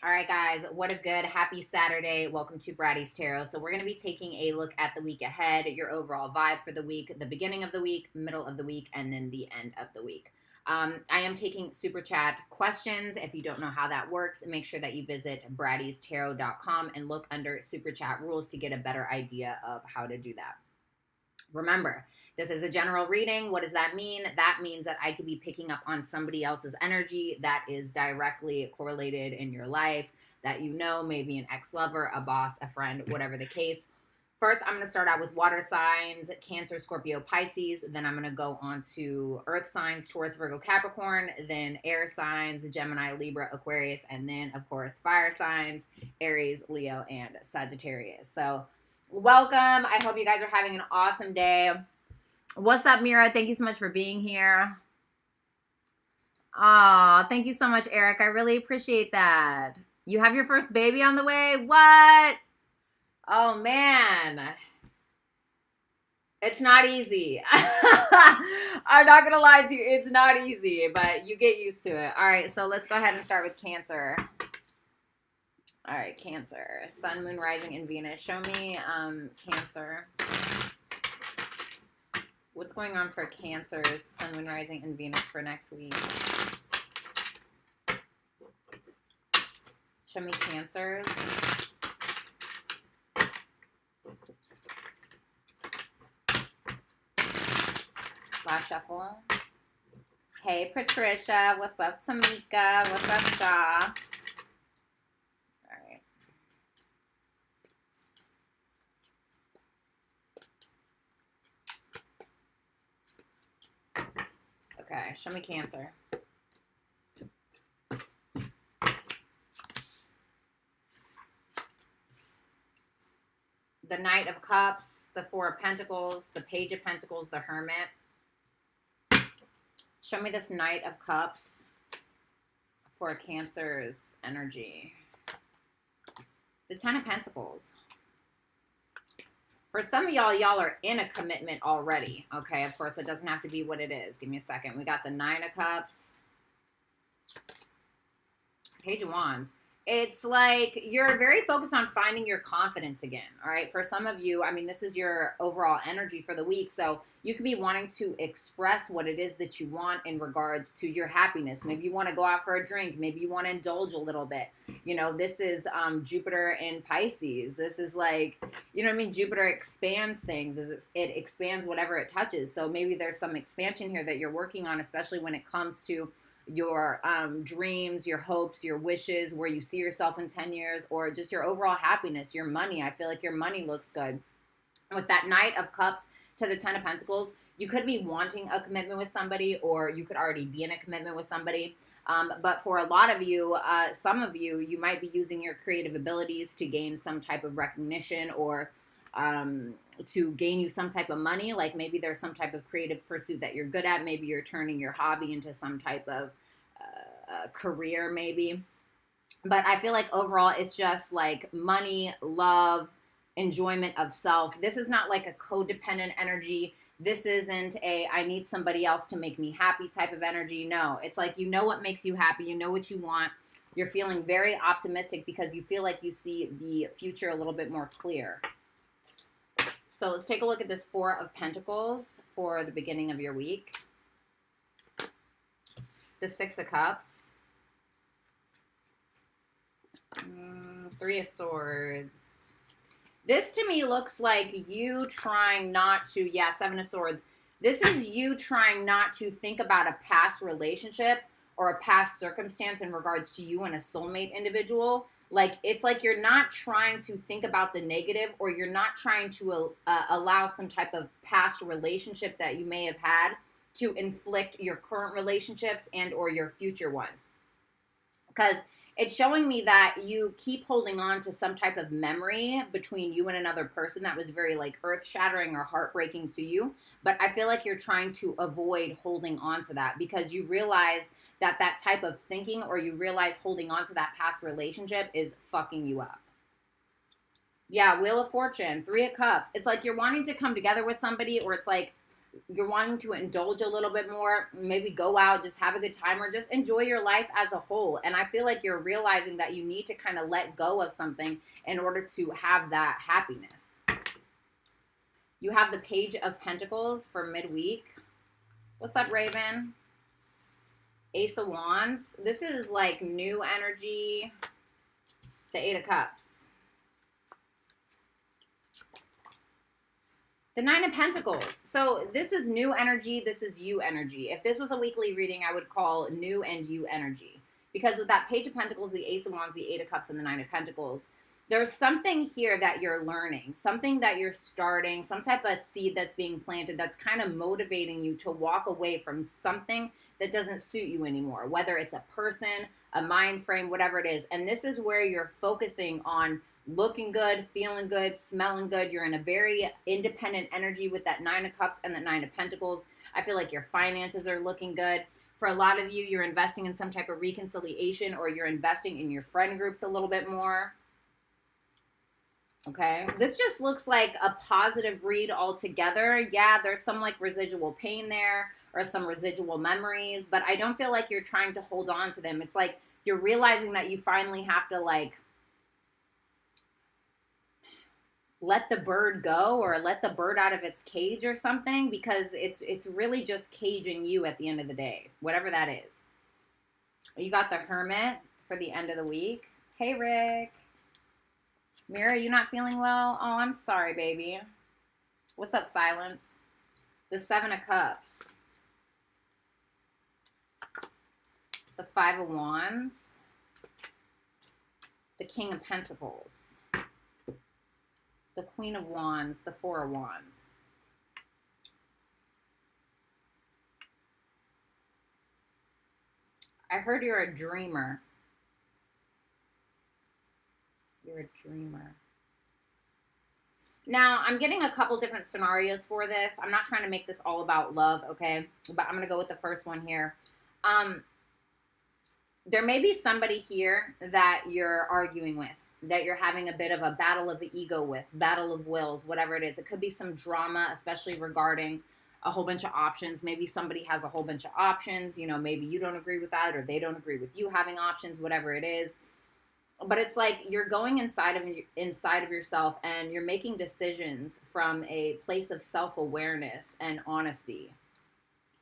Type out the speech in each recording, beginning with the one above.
All right, guys, what is good? Happy Saturday. Welcome to Bratty's Tarot. So we're going to be taking a look at the week ahead, your overall vibe for the week, the beginning of the week, middle of the week, and then the end of the week. I am taking super chat questions. If you don't know how that works, make sure that you visit BrattysTarot.com and look under super chat rules to get a better idea of how to do that. Remember, this is a general reading. What does that mean? That means that I could be picking up on somebody else's energy that is directly correlated in your life, that you know, maybe an ex-lover, a boss, a friend, whatever the case. First, I'm going to start out with water signs, Cancer, Scorpio, Pisces. Then I'm going to go on to earth signs, Taurus, Virgo, Capricorn. Then air signs, Gemini, Libra, Aquarius. And then, of course, fire signs, Aries, Leo, and Sagittarius. So welcome. I hope you guys are having an awesome day. What's up, Mira? Thank you so much for being here. Aw, thank you so much, Eric. I really appreciate that. You have your first baby on the way? What? Oh, man. It's not easy. I'm not going to lie to you. It's not easy, but you get used to it. All right, so let's go ahead and start with Cancer. All right, Cancer. Sun, Moon, Rising, and Venus. Show me Cancer. What's going on for Cancers, Sun, Moon, Rising, and Venus for next week? Show me Cancers. Last shuffle. Hey, Patricia. What's up, Tamika? What's up, Shaw? All right. Okay, show me Cancer. The Knight of Cups, the Four of Pentacles, the Page of Pentacles, the Hermit. Show me this Knight of Cups for Cancer's energy. The Ten of Pentacles. For some of y'all are in a commitment already. Okay, of course, it doesn't have to be what it is. Give me a second. We got the Nine of Cups. Page of Wands. It's like you're very focused on finding your confidence again, all right? For some of you, I mean, this is your overall energy for the week, so you could be wanting to express what it is that you want in regards to your happiness. Maybe you want to go out for a drink. Maybe you want to indulge a little bit. You know, this is Jupiter in Pisces. This is like, you know what I mean? Jupiter expands things. It expands whatever it touches. So maybe there's some expansion here that you're working on, especially when it comes to your dreams, your hopes, your wishes, where you see yourself in 10 years, or just your overall happiness, your money. I feel like your money looks good. With that Knight of Cups to the Ten of Pentacles, you could be wanting a commitment with somebody, or you could already be in a commitment with somebody. But for a lot of you, some of you, you might be using your creative abilities to gain some type of recognition, or to gain you some type of money. Like maybe there's some type of creative pursuit that you're good at. Maybe you're turning your hobby into some type of career maybe. But I feel like overall it's just like money, love, enjoyment of self. This is not like a codependent energy. This isn't a I need somebody else to make me happy type of energy. No, it's like you know what makes you happy. You know what you want. You're feeling very optimistic because you feel like you see the future a little bit more clear. So let's take a look at this Four of Pentacles for the beginning of your week. The Six of Cups. Three of Swords. This to me looks like you trying not to, yeah, Seven of Swords. This is you trying not to think about a past relationship or a past circumstance in regards to you and a soulmate individual. Like, it's like you're not trying to think about the negative, or you're not trying to allow some type of past relationship that you may have had to inflict your current relationships and or your future ones. Because it's showing me that you keep holding on to some type of memory between you and another person that was very like earth-shattering or heartbreaking to you. But I feel like you're trying to avoid holding on to that because you realize that that type of thinking, or you realize holding on to that past relationship is fucking you up. Yeah, Wheel of Fortune, Three of Cups. It's like you're wanting to come together with somebody, or it's like you're wanting to indulge a little bit more, maybe go out, just have a good time, or just enjoy your life as a whole. And I feel like you're realizing that you need to kind of let go of something in order to have that happiness. You have the Page of Pentacles for midweek. What's up, Raven? Ace of Wands. This is like new energy. The Eight of Cups. The Nine of Pentacles. So this is new energy. This is you energy. If this was a weekly reading, I would call new and you energy. Because with that Page of Pentacles, the Ace of Wands, the Eight of Cups, and the Nine of Pentacles, there's something here that you're learning, something that you're starting, some type of seed that's being planted that's kind of motivating you to walk away from something that doesn't suit you anymore, whether it's a person, a mind frame, whatever it is. And this is where you're focusing on looking good, feeling good, smelling good. You're in a very independent energy with that Nine of Cups and the Nine of Pentacles. I feel like your finances are looking good. For a lot of you, you're investing in some type of reconciliation, or you're investing in your friend groups a little bit more. Okay, this just looks like a positive read altogether. Yeah, there's some like residual pain there or some residual memories, but I don't feel like you're trying to hold on to them. It's like you're realizing that you finally have to like let the bird go, or let the bird out of its cage or something, because it's really just caging you at the end of the day, whatever that is. You got the Hermit for the end of the week. Hey, Rick. Mira, you not feeling well? Oh, I'm sorry, baby. What's up, Silence? The Seven of Cups. The Five of Wands. The King of Pentacles. The Queen of Wands. The Four of Wands. I heard you're a dreamer. You're a dreamer. Now, I'm getting a couple different scenarios for this. I'm not trying to make this all about love, okay? But I'm going to go with the first one here. There may be somebody here that you're arguing with, that you're having a bit of a battle of the ego with, battle of wills, whatever it is. It could be some drama, especially regarding a whole bunch of options. Maybe somebody has a whole bunch of options. You know, maybe you don't agree with that, or they don't agree with you having options, whatever it is. But it's like you're going inside of yourself, and you're making decisions from a place of self-awareness and honesty.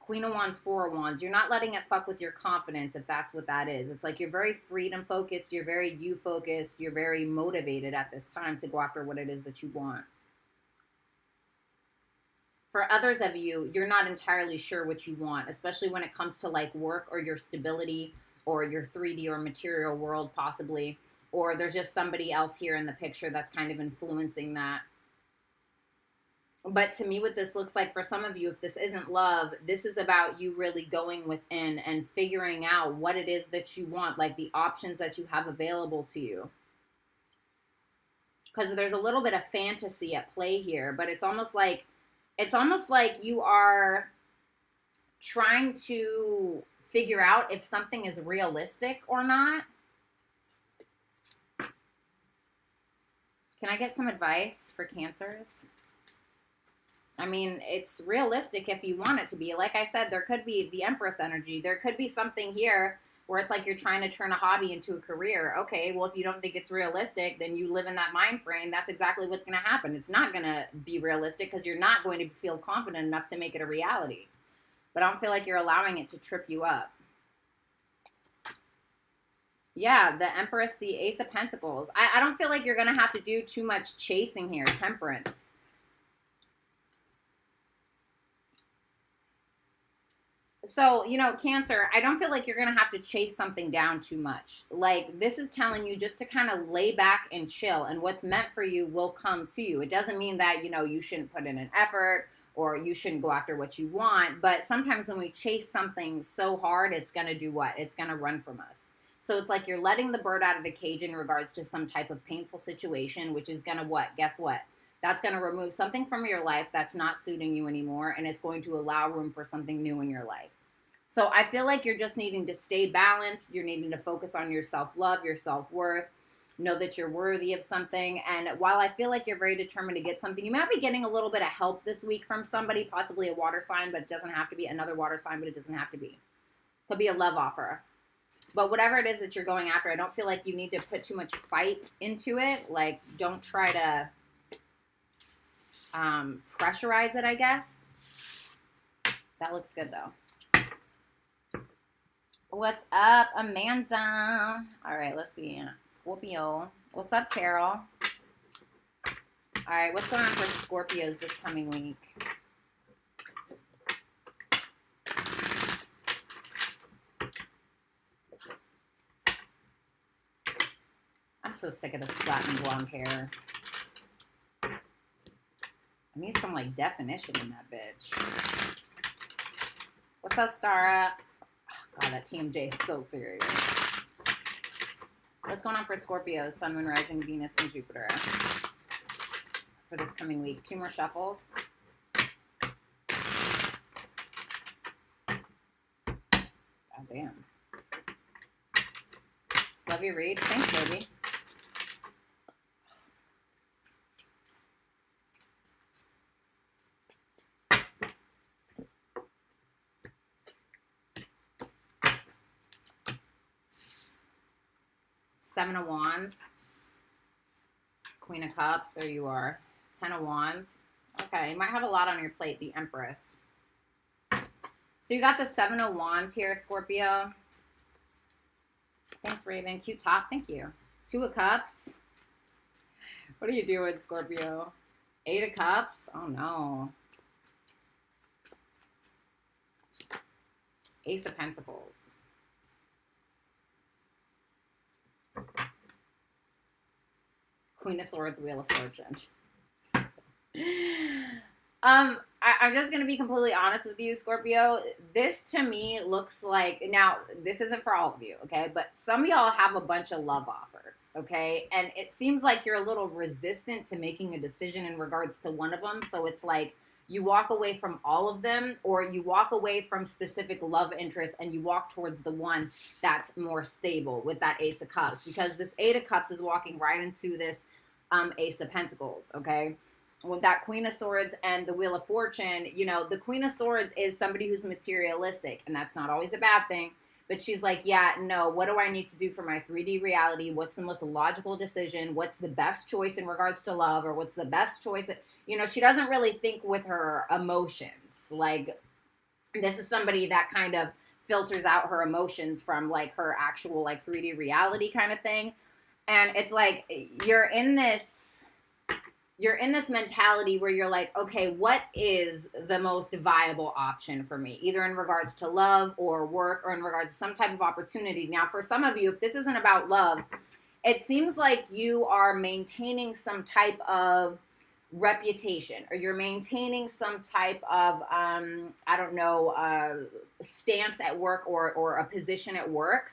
Queen of Wands, Four of Wands. You're not letting it fuck with your confidence, if that's what that is. It's like you're very freedom-focused. You're very you-focused. You're very motivated at this time to go after what it is that you want. For others of you, you're not entirely sure what you want, especially when it comes to like work or your stability, or your 3D or material world possibly, or there's just somebody else here in the picture that's kind of influencing that. But to me, what this looks like for some of you, if this isn't love, this is about you really going within and figuring out what it is that you want, like the options that you have available to you. Because there's a little bit of fantasy at play here, but it's almost like you are trying to figure out if something is realistic or not. Can I get some advice for Cancers? I mean, it's realistic if you want it to be. Like I said, there could be the Empress energy. There could be something here where it's like you're trying to turn a hobby into a career. Okay, well, if you don't think it's realistic, then you live in that mind frame. That's exactly what's going to happen. It's not going to be realistic because you're not going to feel confident enough to make it a reality. But I don't feel like you're allowing it to trip you up. Yeah, the Empress, the Ace of Pentacles. I don't feel like you're going to have to do too much chasing here. Temperance. So, you know, Cancer, I don't feel like you're going to have to chase something down too much. Like, this is telling you just to kind of lay back and chill, and what's meant for you will come to you. It doesn't mean that, you know, you shouldn't put in an effort or you shouldn't go after what you want, but sometimes when we chase something so hard, it's going to do what? It's going to run from us. So it's like you're letting the bird out of the cage in regards to some type of painful situation, which is going to what? Guess what? That's going to remove something from your life that's not suiting you anymore, and it's going to allow room for something new in your life. So I feel like you're just needing to stay balanced. You're needing to focus on your self-love, your self-worth. Know that you're worthy of something. And while I feel like you're very determined to get something, you might be getting a little bit of help this week from somebody, possibly a water sign, but it doesn't have to be. Another water sign, but it doesn't have to be. Could be a love offer. But whatever it is that you're going after, I don't feel like you need to put too much fight into it. Like, don't try to pressurize it, I guess. That looks good, though. What's up, Amanda? All right, let's see. Scorpio. What's up, Carol? All right, what's going on for Scorpios this coming week? I'm so sick of this platinum blonde hair. I need some, like, definition in that bitch. What's up, Stara? Oh, God, that TMJ is so serious. What's going on for Scorpios, Sun, Moon, Rising, Venus, and Jupiter for this coming week? 2 more shuffles. God damn. Love your read. Thanks, baby. Seven of Wands, Queen of Cups, there you are. 10 of Wands. Okay, you might have a lot on your plate, the Empress. So you got the 7 of Wands here, Scorpio. Thanks, Raven. Cute top, thank you. 2 of Cups. What are you doing, Scorpio? 8 of Cups. Oh, no. Ace of Pentacles. Queen of Swords, Wheel of Fortune. I'm just going to be completely honest with you, Scorpio. This to me looks like, now this isn't for all of you, okay? But some of y'all have a bunch of love offers, okay? And it seems like you're a little resistant to making a decision in regards to one of them. So it's like you walk away from all of them, or you walk away from specific love interests and you walk towards the one that's more stable with that Ace of Cups. Because this 8 of Cups is walking right into this Ace of Pentacles, okay? With that Queen of Swords and the Wheel of Fortune, you know, the Queen of Swords is somebody who's materialistic, and that's not always a bad thing. But she's like, yeah, no, what do I need to do for my 3D reality? What's the most logical decision? What's the best choice in regards to love? Or what's the best choice? You know, she doesn't really think with her emotions. Like, this is somebody that kind of filters out her emotions from, like, her actual, like, 3D reality kind of thing. And it's like, you're in this mentality where you're like, okay, what is the most viable option for me? Either in regards to love or work, or in regards to some type of opportunity. Now, for some of you, if this isn't about love, it seems like you are maintaining some type of reputation, or you're maintaining some type of, I don't know, stance at work, or a position at work.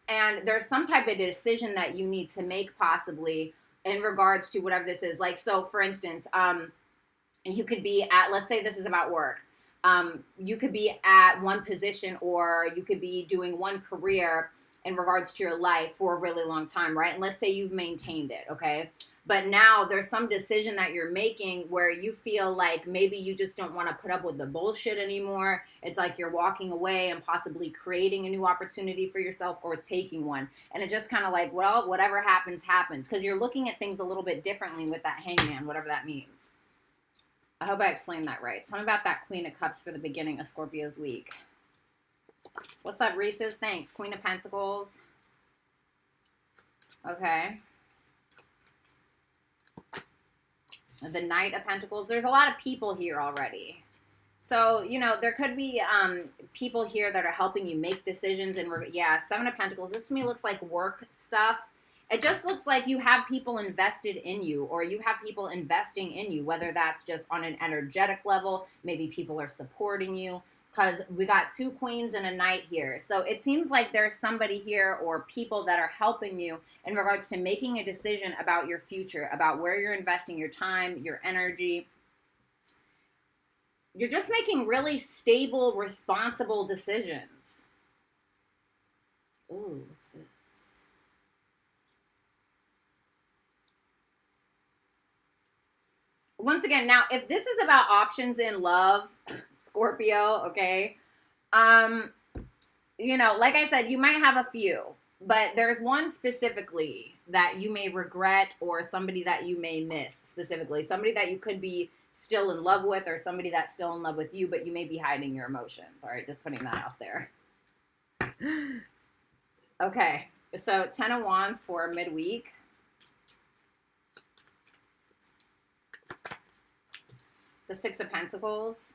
And there's some type of decision that you need to make, possibly, in regards to whatever this is. Like, so for instance, you could be at, let's say this is about work. You could be at one position, or you could be doing one career in regards to your life for a really long time, right? And let's say you've maintained it, okay? But now there's some decision that you're making where you feel like maybe you just don't want to put up with the bullshit anymore. It's like you're walking away and possibly creating a new opportunity for yourself, or taking one. And it's just kind of like, well, whatever happens, happens. Because you're looking at things a little bit differently with that Hangman, whatever that means. I hope I explained that right. Tell me about that Queen of Cups for the beginning of Scorpio's week. What's up, Reese's? Thanks. Queen of Pentacles. Okay. The Knight of Pentacles. There's a lot of people here already. So, you know, there could be people here that are helping you make decisions. And yeah, 7 of Pentacles. This to me looks like work stuff. It just looks like you have people invested in you, or you have people investing in you, whether that's just on an energetic level. Maybe people are supporting you, because we got 2 queens and a knight here. So it seems like there's somebody here, or people that are helping you in regards to making a decision about your future, about where you're investing your time, your energy. You're just making really stable, responsible decisions. Ooh, what's this? once again, now, if this is about options in love, Scorpio, okay, you know, like I said, you might have a few, but there's one specifically that you may regret, or somebody that you may miss specifically, somebody that you could be still in love with, or somebody that's still in love with you, but you may be hiding your emotions. All right, just putting that out there. Okay, so 10 of Wands for midweek. The Six of Pentacles.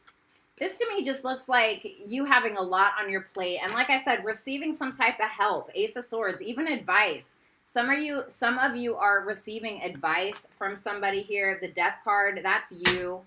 This to me just looks like you having a lot on your plate. And like I said, receiving some type of help. Ace of Swords, even advice. Some of you are receiving advice from somebody here. The Death card, that's you.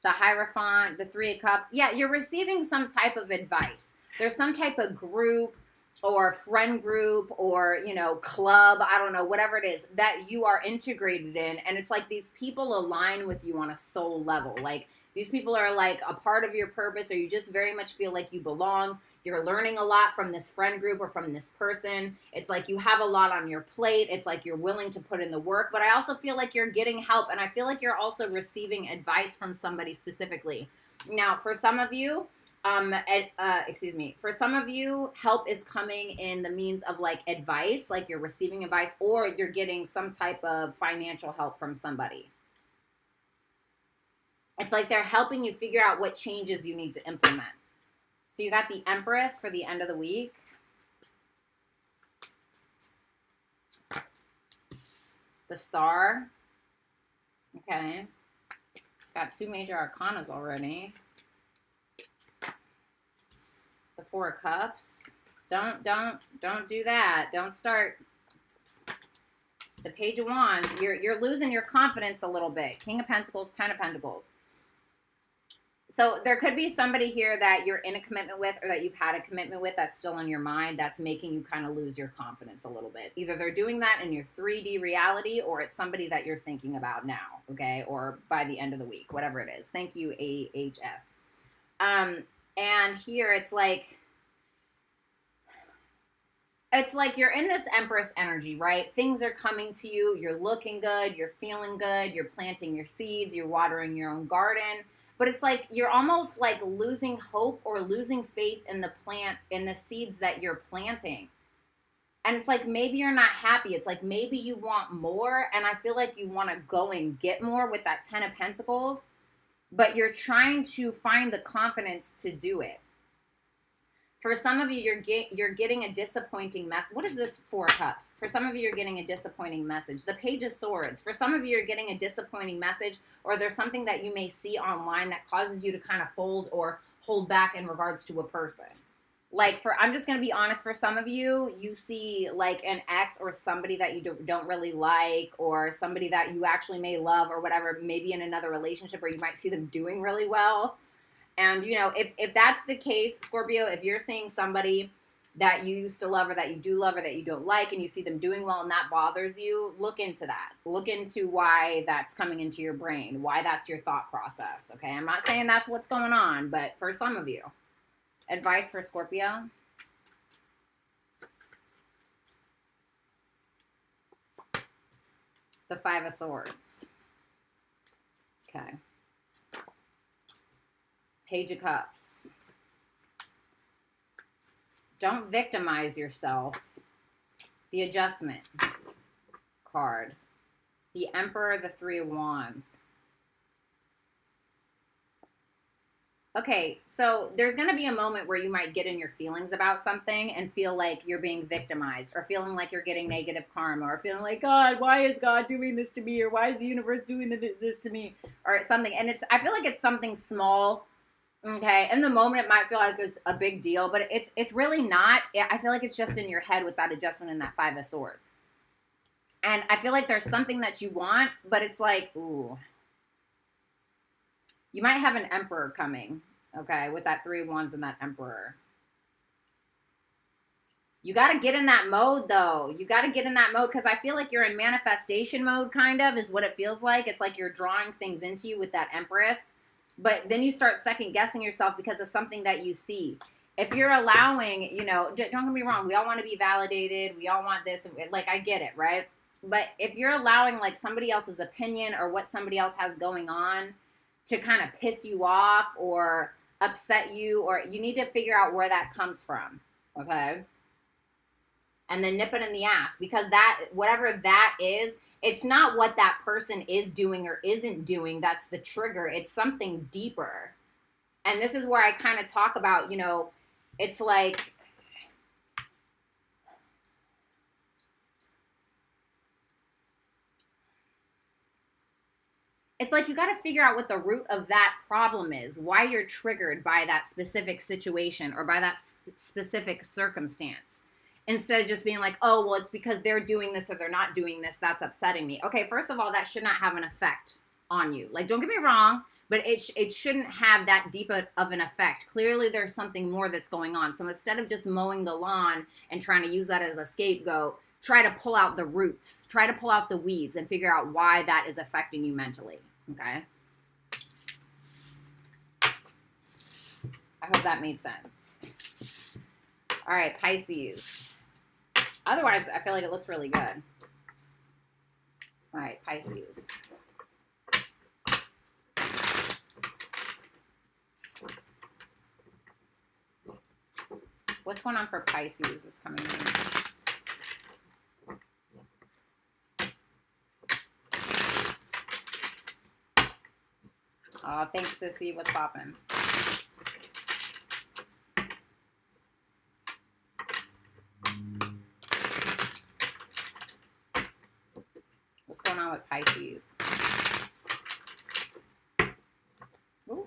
The Hierophant, the Three of Cups. Yeah, you're receiving some type of advice. There's some type of group or friend group or, you know, club, I don't know, whatever it is that you are integrated in. And it's like these people align with you on a soul level. Like, these people are like a part of your purpose, or you just very much feel like you belong. You're learning a lot from this friend group or from this person. It's like you have a lot on your plate. It's like you're willing to put in the work, but I also feel like you're getting help, and I feel like you're also receiving advice from somebody specifically. Now, for some of you, for some of you, help is coming in the means of like advice, like you're receiving advice, or you're getting some type of financial help from somebody. It's like they're helping you figure out what changes you need to implement. So you got the Empress for the end of the week. The Star. Okay. Got 2 major arcanas already. The Four of Cups. Don't do that. Don't start. The Page of Wands. You're losing your confidence a little bit. King of Pentacles, 10 of Pentacles. So there could be somebody here that you're in a commitment with, or that you've had a commitment with that's still in your mind, that's making you kind of lose your confidence a little bit. Either they're doing that in your 3D reality, or it's somebody that you're thinking about now, okay? Or by the end of the week, whatever it is. Thank you, AHS. And here it's like you're in this Empress energy, right? Things are coming to you. You're looking good. You're feeling good. You're planting your seeds. You're watering your own garden. But it's like you're almost like losing hope or losing faith in the plant, in the seeds that you're planting. And it's like maybe you're not happy. It's like maybe you want more. And I feel like you want to go and get more with that 10 of Pentacles. But you're trying to find the confidence to do it. For some of you, you're getting a disappointing message. What is this Four of Cups? For some of you, you're getting a disappointing message. The Page of Swords. For some of you, you're getting a disappointing message, or there's something that you may see online that causes you to kind of fold or hold back in regards to a person. Like, I'm just going to be honest, for some of you, you see like an ex or somebody that you don't really like, or somebody that you actually may love or whatever, maybe in another relationship, or you might see them doing really well. And, you know, if that's the case, Scorpio, if you're seeing somebody that you used to love, or that you do love, or that you don't like, and you see them doing well and that bothers you, look into that. Look into why that's coming into your brain, why that's your thought process, okay? I'm not saying that's what's going on, but for some of you. Advice for Scorpio. The Five of Swords. Okay. Page of Cups. Don't victimize yourself. The Adjustment card. The Emperor, the Three of Wands. Okay, so there's going to be a moment where you might get in your feelings about something and feel like you're being victimized, or feeling like you're getting negative karma, or feeling like, God, why is God doing this to me? Or why is the universe doing this to me? Or something. And I feel like it's something small. Okay, in the moment it might feel like it's a big deal, but it's really not. I feel like it's just in your head with that Adjustment and that Five of Swords. And I feel like there's something that you want, but it's like, ooh. You might have an Emperor coming, okay, with that Three of Wands and that Emperor. You got to get in that mode, though. You got to get in that mode, because I feel like you're in manifestation mode, kind of, is what it feels like. It's like you're drawing things into you with that Empress. But then you start second-guessing yourself because of something that you see. If you're allowing, you know, don't get me wrong, we all want to be validated. We all want this. Like, I get it, right? But if you're allowing like somebody else's opinion or what somebody else has going on to kind of piss you off or upset you, or you need to figure out where that comes from, okay? And then nip it in the ass, because that, whatever that is, it's not what that person is doing or isn't doing that's the trigger. It's something deeper. And this is where I kind of talk about, you know, it's like, you got to figure out what the root of that problem is, why you're triggered by that specific situation or by that specific circumstance. Instead of just being like, oh, well, it's because they're doing this or they're not doing this, that's upsetting me. Okay, first of all, that should not have an effect on you. Like, don't get me wrong, but it shouldn't have that deep of an effect. Clearly, there's something more that's going on. So instead of just mowing the lawn and trying to use that as a scapegoat, try to pull out the roots. Try to pull out the weeds and figure out why that is affecting you mentally. Okay? I hope that made sense. All right, Pisces. Otherwise, I feel like it looks really good. All right, Pisces. What's going on for Pisces this coming week? Oh, thanks, Sissy. What's poppin'? What's going on with Pisces? Ooh.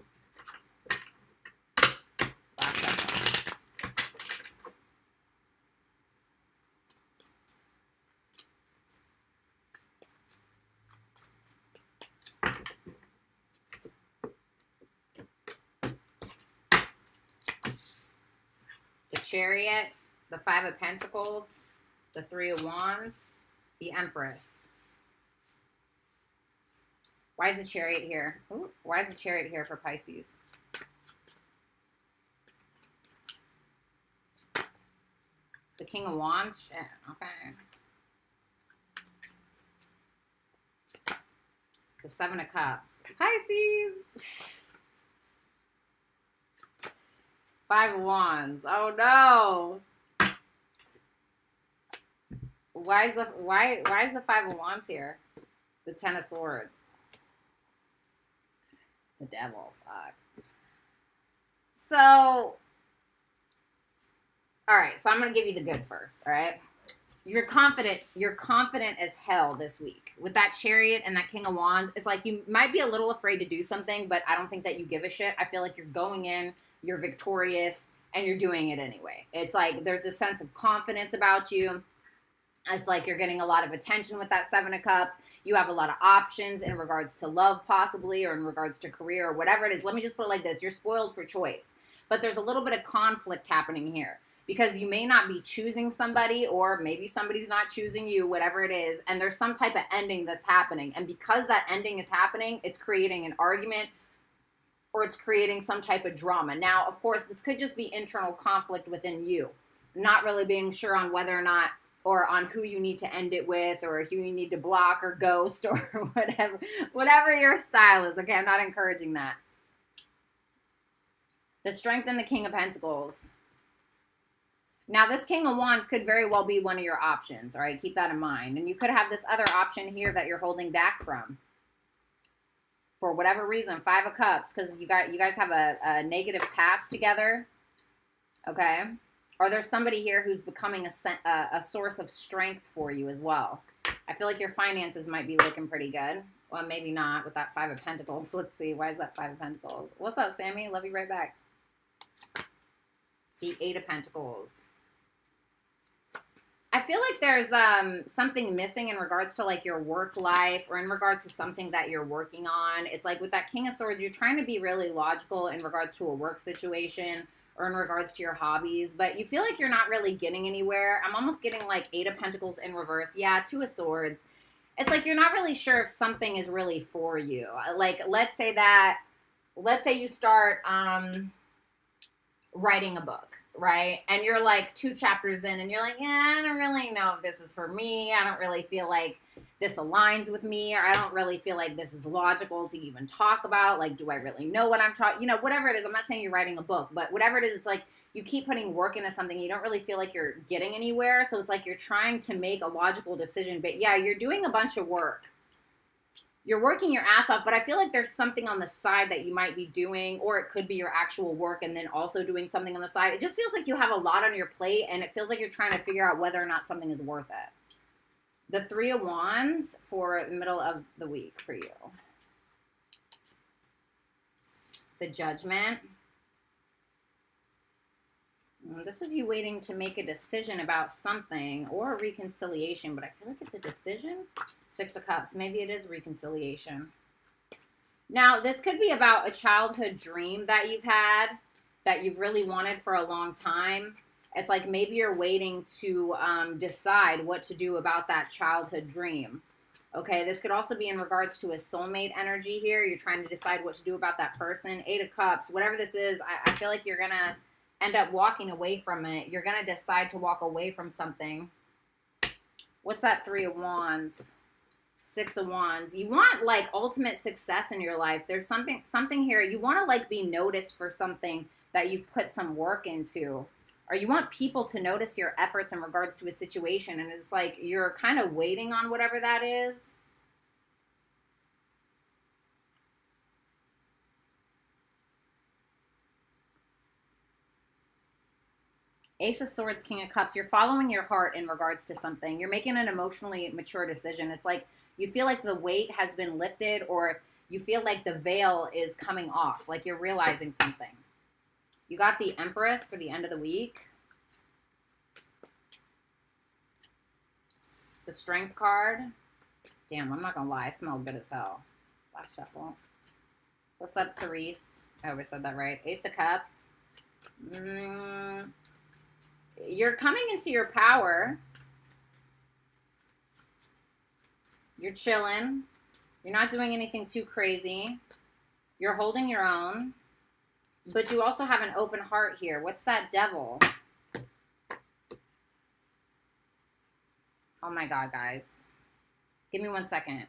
Last second. The Chariot, the Five of Pentacles, the Three of Wands, the Empress. Why is the Chariot here? Ooh, why is the Chariot here for Pisces? The King of Wands? Shit, okay. The Seven of Cups. Pisces! Five of Wands. Oh no! Why is the Five of Wands here? The Ten of Swords. The Devil, fuck. So, all right, so I'm going to give you the good first, all right? You're confident as hell this week. With that Chariot and that King of Wands, it's like you might be a little afraid to do something, but I don't think that you give a shit. I feel like you're going in, you're victorious, and you're doing it anyway. It's like there's a sense of confidence about you. It's like you're getting a lot of attention with that Seven of Cups. You have a lot of options in regards to love possibly, or in regards to career, or whatever it is. Let me just put it like this. You're spoiled for choice. But there's a little bit of conflict happening here, because you may not be choosing somebody, or maybe somebody's not choosing you, whatever it is. And there's some type of ending that's happening. And because that ending is happening, it's creating an argument, or it's creating some type of drama. Now, of course, this could just be internal conflict within you, not really being sure on whether or not, or on who you need to end it with, or who you need to block or ghost, or whatever your style is. Okay, I'm not encouraging that. The Strength and the King of Pentacles. Now, this King of Wands could very well be one of your options, all right? Keep that in mind. And you could have this other option here that you're holding back from. For whatever reason, Five of Cups, because you guys have a negative past together, okay? Or there's somebody here who's becoming a source of strength for you as well. I feel like your finances might be looking pretty good. Well, maybe not with that Five of Pentacles. Let's see. Why is that Five of Pentacles? What's up, Sammy? Love you right back. The Eight of Pentacles. I feel like there's something missing in regards to like your work life, or in regards to something that you're working on. It's like with that King of Swords, you're trying to be really logical in regards to a work situation, or in regards to your hobbies, but you feel like you're not really getting anywhere. I'm almost getting like Eight of Pentacles in reverse. Yeah, Two of Swords. It's like you're not really sure if something is really for you. Like, let's say you start writing a book, right? And you're like 2 chapters in and you're like, yeah, I don't really know if this is for me. I don't really feel like this aligns with me, or I don't really feel like this is logical to even talk about. Like, do I really know what I'm talking, whatever it is. I'm not saying you're writing a book, but whatever it is, it's like you keep putting work into something, you don't really feel like you're getting anywhere. So it's like you're trying to make a logical decision, but yeah, you're doing a bunch of work. You're working your ass off, but I feel like there's something on the side that you might be doing, or it could be your actual work and then also doing something on the side. It just feels like you have a lot on your plate, and it feels like you're trying to figure out whether or not something is worth it. The 3 of Wands for the middle of the week for you. The Judgment. This is you waiting to make a decision about something or a reconciliation, but I feel like it's a decision. 6 of Cups. Maybe it is reconciliation. Now, this could be about a childhood dream that you've had that you've really wanted for a long time. It's like maybe you're waiting to decide what to do about that childhood dream. Okay, this could also be in regards to a soulmate energy here. You're trying to decide what to do about that person. 8 of Cups. Whatever this is, I feel like you're going to end up walking away from it. You're going to decide to walk away from something. What's that 3 of Wands? 6 of Wands. You want like ultimate success in your life. There's something here. You want to like be noticed for something that you've put some work into. Or you want people to notice your efforts in regards to a situation. And it's like you're kind of waiting on whatever that is. Ace of Swords, King of Cups. You're following your heart in regards to something. You're making an emotionally mature decision. It's like you feel like the weight has been lifted, or you feel like the veil is coming off. Like you're realizing something. You got the Empress for the end of the week. The Strength card. Damn, I'm not going to lie. I smell good as hell. Last shuffle. What's up, Therese? I always said that right. Ace of Cups. You're coming into your power. You're chilling. You're not doing anything too crazy. You're holding your own. But you also have an open heart here. What's that Devil? Oh my God, guys. Give me 1 second.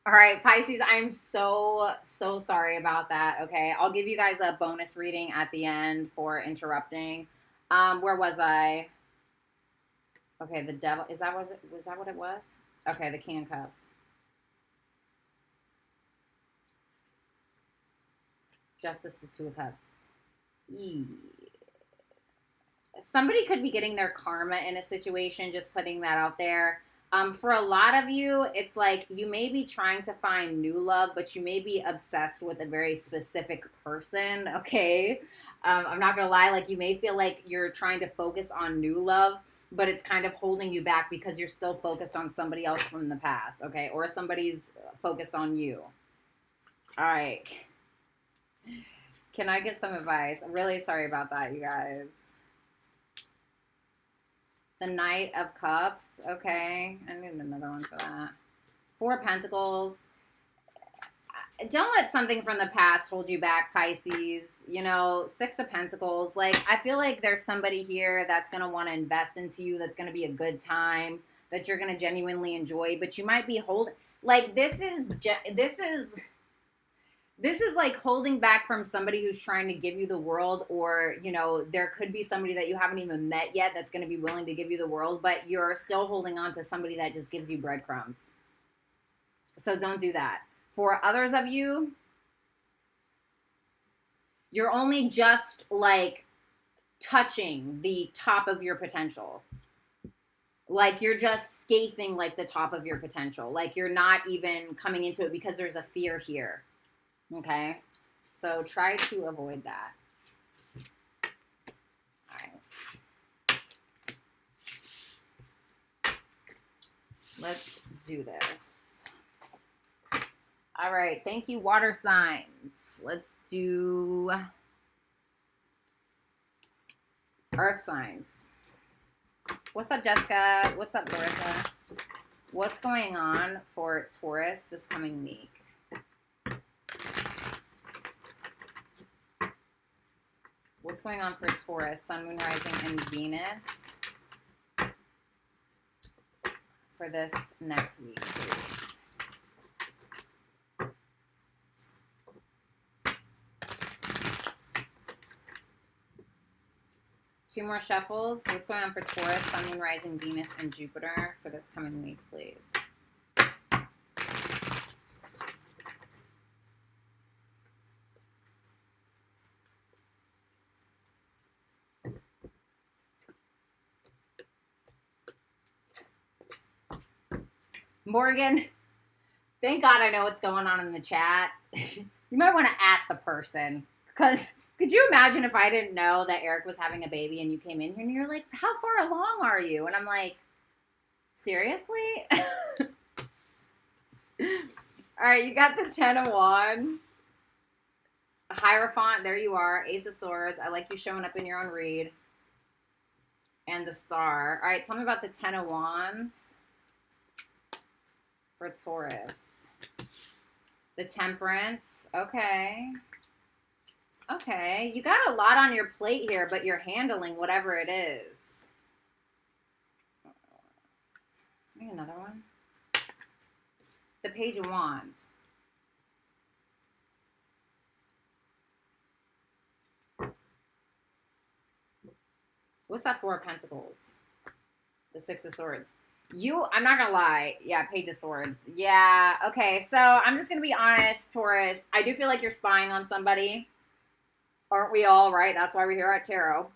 All right, Pisces, I'm so sorry about that. Okay, I'll give you guys a bonus reading at the end for interrupting. Where was I? Okay, the devil, was that what it was? Okay, the King of Cups. Justice, the Two of Cups. Somebody could be getting their karma in a situation, just putting that out there. For a lot of you, it's like you may be trying to find new love, but you may be obsessed with a very specific person, okay? I'm not gonna lie, like you may feel like you're trying to focus on new love, but it's kind of holding you back because you're still focused on somebody else from the past, okay? Or somebody's focused on you. All right. Can I get some advice? I'm really sorry about that, you guys. The Knight of Cups. Okay. I need another one for that. Four of Pentacles. Don't let something from the past hold you back, Pisces. You know, Six of Pentacles. Like, I feel like there's somebody here that's going to want to invest into you, that's going to be a good time, that you're going to genuinely enjoy, but you might be holding, like, this is like holding back from somebody who's trying to give you the world, or, you know, there could be somebody that you haven't even met yet that's going to be willing to give you the world, but you're still holding on to somebody that just gives you breadcrumbs. So don't do that. For others of you, you're only just like touching the top of your potential. Like you're just scathing like the top of your potential. Like you're not even coming into it because there's a fear here. Okay, so try to avoid that. All right. Let's do this. All right, thank you, water signs. Let's do earth signs. What's up, Jessica? What's up, Larissa? What's going on for Taurus this coming week? What's going on for Taurus, Sun, Moon, Rising, and Venus for this next week, please? Two more shuffles. What's going on for Taurus, Sun, Moon, Rising, Venus, and Jupiter for this coming week, please? Morgan, thank God I know what's going on in the chat. You might want to at the person, because could you imagine if I didn't know that Eric was having a baby and you came in here and you're like, how far along are you? And I'm like, seriously? All right, you got the 10 of Wands. Hierophant, there you are. Ace of Swords. I like you showing up in your own read. And the Star. All right, tell me about the 10 of Wands for Taurus. The Temperance. Okay. Okay. You got a lot on your plate here, but you're handling whatever it is. Maybe another one. The Page of Wands. What's that Four of Pentacles? The Six of Swords. I'm not gonna lie. Yeah, Page of Swords. Yeah, okay. So I'm just gonna be honest, Taurus. I do feel like you're spying on somebody. Aren't we all, right? That's why we're here at Tarot.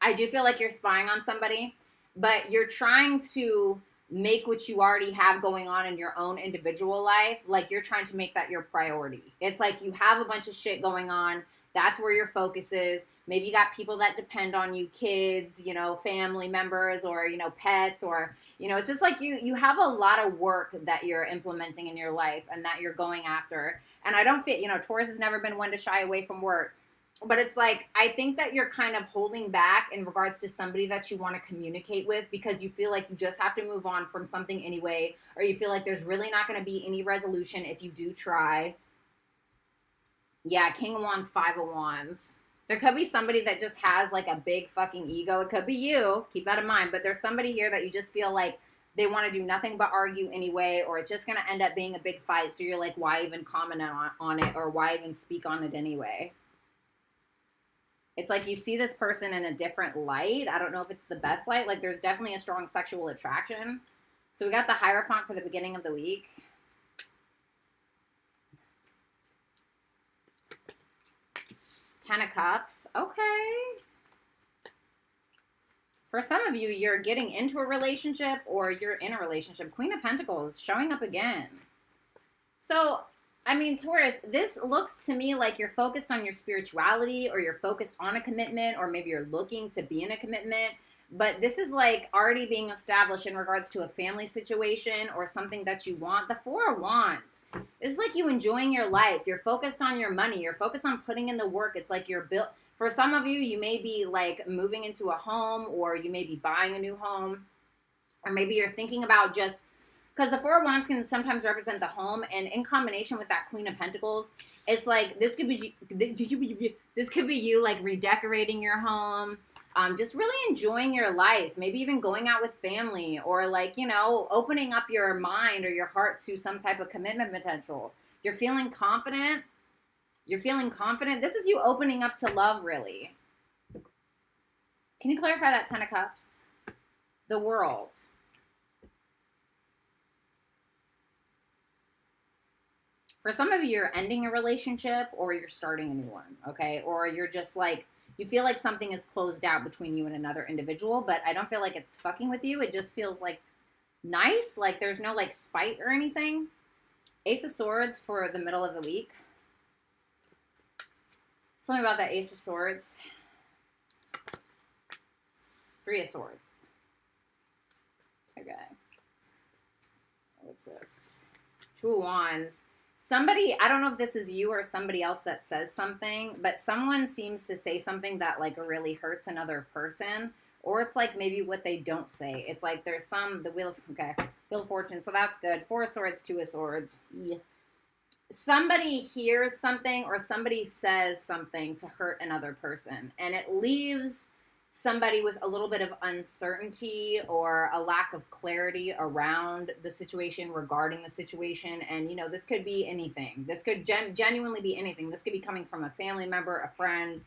I do feel like you're spying on somebody, but you're trying to make what you already have going on in your own individual life, like you're trying to make that your priority. It's like you have a bunch of shit going on. That's where your focus is. Maybe you got people that depend on you, kids, you know, family members, or, you know, pets, or, you know, it's just like you have a lot of work that you're implementing in your life and that you're going after. And I don't feel, you know, Taurus has never been one to shy away from work. But it's like, I think that you're kind of holding back in regards to somebody that you want to communicate with, because you feel like you just have to move on from something anyway, or you feel like there's really not going to be any resolution if you do try. Yeah, King of Wands, Five of Wands. There could be somebody that just has like a big fucking ego. It could be you. Keep that in mind. But there's somebody here that you just feel like they want to do nothing but argue anyway, or it's just going to end up being a big fight. So you're like, why even comment on it, or why even speak on it anyway? It's like you see this person in a different light. I don't know if it's the best light. Like there's definitely a strong sexual attraction. So we got the Hierophant for the beginning of the week. Ten of Cups. Okay. For some of you, you're getting into a relationship or you're in a relationship. Queen of Pentacles showing up again. So, I mean, Taurus, this looks to me like you're focused on your spirituality, or you're focused on a commitment, or maybe you're looking to be in a commitment. But this is like already being established in regards to a family situation or something that you want. The Four of Wands. It's like you enjoying your life. You're focused on your money. You're focused on putting in the work. It's like you're built. For some of you, you may be like moving into a home, or you may be buying a new home, or maybe you're thinking about just, because the Four of Wands can sometimes represent the home, and in combination with that Queen of Pentacles, it's like this could be you like redecorating your home, just really enjoying your life, maybe even going out with family, or like, you know, opening up your mind or your heart to some type of commitment potential. You're feeling confident. You're feeling confident. This is you opening up to love, really. Can you clarify that Ten of Cups? The World. For some of you, you're ending a relationship, or you're starting a new one, okay? Or you're just like, you feel like something is closed out between you and another individual, but I don't feel like it's fucking with you. It just feels like nice, like there's no like spite or anything. Ace of Swords for the middle of the week. Tell me about that Ace of Swords. Three of Swords. Okay. What's this? Two of Wands. Somebody, I don't know if this is you or somebody else that says something, but someone seems to say something that like really hurts another person, or it's like maybe what they don't say. It's like there's the Wheel of Fortune, so that's good. Four of Swords, Two of Swords. Yeah. Somebody hears something or somebody says something to hurt another person, and it leaves somebody with a little bit of uncertainty or a lack of clarity around the situation, regarding the situation. And, you know, this could be anything. This could genuinely be anything. This could be coming from a family member, a friend,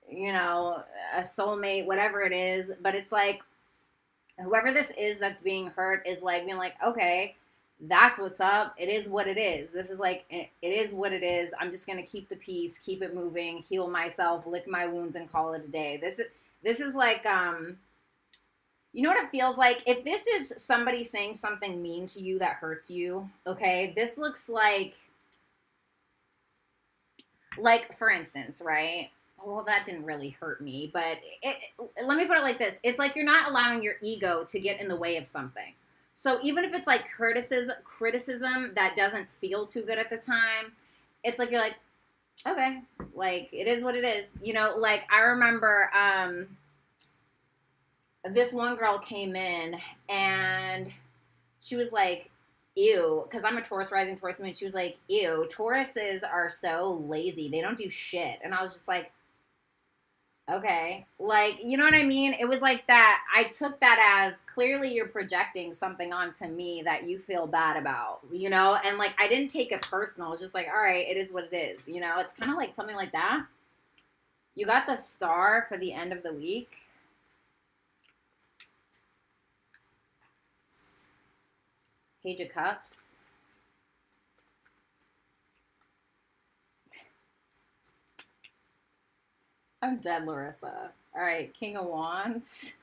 you know, a soulmate, whatever it is. But it's like, whoever this is that's being hurt is like being like, okay, that's what's up. It is what it is. This is like, it is what it is. I'm just going to keep the peace, keep it moving, heal myself, lick my wounds, and call it a day. This is like, you know what it feels like? If this is somebody saying something mean to you that hurts you, okay, this looks like for instance, right? Well, that didn't really hurt me, but let me put it like this. It's like you're not allowing your ego to get in the way of something. So even if it's like criticism that doesn't feel too good at the time, it's like you're like, okay, like it is what it is. You know, like I remember this one girl came in and she was like, ew, because I'm a Taurus rising, Taurus moon. She was like, ew, Tauruses are so lazy. They don't do shit. And I was just like, okay, like, you know what I mean? It was like that. I took that as clearly you're projecting something onto me that you feel bad about, you know? And like, I didn't take it personal. It was just like, all right, it is what it is. You know, it's kind of like something like that. You got the Star for the end of the week. Page of Cups. I'm dead, Larissa. All right, King of Wands.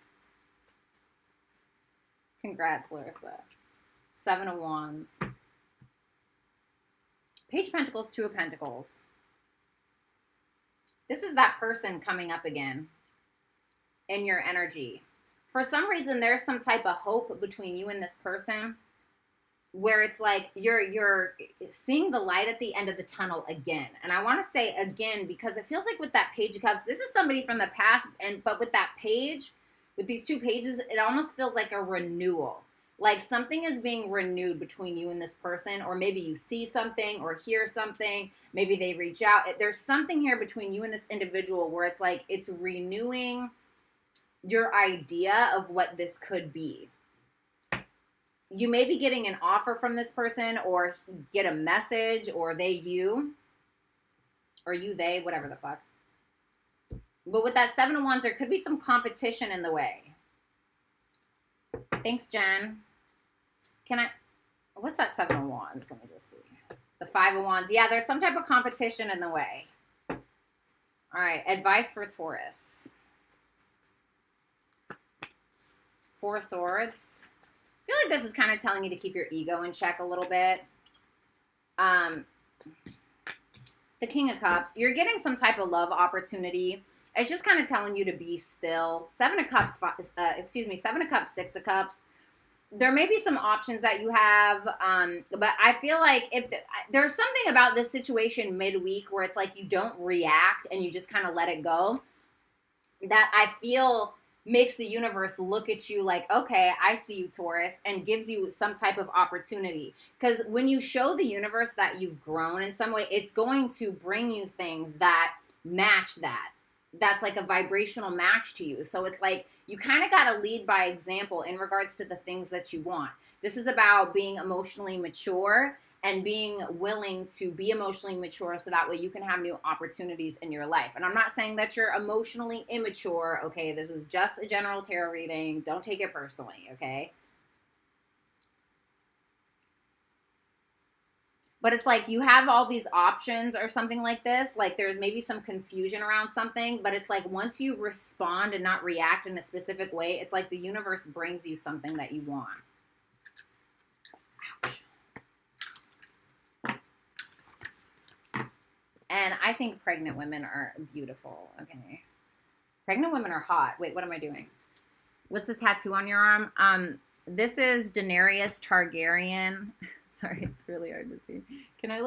Congrats, Larissa. Seven of Wands. Page of Pentacles, Two of Pentacles. This is that person coming up again in your energy. For some reason, there's some type of hope between you and this person, where it's like you're seeing the light at the end of the tunnel again. And I want to say again, because it feels like with that Page of Cups, this is somebody from the past, but with that page, with these two pages, it almost feels like a renewal. Like something is being renewed between you and this person, or maybe you see something or hear something, maybe they reach out. There's something here between you and this individual where it's like it's renewing your idea of what this could be. you may be getting an offer from this person, or get a message, or they, you, or you, they, whatever the fuck. But with that Seven of Wands, there could be some competition in the way. Thanks, Jen. What's that Seven of Wands? Let me just see. The Five of Wands. Yeah, there's some type of competition in the way. All right, advice for Taurus. Four of Swords. I feel like this is kind of telling you to keep your ego in check a little bit. The King of Cups. You're getting some type of love opportunity. It's just kind of telling you to be still. Seven of Cups, Seven of Cups, Six of Cups. There may be some options that you have, but I feel like if there's something about this situation midweek where it's like you don't react and you just kind of let it go, that I feel makes the universe look at you like, okay, I see you, Taurus, and gives you some type of opportunity. Because when you show the universe that you've grown in some way, it's going to bring you things that match that. That's like a vibrational match to you. So it's like you kind of got to lead by example in regards to the things that you want. This is about being emotionally mature and being willing to be emotionally mature so that way you can have new opportunities in your life. And I'm not saying that you're emotionally immature, okay? This is just a general tarot reading. Don't take it personally, okay? But it's like you have all these options or something like this. Like there's maybe some confusion around something, but it's like once you respond and not react in a specific way, it's like the universe brings you something that you want. Ouch. And I think pregnant women are beautiful. Okay. Pregnant women are hot. Wait, what am I doing? What's this tattoo on your arm? This is Daenerys Targaryen. Sorry, it's really hard to see. Can I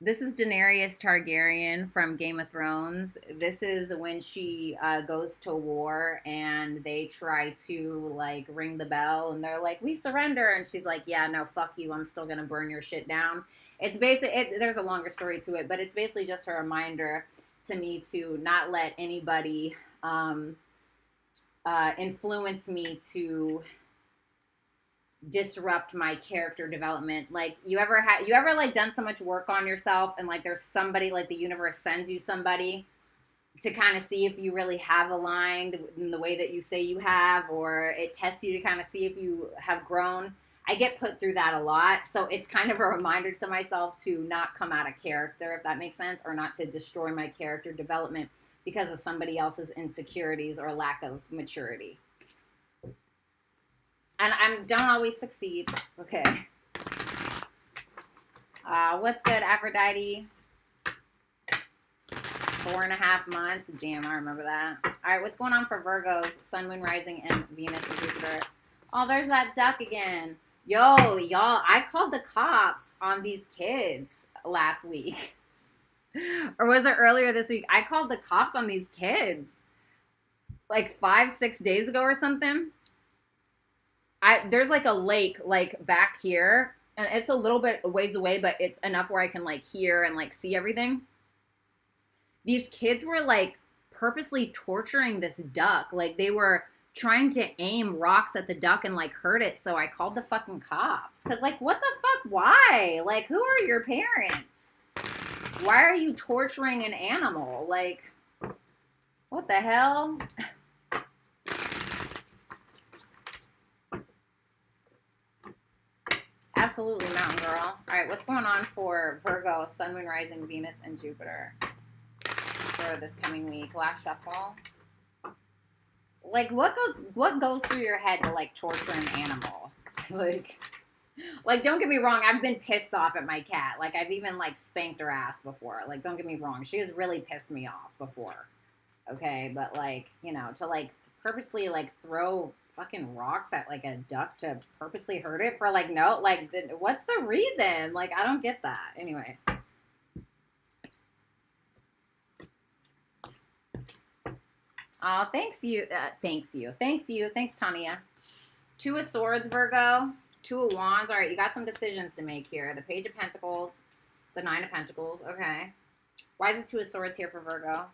this is Daenerys Targaryen from Game of Thrones. This is when she goes to war and they try to ring the bell and they're like, we surrender. And she's like, yeah, no, fuck you. I'm still going to burn your shit down. It's basically, there's a longer story to it, but it's basically just a reminder to me to not let anybody influence me to disrupt my character development. Like you ever done so much work on yourself and there's somebody, the universe sends you somebody to kind of see if you really have aligned in the way that you say you have, or it tests you to kind of see if you have grown. I get put through that a lot, so it's kind of a reminder to myself to not come out of character, if that makes sense, or not to destroy my character development because of somebody else's insecurities or lack of maturity. And I don't always succeed. Okay. What's good, Aphrodite? 4.5 months. Damn, I remember that. All right, what's going on for Virgos? Sun, Moon, Rising, and Venus and Jupiter. Oh, there's that duck again. Yo, y'all, I called the cops on these kids last week. Or was it earlier this week? I called the cops on these kids 5-6 days ago or something. There's a lake back here, and it's a little bit ways away, but it's enough where I can hear and see everything. These kids were purposely torturing this duck. They were trying to aim rocks at the duck and hurt it. So I called the fucking cops. Cause what the fuck? Why? Who are your parents? Why are you torturing an animal? What the hell? Absolutely, Mountain Girl. All right, what's going on for Virgo, Sun, Moon, Rising, Venus, and Jupiter for this coming week? Last shuffle. What goes through your head to torture an animal? Don't get me wrong, I've been pissed off at my cat. I've even spanked her ass before. Don't get me wrong, she has really pissed me off before. Okay, but to purposely throw fucking rocks at a duck to purposely hurt it for no, what's the reason? I don't get that. Anyway. Oh, thanks you. Thanks, Tanya. 2 of Swords, Virgo. 2 of Wands. All right, you got some decisions to make here. The Page of Pentacles. The 9 of Pentacles. Okay. Why is the 2 of Swords here for Virgo?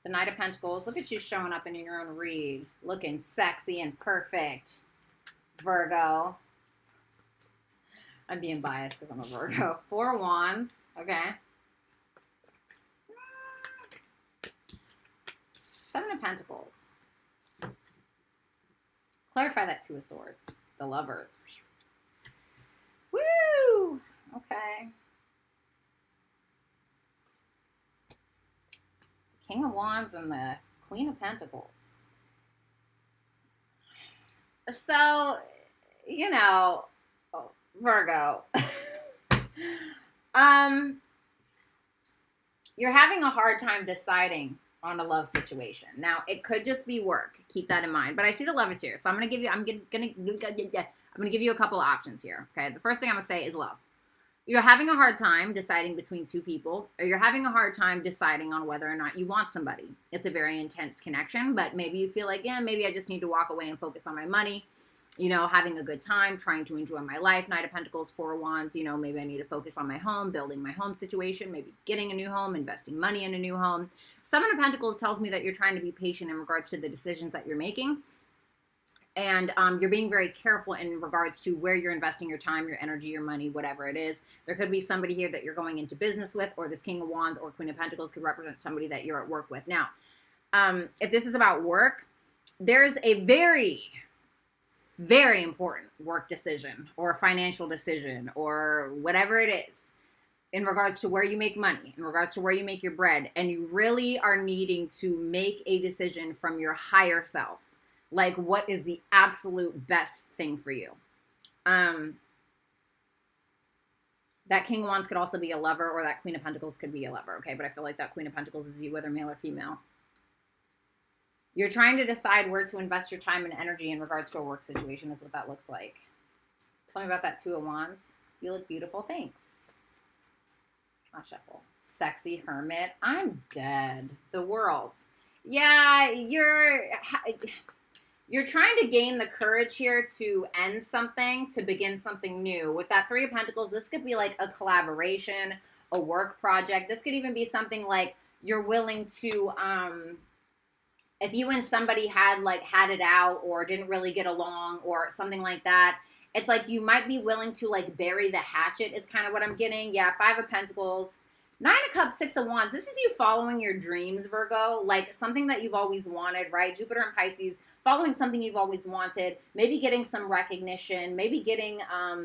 The Knight of Pentacles. Look at you showing up in your own read. Looking sexy and perfect, Virgo. I'm being biased because I'm a Virgo. 4 of Wands. Okay. 7 of Pentacles. Clarify that 2 of Swords. The Lovers. Woo! Okay. King of Wands and the Queen of Pentacles. So, you know, Virgo. You're having a hard time deciding on a love situation. Now, it could just be work. Keep that in mind. But I see the Lovers here. So I'm going to give you, I'm going to give you a couple of options here. Okay. The first thing I'm going to say is love. You're having a hard time deciding between 2 people, or you're having a hard time deciding on whether or not you want somebody. It's a very intense connection, but maybe you feel like, yeah, maybe I just need to walk away and focus on my money, you know, having a good time, trying to enjoy my life. Knight of Pentacles, 4 of Wands, you know, maybe I need to focus on my home, building my home situation, maybe getting a new home, investing money in a new home. 7 of Pentacles tells me that you're trying to be patient in regards to the decisions that you're making. And you're being very careful in regards to where you're investing your time, your energy, your money, whatever it is. There could be somebody here that you're going into business with, or this King of Wands or Queen of Pentacles could represent somebody that you're at work with. Now, if this is about work, there's a very, very important work decision or financial decision or whatever it is in regards to where you make money, in regards to where you make your bread. And you really are needing to make a decision from your higher self. Like, what is the absolute best thing for you? That King of Wands could also be a lover, or that Queen of Pentacles could be a lover, okay? But I feel like that Queen of Pentacles is you, whether male or female. You're trying to decide where to invest your time and energy in regards to a work situation is what that looks like. Tell me about that 2 of Wands. You look beautiful. Thanks. Not shuffle. Sexy Hermit. I'm dead. The World. Yeah, you're trying to gain the courage here to end something, to begin something new. With that 3 of Pentacles, this could be like a collaboration, a work project. This could even be something like you're willing to, if you and somebody had it out or didn't really get along or something like that, it's like you might be willing to like bury the hatchet is kind of what I'm getting. Yeah, 5 of Pentacles. 9 of Cups, 6 of Wands. This is you following your dreams, Virgo. Like something that you've always wanted, right? Jupiter and Pisces, following something you've always wanted. Maybe getting some recognition. Maybe getting,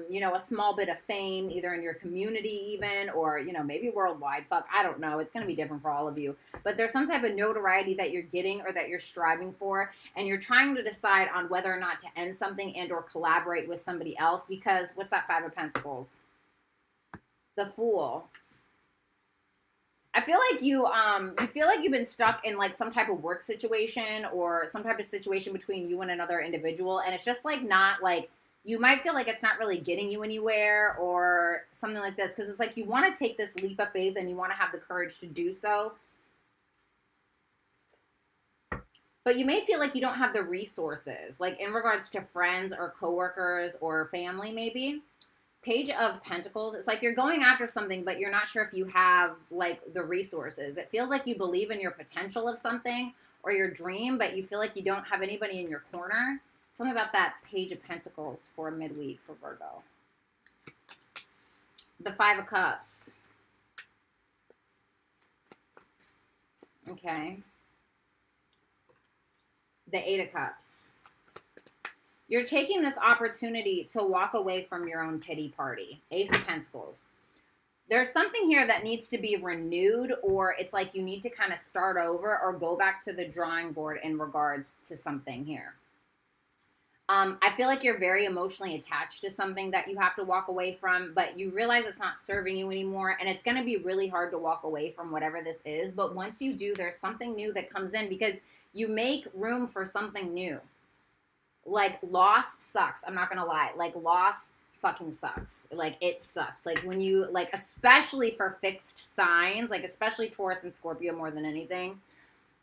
you know, a small bit of fame, either in your community even, or, you know, maybe worldwide. Fuck, I don't know. It's going to be different for all of you. But there's some type of notoriety that you're getting or that you're striving for. And you're trying to decide on whether or not to end something and or collaborate with somebody else. Because what's that 5 of Pentacles? The Fool. I feel like you feel like you've been stuck in like some type of work situation or some type of situation between you and another individual, and it's just like not like, you might feel like it's not really getting you anywhere or something like this, because it's like you want to take this leap of faith and you want to have the courage to do so, but you may feel like you don't have the resources, like in regards to friends or coworkers or family maybe. Page of Pentacles, it's like you're going after something, but you're not sure if you have like the resources. It feels like you believe in your potential of something or your dream, but you feel like you don't have anybody in your corner. Tell me about that Page of Pentacles for midweek for Virgo. The 5 of Cups. Okay. The 8 of Cups. You're taking this opportunity to walk away from your own pity party. Ace of Pentacles. There's something here that needs to be renewed, or it's like you need to kind of start over or go back to the drawing board in regards to something here. I feel like you're very emotionally attached to something that you have to walk away from, but you realize it's not serving you anymore, and it's going to be really hard to walk away from whatever this is. But once you do, there's something new that comes in because you make room for something new. Like, loss sucks. I'm not going to lie. Like, loss fucking sucks. Like, it sucks. Like, when you, like, especially for fixed signs, like, especially Taurus and Scorpio more than anything.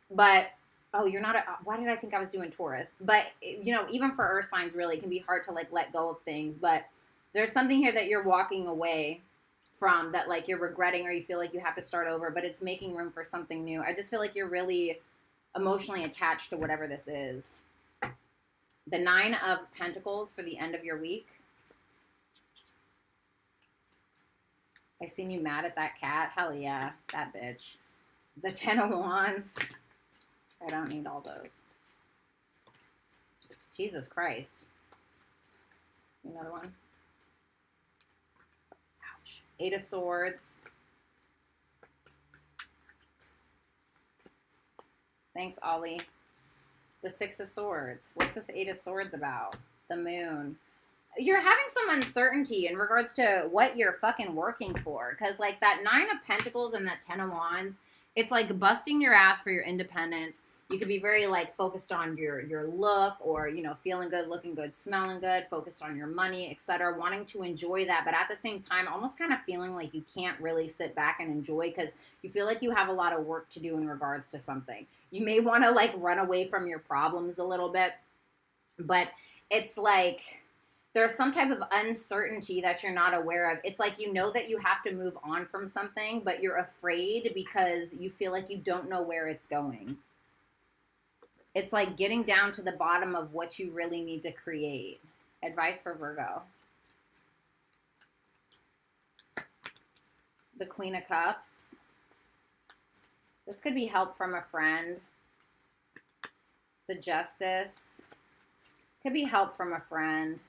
But, oh, you're not why did I think I was doing Taurus? But, you know, even for earth signs, really, it can be hard to, like, let go of things. But there's something here that you're walking away from that, like you're regretting or you feel like you have to start over, but it's making room for something new. I just feel like you're really emotionally attached to whatever this is. The 9 of Pentacles for the end of your week. I seen you mad at that cat. Hell yeah, that bitch. The 10 of Wands. I don't need all those. Jesus Christ. Another one. Ouch. 8 of Swords. Thanks, Ollie. The 6 of Swords. What's this 8 of Swords about? The Moon. You're having some uncertainty in regards to what you're fucking working for. Because, like, that 9 of Pentacles and that 10 of Wands, it's like busting your ass for your independence. You could be very, like, focused on your look or, you know, feeling good, looking good, smelling good, focused on your money, etc., wanting to enjoy that. But at the same time, almost kind of feeling like you can't really sit back and enjoy because you feel like you have a lot of work to do in regards to something. You may want to, like, run away from your problems a little bit. But it's like there's some type of uncertainty that you're not aware of. It's like you know that you have to move on from something, but you're afraid because you feel like you don't know where it's going. It's like getting down to the bottom of what you really need to create. Advice for Virgo. The Queen of Cups. This could be help from a friend. The Justice. Could be help from a friend.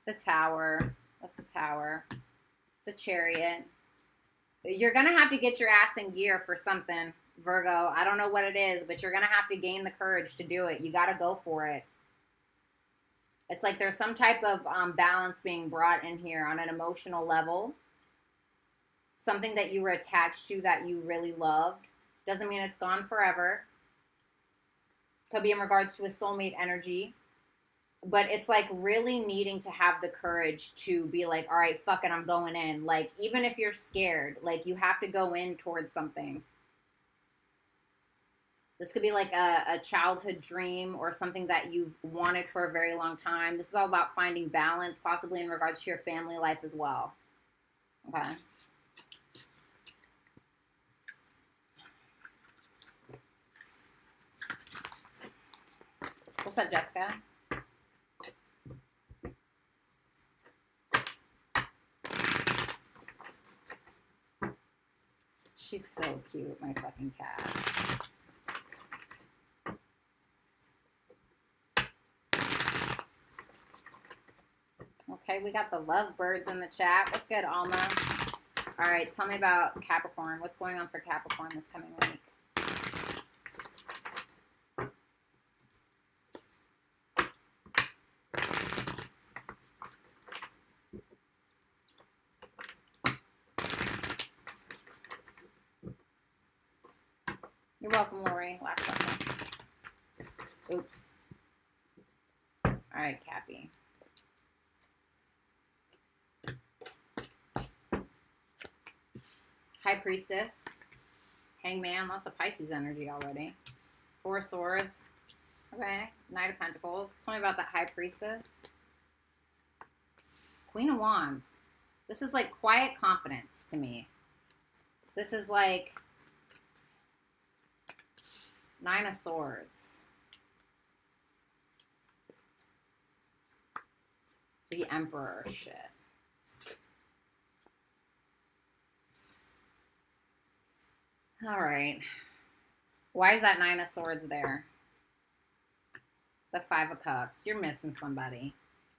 The Tower. What's the Tower? The Chariot. You're going to have to get your ass in gear for something, Virgo. I don't know what it is, but you're going to have to gain the courage to do it. You got to go for it. It's like there's some type of balance being brought in here on an emotional level. Something that you were attached to that you really loved. Doesn't mean it's gone forever. Could be in regards to a soulmate energy. But it's like really needing to have the courage to be like, all right, fuck it, I'm going in. Like, even if you're scared, like you have to go in towards something. This could be like a childhood dream or something that you've wanted for a very long time. This is all about finding balance, possibly in regards to your family life as well. Okay. What's up, Jessica? She's so cute, my fucking cat. Okay, we got the lovebirds in the chat. What's good, Alma? All right, tell me about Capricorn. What's going on for Capricorn this coming week? You're welcome, Lori. Last question. Oops. All right, Cappy. High Priestess. Hangman. Lots of Pisces energy already. 4 of Swords. Okay. Knight of Pentacles. Tell me about that High Priestess. Queen of Wands. This is like quiet confidence to me. This is like 9 of Swords. The Emperor shit. All right. Why is that 9 of Swords there? The 5 of Cups. You're missing somebody,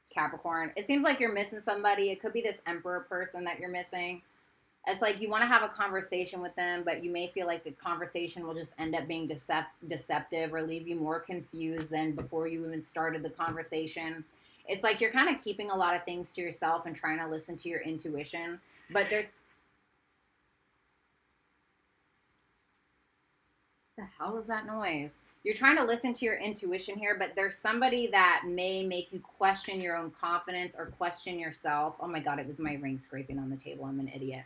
Capricorn. It seems like you're missing somebody. It could be this Emperor person that you're missing. It's like you want to have a conversation with them, but you may feel like the conversation will just end up being deceptive or leave you more confused than before you even started the conversation. It's like you're kind of keeping a lot of things to yourself and trying to listen to your intuition. But there's... What the hell is that noise? You're trying to listen to your intuition here, but there's somebody that may make you question your own confidence or question yourself. Oh my God, it was my ring scraping on the table. I'm an idiot.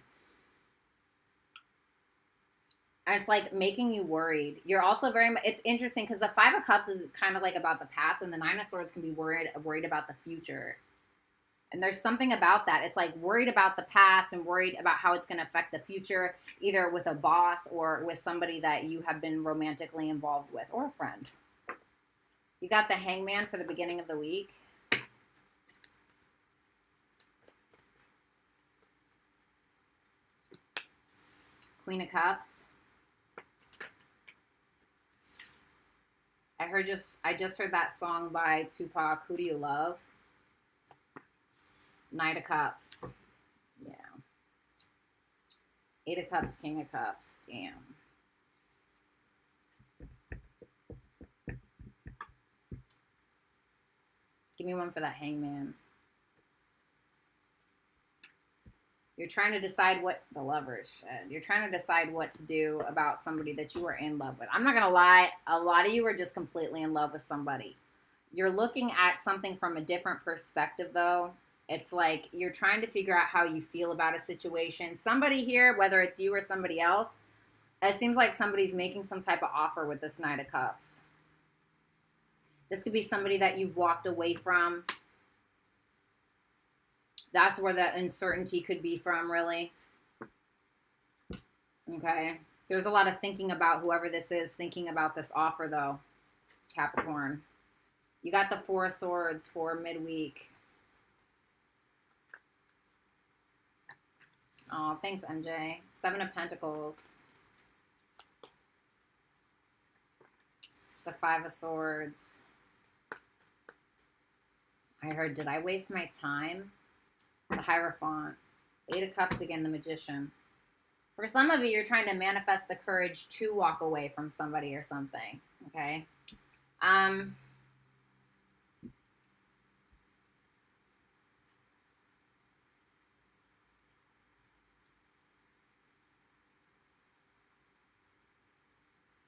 And it's like making you worried. You're also very much, it's interesting because the 5 of Cups is kind of like about the past, and the 9 of Swords can be worried about the future. And there's something about that. It's like worried about the past and worried about how it's going to affect the future, either with a boss or with somebody that you have been romantically involved with, or a friend. You got the Hangman for the beginning of the week. Queen of Cups. I just heard that song by Tupac, Who Do You Love? Knight of Cups. Yeah. Eight of Cups, King of Cups. Damn. Give me one for that Hangman. You're trying to decide what the Lovers shed. You're trying to decide what to do about somebody that you are in love with. I'm not going to lie. A lot of you are just completely in love with somebody. You're looking at something from a different perspective, though. It's like you're trying to figure out how you feel about a situation. Somebody here, whether it's you or somebody else, it seems like somebody's making some type of offer with this Knight of Cups. This could be somebody that you've walked away from. That's where the uncertainty could be from, really. Okay. There's a lot of thinking about whoever this is, thinking about this offer, though, Capricorn. You got the Four of Swords for midweek. Oh, thanks, MJ. Seven of Pentacles. The Five of Swords. I heard, did I waste my time? The Hierophant. Eight of Cups again, the Magician. For some of you, you're trying to manifest the courage to walk away from somebody or something. Okay?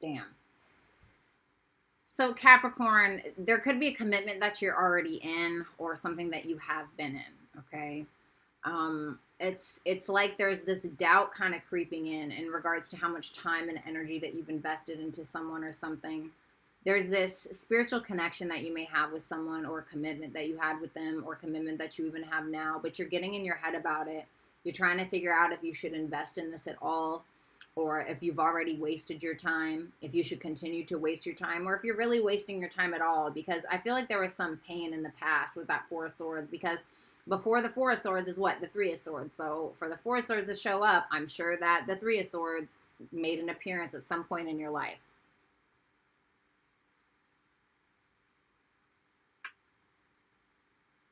Damn. So Capricorn, there could be a commitment that you're already in or something that you have been in, okay? It's like there's this doubt kind of creeping in regards to how much time and energy that you've invested into someone or something. There's this spiritual connection that you may have with someone, or commitment that you had with them, or commitment that you even have now, but you're getting in your head about it. You're trying to figure out if you should invest in this at all, or if you've already wasted your time, if you should continue to waste your time, or if you're really wasting your time at all, because I feel like there was some pain in the past with that Four of Swords, because before the Four of Swords is what? The Three of Swords. So for the Four of Swords to show up, I'm sure that the Three of Swords made an appearance at some point in your life.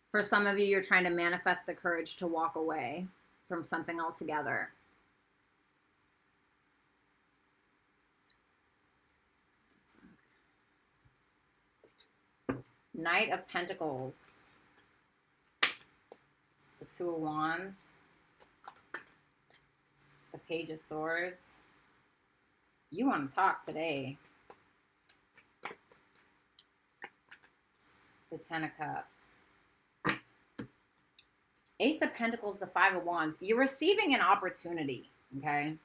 For some of you, you're trying to manifest the courage to walk away from something altogether. Knight of Pentacles. The Two of Wands. The Page of Swords. You want to talk today. The Ten of Cups. Ace of Pentacles, the Five of Wands. You're receiving an opportunity, okay?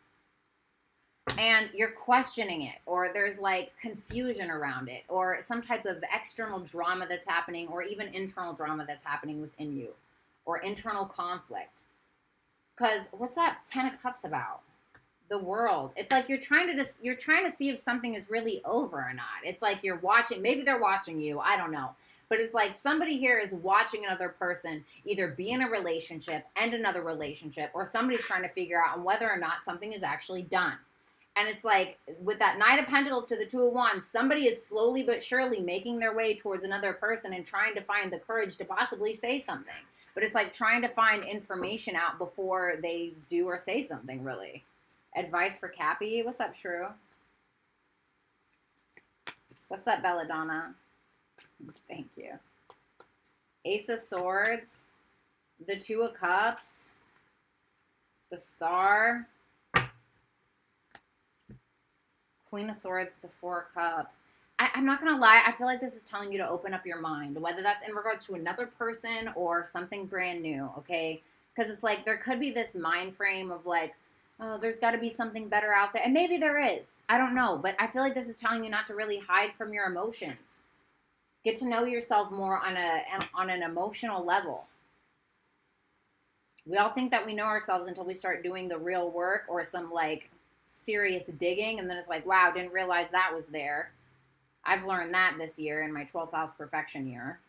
And you're questioning it, or there's like confusion around it, or some type of external drama that's happening, or even internal drama that's happening within you, or internal conflict. Because what's that Ten of Cups about? The world. It's like you're trying to see if something is really over or not. It's like you're watching, maybe they're watching you, I don't know. But it's like somebody here is watching another person either be in a relationship, end another relationship, or somebody's trying to figure out whether or not something is actually done. And it's like, with that Knight of Pentacles to the Two of Wands, somebody is slowly but surely making their way towards another person and trying to find the courage to possibly say something. But it's like trying to find information out before they do or say something, really. Advice for Cappy? What's up, Shrew? What's up, Belladonna? Thank you. Ace of Swords. The Two of Cups. The Star. Queen of Swords, the Four of Cups. I'm not going to lie. I feel like this is telling you to open up your mind, whether that's in regards to another person or something brand new, okay? Because it's like there could be this mind frame of like, oh, there's got to be something better out there. And maybe there is. I don't know. But I feel like this is telling you not to really hide from your emotions. Get to know yourself more on an emotional level. We all think that we know ourselves until we start doing the real work or some like serious digging. And then it's like, wow, didn't realize that was there. I've learned that this year in my 12th house perfection year.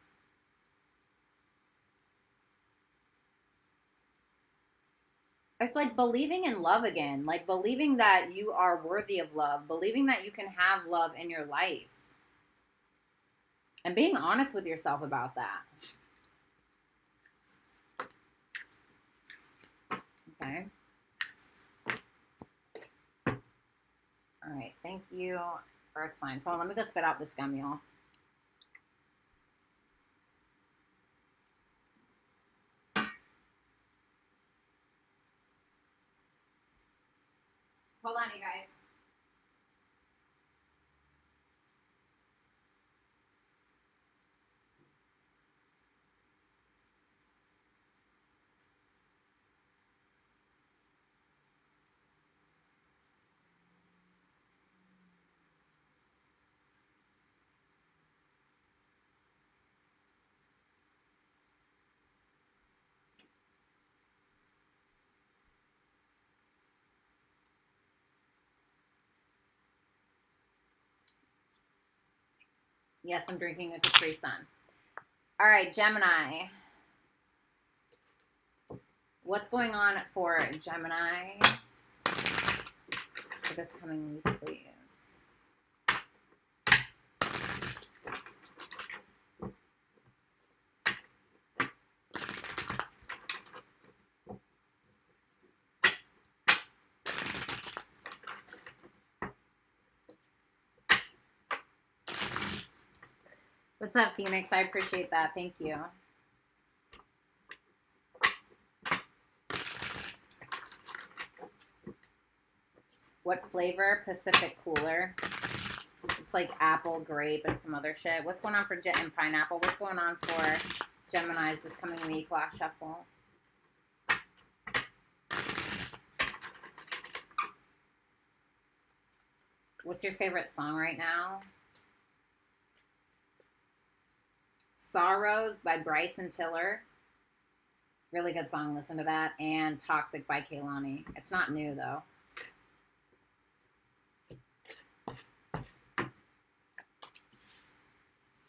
It's like believing in love again, like believing that you are worthy of love, believing that you can have love in your life, and being honest with yourself about that. Okay. All right. Thank you, Earth signs. Hold on. Let me go spit out this gum, y'all. Hold on, you guys. Yes, I'm drinking a Capri Sun. All right, Gemini. What's going on for Gemini for this coming week, please? What's up, Phoenix? I appreciate that. Thank you. What flavor? Pacific Cooler. It's like apple, grape, and some other shit. What's going on for Jet and Pineapple? What's going on for Geminis this coming week? Last shuffle. What's your favorite song right now? Sorrows by Bryson Tiller. Really good song. Listen to that. And Toxic by Kehlani. It's not new, though.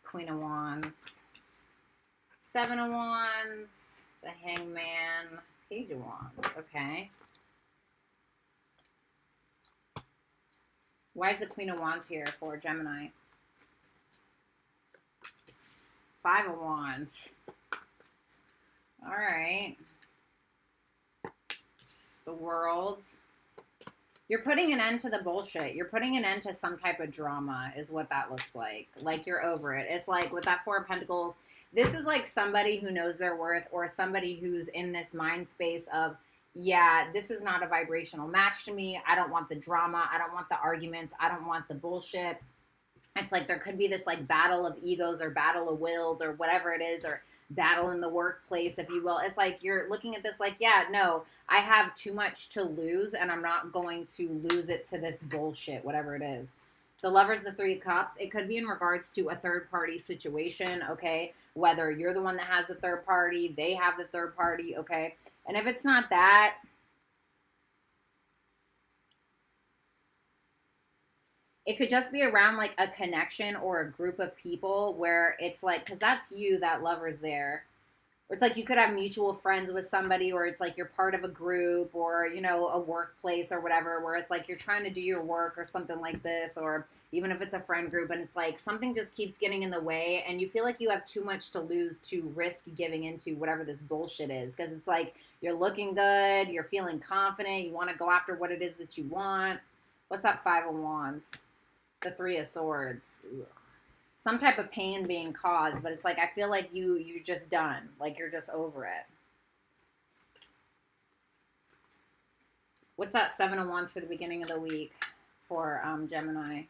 Queen of Wands. Seven of Wands. The Hangman. Page of Wands. Okay. Why is the Queen of Wands here for Gemini? Five of Wands. All right. The World. You're putting an end to the bullshit. You're putting an end to some type of drama is what that looks like. Like you're over it. It's like with that Four of Pentacles, this is like somebody who knows their worth or somebody who's in this mind space of, yeah, this is not a vibrational match to me. I don't want the drama. I don't want the arguments. I don't want the bullshit. It's like there could be this like battle of egos or battle of wills or whatever it is, or battle in the workplace, if you will. It's like you're looking at this like, yeah, no, I have too much to lose and I'm not going to lose it to this bullshit, whatever it is. The Lovers, the Three of Cups, it could be in regards to a third party situation, okay? Whether you're the one that has the third party, they have the third party, okay? And if it's not that, it could just be around like a connection or a group of people where it's like, because that's you, that Lover's there. Or it's like you could have mutual friends with somebody, or it's like you're part of a group or, you know, a workplace or whatever, where it's like you're trying to do your work or something like this, or even if it's a friend group and it's like something just keeps getting in the way and you feel like you have too much to lose to risk giving into whatever this bullshit is. Because it's like you're looking good, you're feeling confident, you want to go after what it is that you want. What's that Five of Wands? The Three of Swords. Ugh. Some type of pain being caused, but it's like I feel like you're just done, like you're just over it. What's that Seven of Wands for the beginning of the week for Gemini?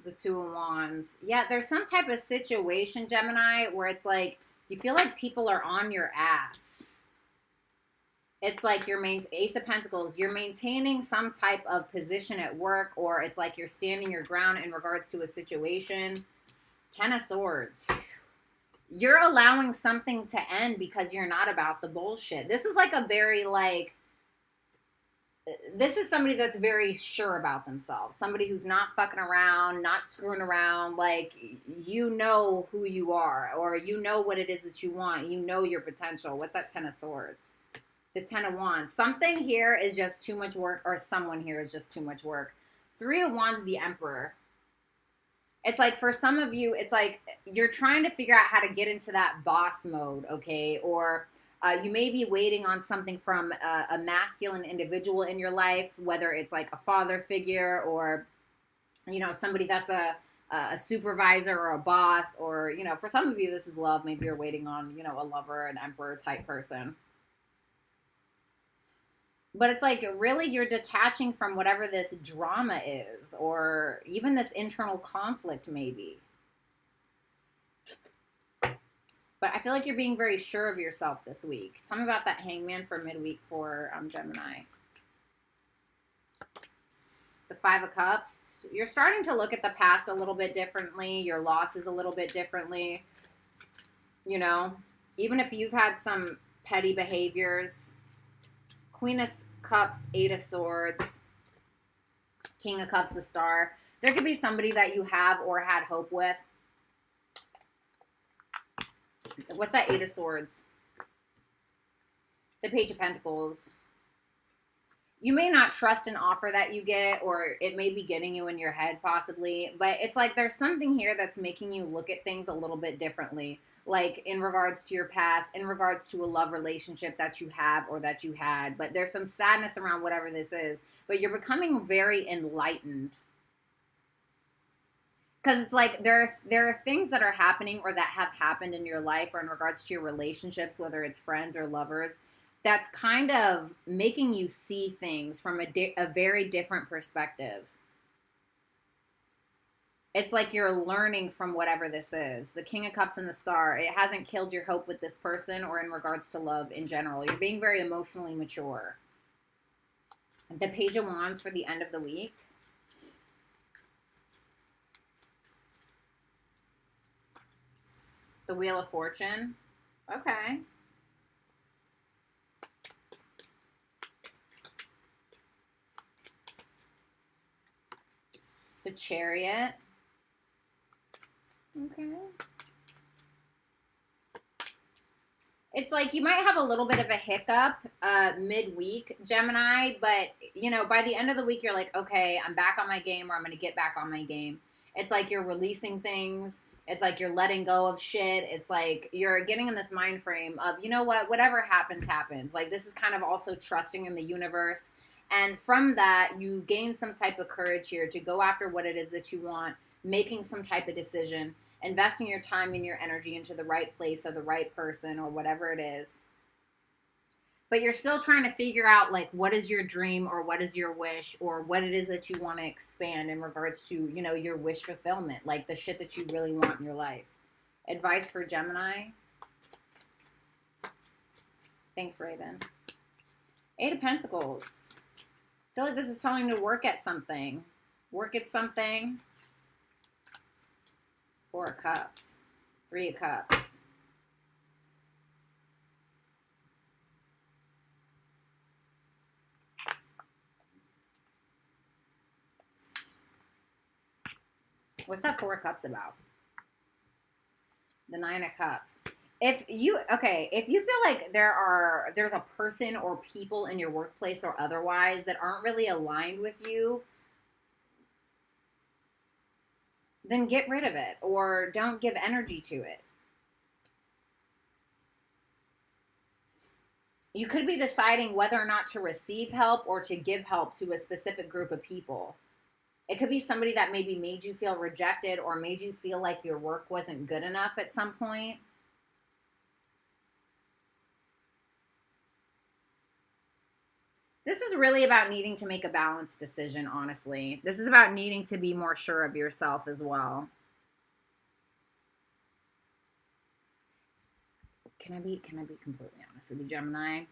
The Two of Wands. Yeah, there's some type of situation, Gemini, where it's like you feel like people are on your ass. It's like you're Ace of Pentacles. You're maintaining some type of position at work, or it's like you're standing your ground in regards to a situation. Ten of Swords. you're allowing something to end because you're not about the bullshit. This is like a very like, this is somebody that's very sure about themselves. Somebody who's not fucking around, not screwing around. Like, you know who you are, or you know what it is that you want. You know your potential. What's that 10 of Swords? The 10 of Wands. Something here is just too much work, or someone here is just too much work. 3 of Wands, the Emperor. It's like, for some of you, it's like you're trying to figure out how to get into that boss mode, okay? Or you may be waiting on something from a masculine individual in your life, whether it's like a father figure or, you know, somebody that's a supervisor or a boss, or, you know, for some of you, this is love. Maybe you're waiting on, you know, a lover, an emperor type person. But it's like, really, you're detaching from whatever this drama is, or even this internal conflict, maybe. But I feel like you're being very sure of yourself this week. Tell me about that Hangman for midweek for Gemini. The 5 of Cups. You're starting to look at the past a little bit differently. Your losses a little bit differently. You know, even if you've had some petty behaviors. Queen of Cups, 8 of Swords, King of Cups, the Star. There could be somebody that you have or had hope with. What's that 8 of Swords? The Page of Pentacles. You may not trust an offer that you get, or it may be getting you in your head possibly, but it's like there's something here that's making you look at things a little bit differently. Like in regards to your past, in regards to a love relationship that you have or that you had. But there's some sadness around whatever this is. But you're becoming very enlightened. Because it's like there are things that are happening or that have happened in your life or in regards to your relationships, whether it's friends or lovers, that's kind of making you see things from a very different perspective. It's like you're learning from whatever this is. The King of Cups and the Star. It hasn't killed your hope with this person or in regards to love in general. You're being very emotionally mature. The Page of Wands for the end of the week. The Wheel of Fortune. Okay. The Chariot. Okay. It's like you might have a little bit of a hiccup midweek, Gemini, but, you know, by the end of the week, you're like, okay, I'm back on my game, or I'm going to get back on my game. It's like you're releasing things. It's like you're letting go of shit. It's like you're getting in this mind frame of, you know what, whatever happens, happens. Like, this is kind of also trusting in the universe. And from that, you gain some type of courage here to go after what it is that you want, making some type of decision, investing your time and your energy into the right place or the right person or whatever it is. But you're still trying to figure out, like, what is your dream or what is your wish or what it is that you want to expand in regards to, you know, your wish fulfillment, like the shit that you really want in your life. Advice for Gemini. Thanks, Raven. 8 of Pentacles. I feel like this is telling you to work at something. Work at something. 4 of Cups. 3 of Cups. What's that 4 of Cups about? The 9 of Cups. If you feel like there's a person or people in your workplace or otherwise that aren't really aligned with you, then get rid of it or don't give energy to it. You could be deciding whether or not to receive help or to give help to a specific group of people. It could be somebody that maybe made you feel rejected or made you feel like your work wasn't good enough at some point. This is really about needing to make a balanced decision, honestly. This is about needing to be more sure of yourself as well. Can I be completely honest with you, Gemini?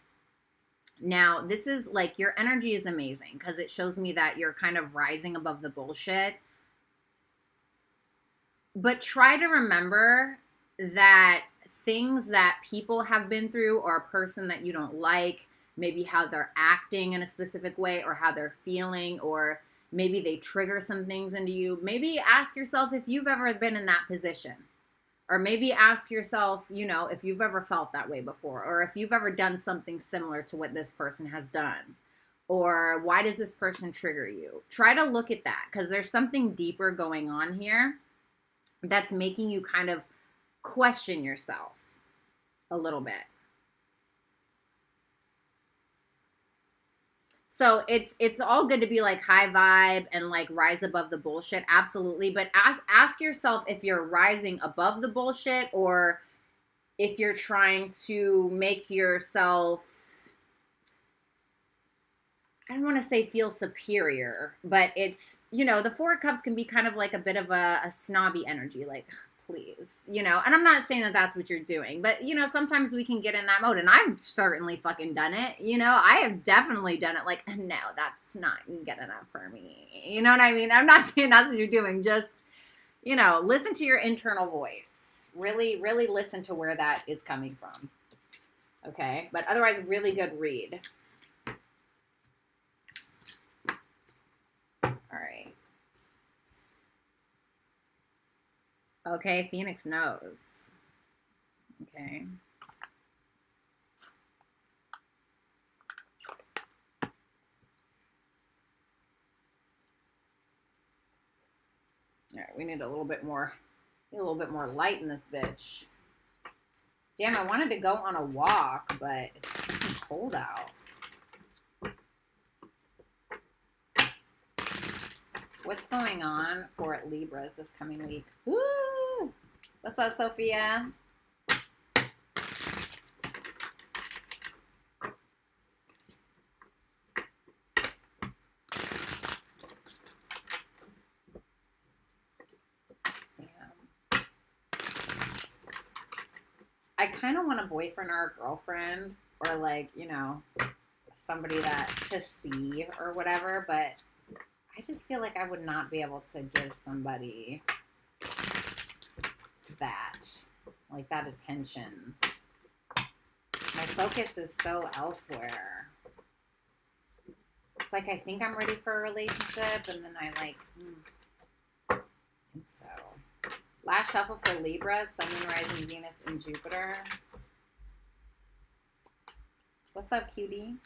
Now, this is like, your energy is amazing because it shows me that you're kind of rising above the bullshit. But try to remember that things that people have been through, or a person that you don't like, maybe how they're acting in a specific way, or how they're feeling, or maybe they trigger some things into you. Maybe ask yourself if you've ever been in that position. Or maybe ask yourself, you know, if you've ever felt that way before, or if you've ever done something similar to what this person has done. Or why does this person trigger you? Try to look at that, because there's something deeper going on here that's making you kind of question yourself a little bit. So it's all good to be like high vibe and like rise above the bullshit, absolutely. But ask yourself if you're rising above the bullshit, or if you're trying to make yourself, I don't want to say feel superior, but it's, you know, the Four of Cups can be kind of like a bit of a snobby energy, like, please, you know, and I'm not saying that that's what you're doing, but, you know, sometimes we can get in that mode, and I've certainly fucking done it, you know, I have definitely done it, like, no, that's not good enough for me, you know what I mean? I'm not saying that's what you're doing, just, you know, listen to your internal voice, really, really listen to where that is coming from, okay? But otherwise, really good read. All right. Okay, Phoenix knows. Okay. All right, we need a little bit more light in this bitch. Damn, I wanted to go on a walk, but it's fucking cold out. What's going on for Libras this coming week? Woo! What's up, Sophia? I kind of want a boyfriend or a girlfriend, or like, you know, somebody that to see or whatever, but I just feel like I would not be able to give somebody that, like that attention. My focus is so elsewhere. It's like I think I'm ready for a relationship, and then I like, I think so. Last shuffle for Libra, Sun, Moon, Rising, Venus, and Jupiter. What's up, cutie?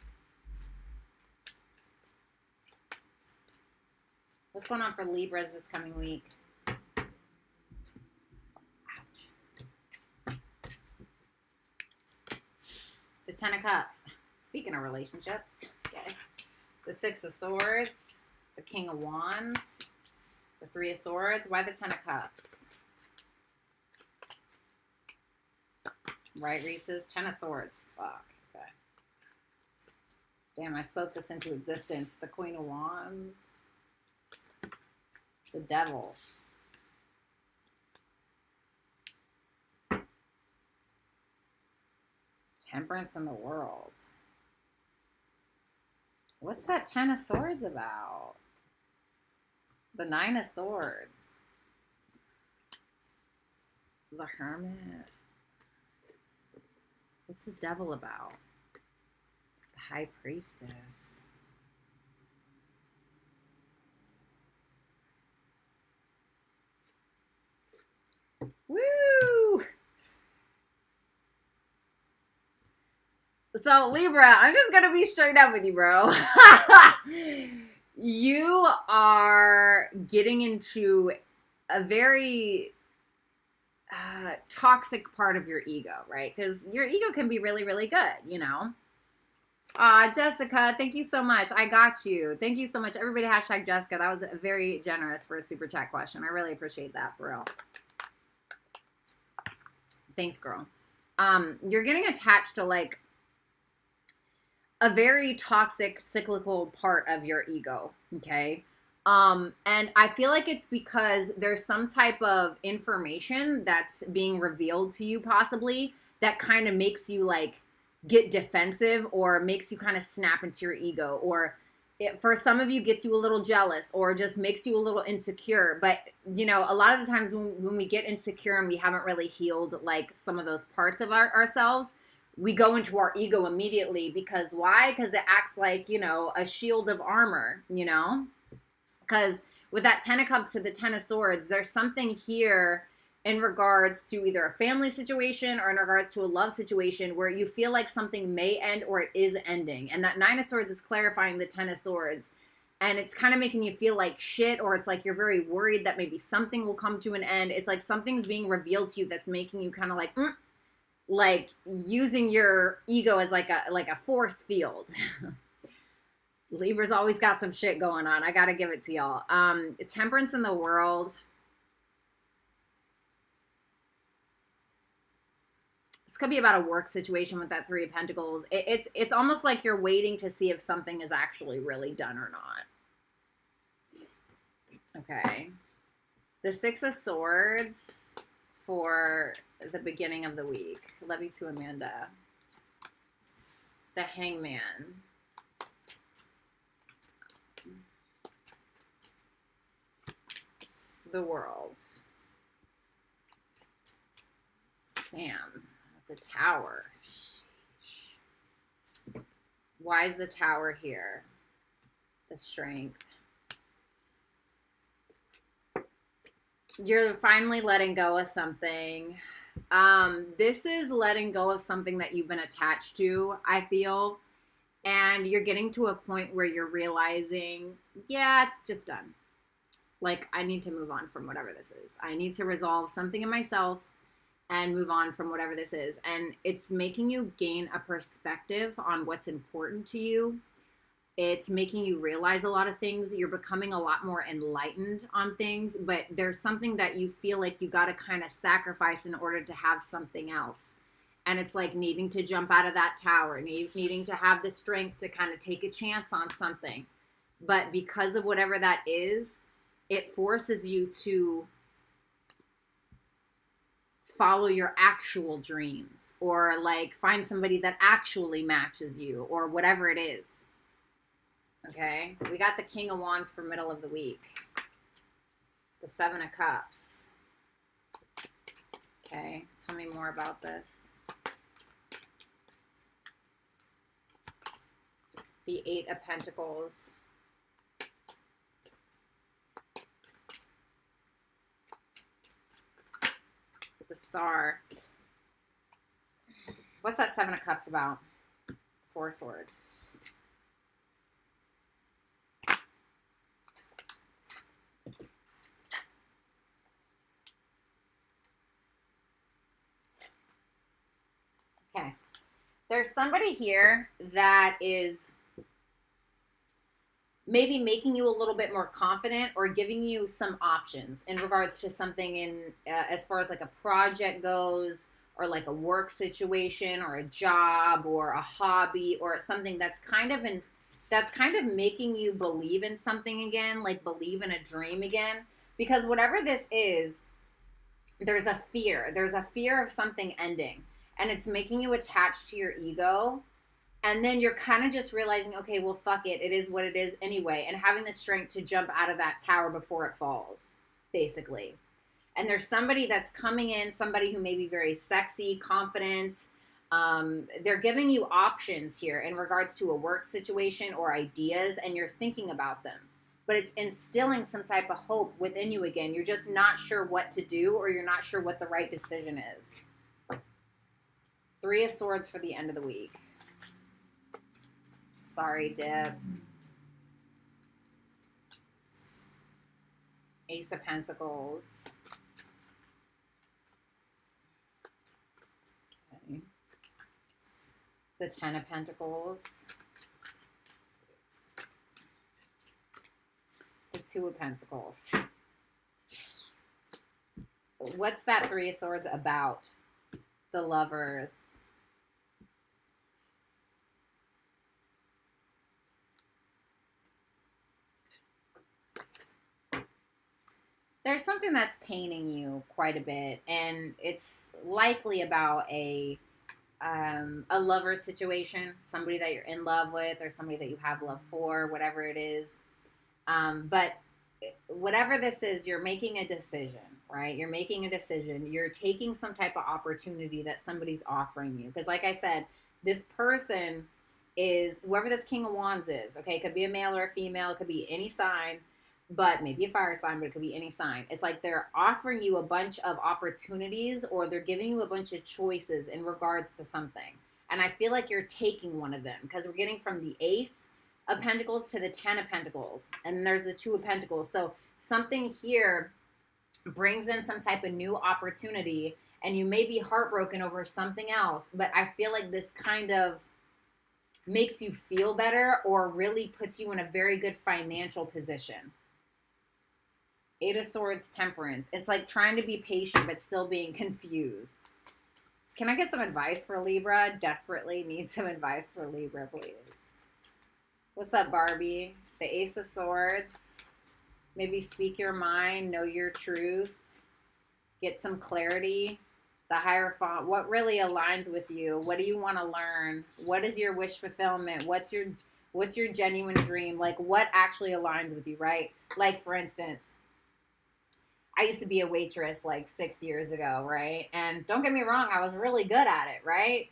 What's going on for Libras this coming week? Ouch. The Ten of Cups. Speaking of relationships, okay. The Six of Swords, the King of Wands, the Three of Swords. Why the Ten of Cups? Right, Reese's? Ten of Swords. Fuck. Okay. Damn, I spoke this into existence. The Queen of Wands. The Devil. Temperance in the World. What's that Ten of Swords about? The Nine of Swords. The Hermit. What's the Devil about? The High Priestess. Woo! So, Libra, I'm just going to be straight up with you, bro. You are getting into a very toxic part of your ego, right? Because your ego can be really, really good, you know? Jessica, thank you so much. I got you. Thank you so much. Everybody hashtag Jessica. That was very generous for a super chat question. I really appreciate that, for real. Thanks, girl. You're getting attached to like a very toxic, cyclical part of your ego, okay? And I feel like it's because there's some type of information that's being revealed to you possibly that kind of makes you like get defensive, or makes you kind of snap into your ego, or it, for some of you, gets you a little jealous or just makes you a little insecure. But, you know, a lot of the times when we get insecure and we haven't really healed, like, some of those parts of ourselves, we go into our ego immediately. Because why? Because it acts like, you know, a shield of armor, you know? Because with that 10 of Cups to the 10 of Swords, there's something here in regards to either a family situation or in regards to a love situation where you feel like something may end or it is ending. And that 9 of Swords is clarifying the 10 of Swords. And it's kind of making you feel like shit, or it's like you're very worried that maybe something will come to an end. It's like something's being revealed to you that's making you kind of like using your ego as like a force field. Libra's always got some shit going on. I got to give it to y'all. Temperance in the World. This could be about a work situation with that 3 of Pentacles. It's almost like you're waiting to see if something is actually really done or not. Okay. The 6 of Swords for the beginning of the week. Love you too, Amanda. The Hangman. The World. Damn. The Tower. Why is the Tower here? The Strength. You're finally letting go of something. This is letting go of something that you've been attached to, I feel. And you're getting to a point where you're realizing, yeah, it's just done. Like, I need to move on from whatever this is. I need to resolve something in myself and move on from whatever this is. And it's making you gain a perspective on what's important to you. It's making you realize a lot of things. You're becoming a lot more enlightened on things, but there's something that you feel like you got to kind of sacrifice in order to have something else. And it's like needing to jump out of that tower, needing to have the strength to kind of take a chance on something. But because of whatever that is, it forces you to follow your actual dreams, or like find somebody that actually matches you, or whatever it is. Okay, we got the King of Wands for middle of the week. The 7 of Cups. Okay, tell me more about this. The 8 of Pentacles. The Star. What's that 7 of Cups about? 4 of Swords. Okay. There's somebody here that is maybe making you a little bit more confident or giving you some options in regards to something in as far as like a project goes, or like a work situation or a job or a hobby or something that's kind of making you believe in something again, like believe in a dream again. Because whatever this is, there's a fear of something ending, and it's making you attached to your ego. And then you're kind of just realizing, okay, well, fuck it. It is what it is anyway. And having the strength to jump out of that tower before it falls, basically. And there's somebody that's coming in, somebody who may be very sexy, confident. They're giving you options here in regards to a work situation or ideas, and you're thinking about them. But it's instilling some type of hope within you again. You're just not sure what to do, or you're not sure what the right decision is. 3 of Swords for the end of the week. Sorry, Deb. Ace of Pentacles. Okay. The 10 of Pentacles. The 2 of Pentacles. What's that 3 of Swords about? The Lovers. There's something that's paining you quite a bit, and it's likely about a a lover situation, somebody that you're in love with or somebody that you have love for, whatever it is. But whatever this is, you're making a decision, right? You're making a decision. You're taking some type of opportunity that somebody's offering you. Because like I said, this person is whoever this King of Wands is, okay? It could be a male or a female. It could be any sign, but maybe a fire sign, but it could be any sign. It's like they're offering you a bunch of opportunities or they're giving you a bunch of choices in regards to something. And I feel like you're taking one of them because we're getting from the Ace of Pentacles to the 10 of Pentacles. And there's the 2 of Pentacles. So something here brings in some type of new opportunity and you may be heartbroken over something else. But I feel like this kind of makes you feel better or really puts you in a very good financial position. 8 of Swords, Temperance. It's like trying to be patient but still being confused. Can I get some advice for Libra? Desperately need some advice for Libra, please. What's up, Barbie? The Ace of Swords. Maybe speak your mind, know your truth, get some clarity. The Hierophant. What really aligns with you? What do you want to learn? What is your wish fulfillment? What's your genuine dream? Like what actually aligns with you, right? Like for instance, I used to be a waitress like 6 years ago, right? And don't get me wrong, I was really good at it, right?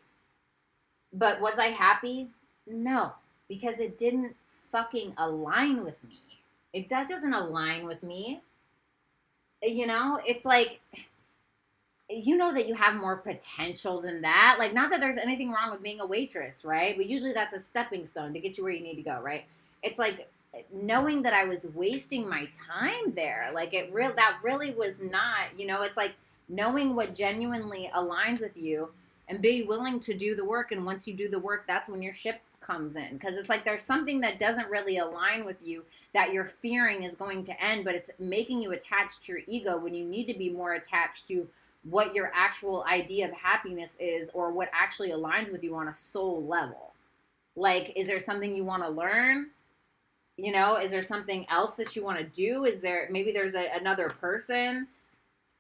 But was I happy? No, because it didn't fucking align with me. That doesn't align with me. You know, it's like, you know that you have more potential than that. Like, not that there's anything wrong with being a waitress, right? But usually that's a stepping stone to get you where you need to go, right? It's like knowing that I was wasting my time there. Like that really was not, you know, it's like knowing what genuinely aligns with you and be willing to do the work. And once you do the work, that's when your ship comes in. Because it's like there's something that doesn't really align with you that you're fearing is going to end, but it's making you attached to your ego when you need to be more attached to what your actual idea of happiness is or what actually aligns with you on a soul level. Like, is there something you want to learn? You know, is there something else that you want to do? Is there, maybe there's another person,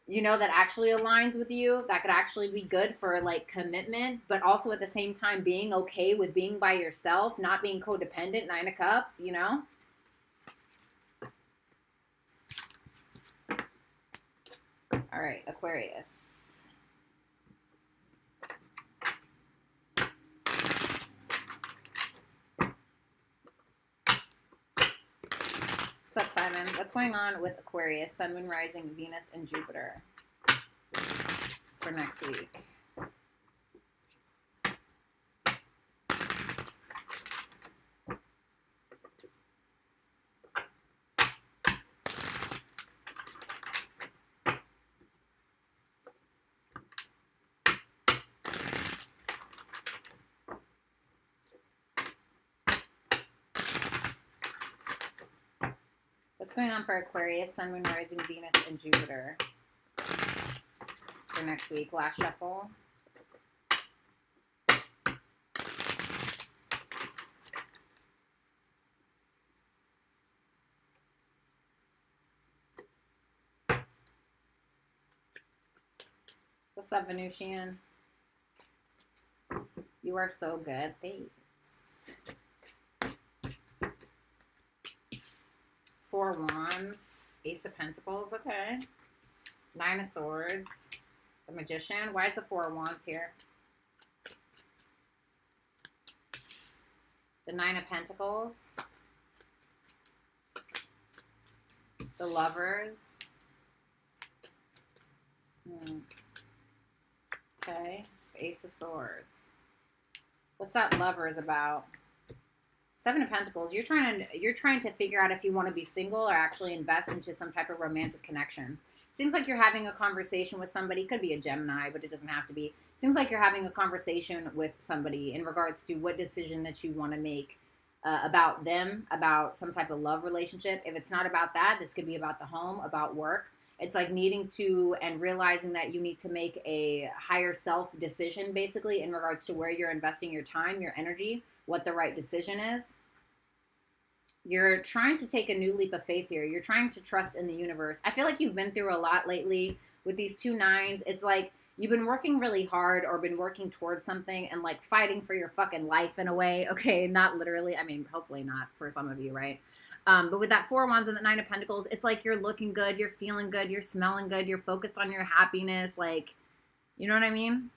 you know, that actually aligns with you, that could actually be good for like commitment, but also at the same time being okay with being by yourself, not being codependent, 9 of Cups, you know? All right, Aquarius. What's up, Simon? What's going on with Aquarius, Sun, Moon, Rising, Venus, and Jupiter for next week? What's going on for Aquarius, Sun, Moon, Rising, Venus, and Jupiter for next week? Last shuffle. What's up, Venusian? You are so good. Thanks. 4 Wands, Ace of Pentacles, okay. 9 of Swords, the Magician. Why is the 4 Wands here? The 9 of Pentacles, the Lovers. Okay, Ace of Swords. What's that Lovers about? 7 of Pentacles. You're trying to figure out if you want to be single or actually invest into some type of romantic connection. Seems like you're having a conversation with somebody. Could be a Gemini, but it doesn't have to be. Seems like you're having a conversation with somebody in regards to what decision that you want to make about them, about some type of love relationship. If it's not about that, this could be about the home, about work. It's like needing to and realizing that you need to make a higher self decision, basically, in regards to where you're investing your time, your energy, what the right decision is. You're trying to take a new leap of faith here. You're trying to trust in the universe. I feel like you've been through a lot lately with these 2 9s. It's like you've been working really hard or been working towards something and like fighting for your fucking life in a way. Okay, not literally. I mean, hopefully not for some of you, right? But with that Four of Wands and the Nine of Pentacles, it's like you're looking good, you're feeling good, you're smelling good, you're focused on your happiness. Like, you know what I mean?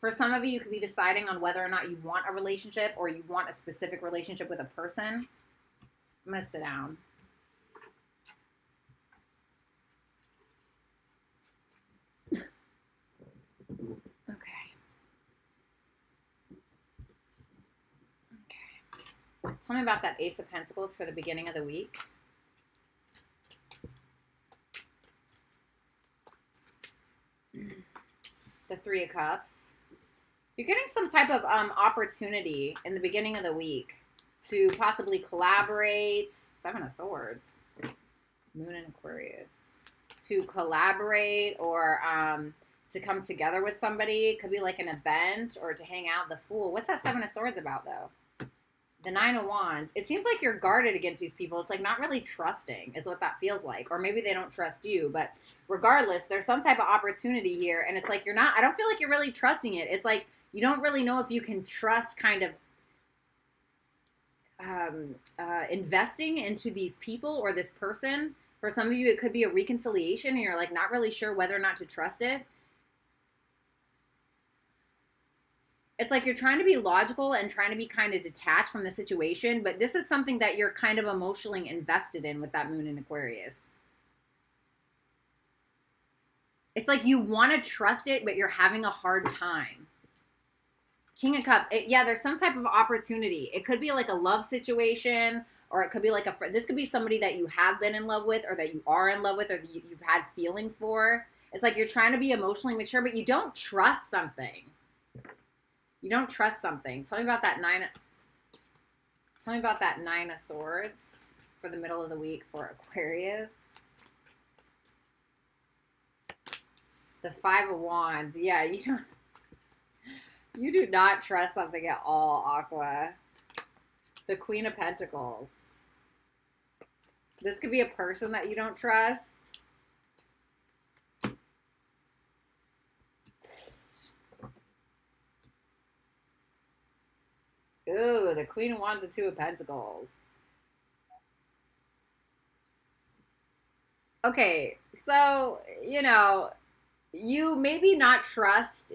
For some of you, you could be deciding on whether or not you want a relationship or you want a specific relationship with a person. I'm going to sit down. Tell me about that Ace of Pentacles for the beginning of the week. The Three of Cups. You're getting some type of opportunity in the beginning of the week to possibly collaborate. Seven of Swords. Moon in Aquarius. To collaborate or to come together with somebody. Could be like an event or to hang out. The Fool. What's that Seven of Swords about, though? The Nine of Wands. It seems like you're guarded against these people. It's like not really trusting is what that feels like. Or maybe they don't trust you. But regardless, there's some type of opportunity here. And it's like you're not, I don't feel like you're really trusting it. It's like you don't really know if you can trust kind of investing into these people or this person. For some of you, it could be a reconciliation. And you're like not really sure whether or not to trust it. It's like you're trying to be logical and trying to be kind of detached from the situation, but this is something that you're kind of emotionally invested in with that Moon in Aquarius. It's like you want to trust it, but you're having a hard time. King of Cups. Yeah, there's some type of opportunity. It could be like a love situation, or it could be like a friend. This could be somebody that you have been in love with, or that you are in love with, or that you've had feelings for. It's like you're trying to be emotionally mature, but you don't trust something. You don't trust something. Tell me about that Nine of Swords for the middle of the week for Aquarius. The Five of Wands. Yeah, you do not trust something at all, Aqua. The Queen of Pentacles. This could be a person that you don't trust. Ooh, the Queen of Wands and Two of Pentacles. Okay, so, you know, you may not trust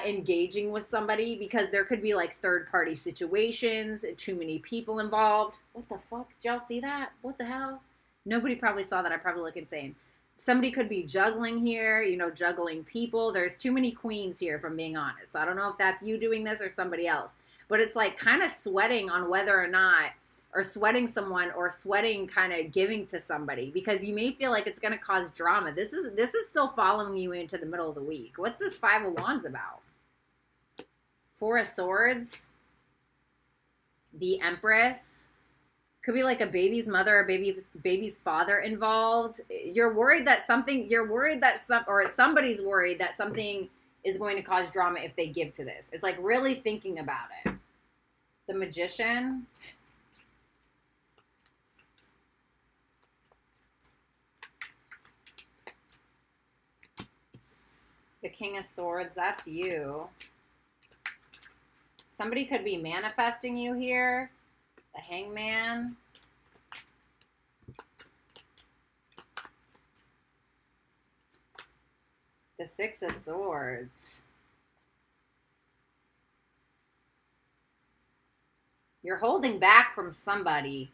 engaging with somebody because there could be like third-party situations, too many people involved. What the fuck? Did y'all see that? What the hell? Nobody probably saw that. I probably look insane. Somebody could be juggling here, you know, juggling people. There's too many queens here, if I'm being honest. So I don't know if that's you doing this or somebody else. But it's like kind of sweating on whether or not, or sweating someone, or sweating kind of giving to somebody. Because you may feel like it's going to cause drama. This is still following you into the middle of the week. What's this Five of Wands about? Four of Swords. The Empress. Could be like a baby's mother or baby's father involved. You're worried that somebody's worried that something is going to cause drama if they give to this. It's like really thinking about it. The Magician. The King of Swords, that's you. Somebody could be manifesting you here. The Hangman. The Six of Swords. You're holding back from somebody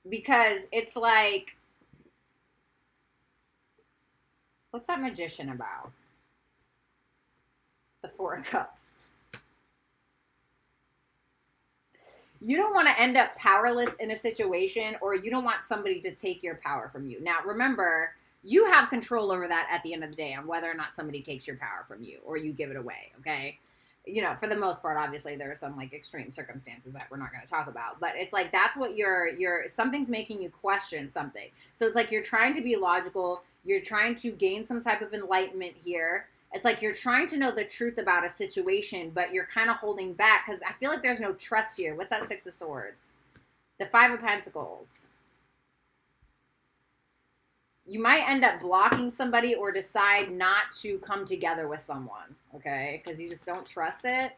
because it's like, what's that Magician about? The Four of Cups. You don't want to end up powerless in a situation, or you don't want somebody to take your power from you. Now, remember, you have control over that at the end of the day on whether or not somebody takes your power from you or you give it away, okay? You know, for the most part, obviously, there are some, like, extreme circumstances that we're not going to talk about. But it's like that's what something's making you question something. So it's like you're trying to be logical. You're trying to gain some type of enlightenment here. It's like you're trying to know the truth about a situation, but you're kind of holding back because I feel like there's no trust here. What's that Six of Swords? The Five of Pentacles. you might end up blocking somebody or decide not to come together with someone, okay? Because you just don't trust it.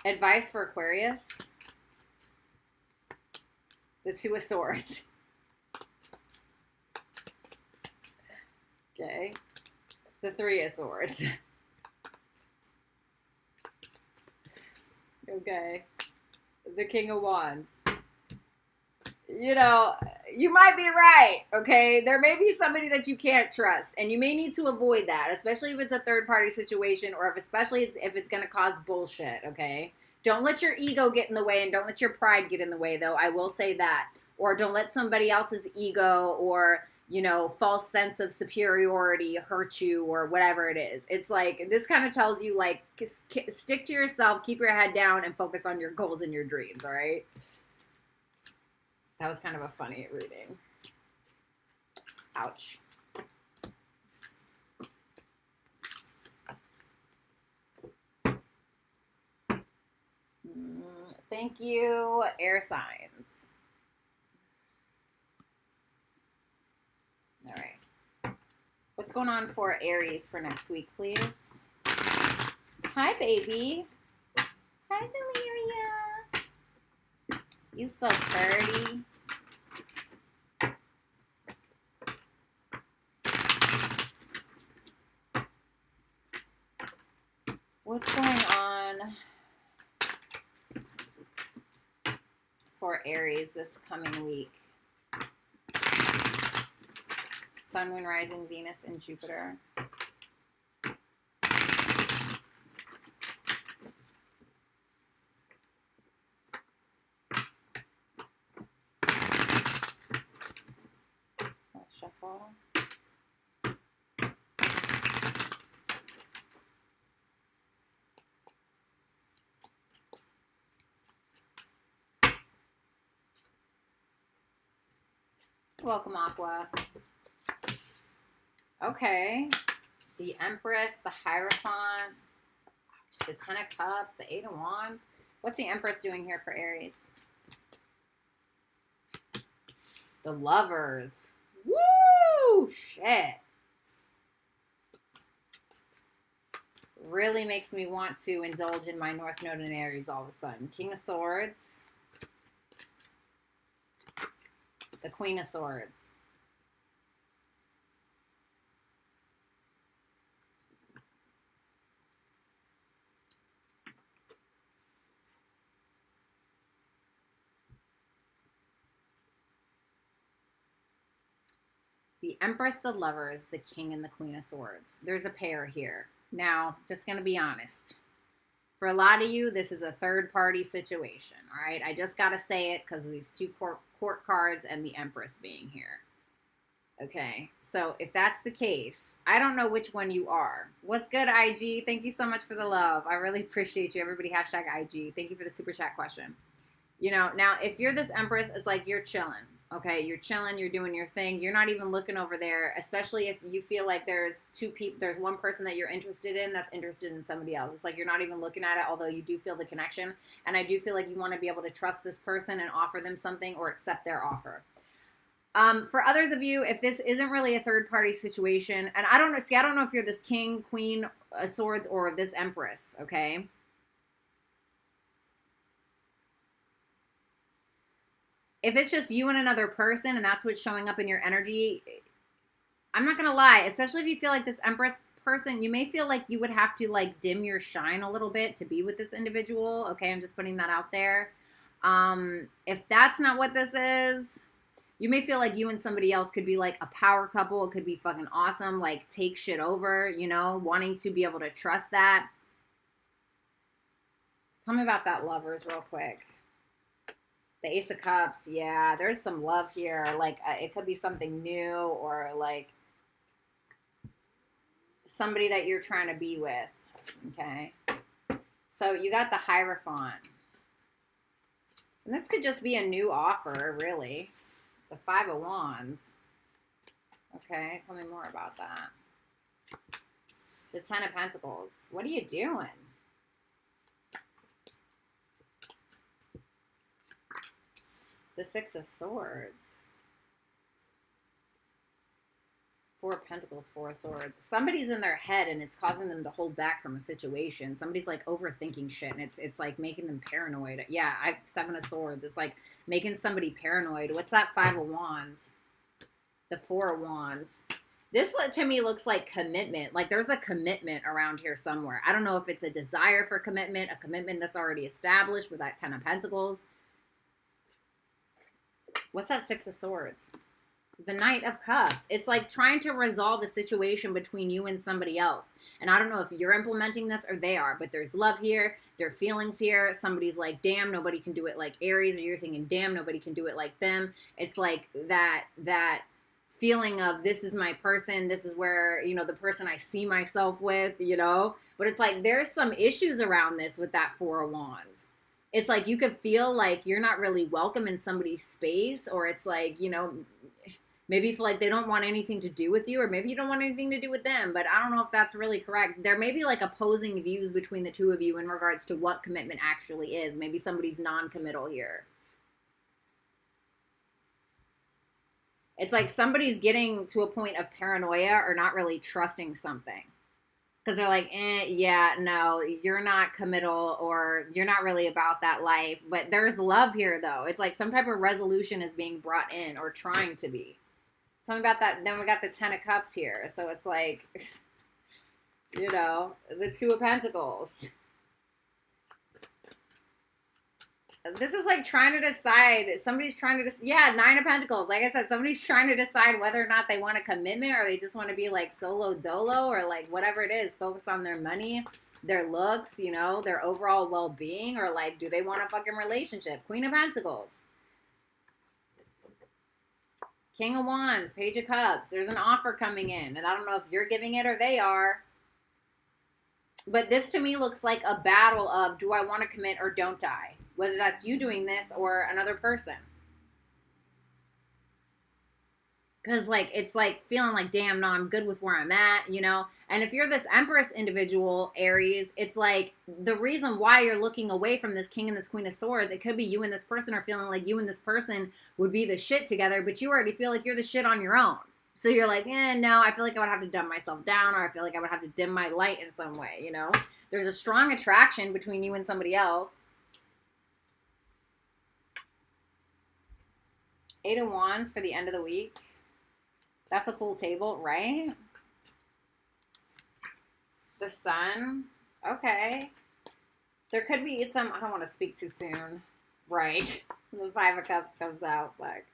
Advice for Aquarius. The Two of Swords. Okay. The Three of Swords. Okay. The King of Wands. You know, you might be right, okay? There may be somebody that you can't trust, and you may need to avoid that, especially if it's a third-party situation, or especially if it's going to cause bullshit, okay? Don't let your ego get in the way, and don't let your pride get in the way, though. I will say that. Or don't let somebody else's ego or, you know, false sense of superiority hurt you or whatever it is. It's like, this kind of tells you, like, stick to yourself, keep your head down, and focus on your goals and your dreams, all right? That was kind of a funny reading. Ouch. Thank you, air signs. All right. What's going on for Aries for next week, please? Hi, baby. Hi, Valeria. You so pretty. What's going on for Aries this coming week? Sun, Moon, Rising, Venus, and Jupiter. Let's shuffle. Welcome, Aqua. Okay. The Empress, the Hierophant, the Ten of Cups, the Eight of Wands. What's the Empress doing here for Aries? The Lovers. Woo! Shit. Really makes me want to indulge in my North Node in Aries all of a sudden. King of Swords. The Queen of Swords. The Empress, the Lovers, the King, and the Queen of Swords. There's a pair here. Now, just going to be honest. For a lot of you, this is a third-party situation, all right? I just got to say it because of these two court cards and the Empress being here. Okay, so if that's the case, I don't know which one you are. What's good, IG? Thank you so much for the love. I really appreciate you. Everybody, hashtag IG. Thank you for the super chat question. You know, now, if you're this Empress, it's like you're chilling. Okay, you're chilling, you're doing your thing. You're not even looking over there, especially if you feel like there's there's one person that you're interested in that's interested in somebody else. It's like you're not even looking at it, although you do feel the connection. And I do feel like you want to be able to trust this person and offer them something or accept their offer. For others of you, if this isn't really a third-party situation, and I don't know if you're this King, Queen, Swords, or this Empress, okay? If it's just you and another person and that's what's showing up in your energy, I'm not going to lie, especially if you feel like this Empress person, you may feel like you would have to like dim your shine a little bit to be with this individual. Okay, I'm just putting that out there. If that's not what this is, you may feel like you and somebody else could be like a power couple. It could be fucking awesome, like take shit over, you know, wanting to be able to trust that. Tell me about that, Lovers, real quick. The Ace of Cups, yeah, there's some love here. Like, it could be something new or, like, somebody that you're trying to be with, okay? So, you got the Hierophant. And this could just be a new offer, really. The Five of Wands. Okay, tell me more about that. The Ten of Pentacles. What are you doing? The Six of Swords. Four of Pentacles, Four of Swords. Somebody's in their head and it's causing them to hold back from a situation. Somebody's like overthinking shit and it's like making them paranoid. Yeah, Seven of Swords. It's like making somebody paranoid. What's that Five of Wands? The Four of Wands. This to me looks like commitment. Like there's a commitment around here somewhere. I don't know if it's a desire for commitment, a commitment that's already established with that Ten of Pentacles. What's that Six of Swords? The Knight of Cups. It's like trying to resolve a situation between you and somebody else. And I don't know if you're implementing this or they are, but there's love here. There are feelings here. Somebody's like, damn, nobody can do it like Aries. Or you're thinking, damn, nobody can do it like them. It's like that feeling of this is my person. This is where, you know, the person I see myself with, you know. But it's like there's some issues around this with that Four of Wands. It's like you could feel like you're not really welcome in somebody's space, or it's like, you know, maybe you feel like they don't want anything to do with you, or maybe you don't want anything to do with them, but I don't know if that's really correct. There may be like opposing views between the two of you in regards to what commitment actually is. Maybe somebody's non-committal here. It's like somebody's getting to a point of paranoia or not really trusting something. Because they're like, yeah, no, you're not committal, or you're not really about that life. But there's love here, though. It's like some type of resolution is being brought in, or trying to be. Tell me about that. Then we got the Ten of Cups here. So it's like, you know, the Two of Pentacles. This is like trying to decide. Somebody's trying to yeah, Nine of Pentacles. Like I said, somebody's trying to decide whether or not they want a commitment, or they just want to be like solo dolo, or like whatever it is. Focus on their money, their looks, you know, their overall well-being, or like, do they want a fucking relationship? Queen of Pentacles. King of Wands, Page of Cups. There's an offer coming in, and I don't know if you're giving it or they are. But this to me looks like a battle of, do I want to commit or don't I? Whether that's you doing this or another person. Because like, it's like feeling like, damn, no, I'm good with where I'm at, you know? And if you're this Empress individual, Aries, it's like the reason why you're looking away from this King and this Queen of Swords, it could be you and this person are feeling like you and this person would be the shit together, but you already feel like you're the shit on your own. So you're like, no, I feel like I would have to dumb myself down, or I feel like I would have to dim my light in some way, you know? There's a strong attraction between you and somebody else. Eight of Wands for the end of the week. That's a cool table, right? The Sun. Okay. There could be some, I don't want to speak too soon. Right. The Five of Cups comes out. Like,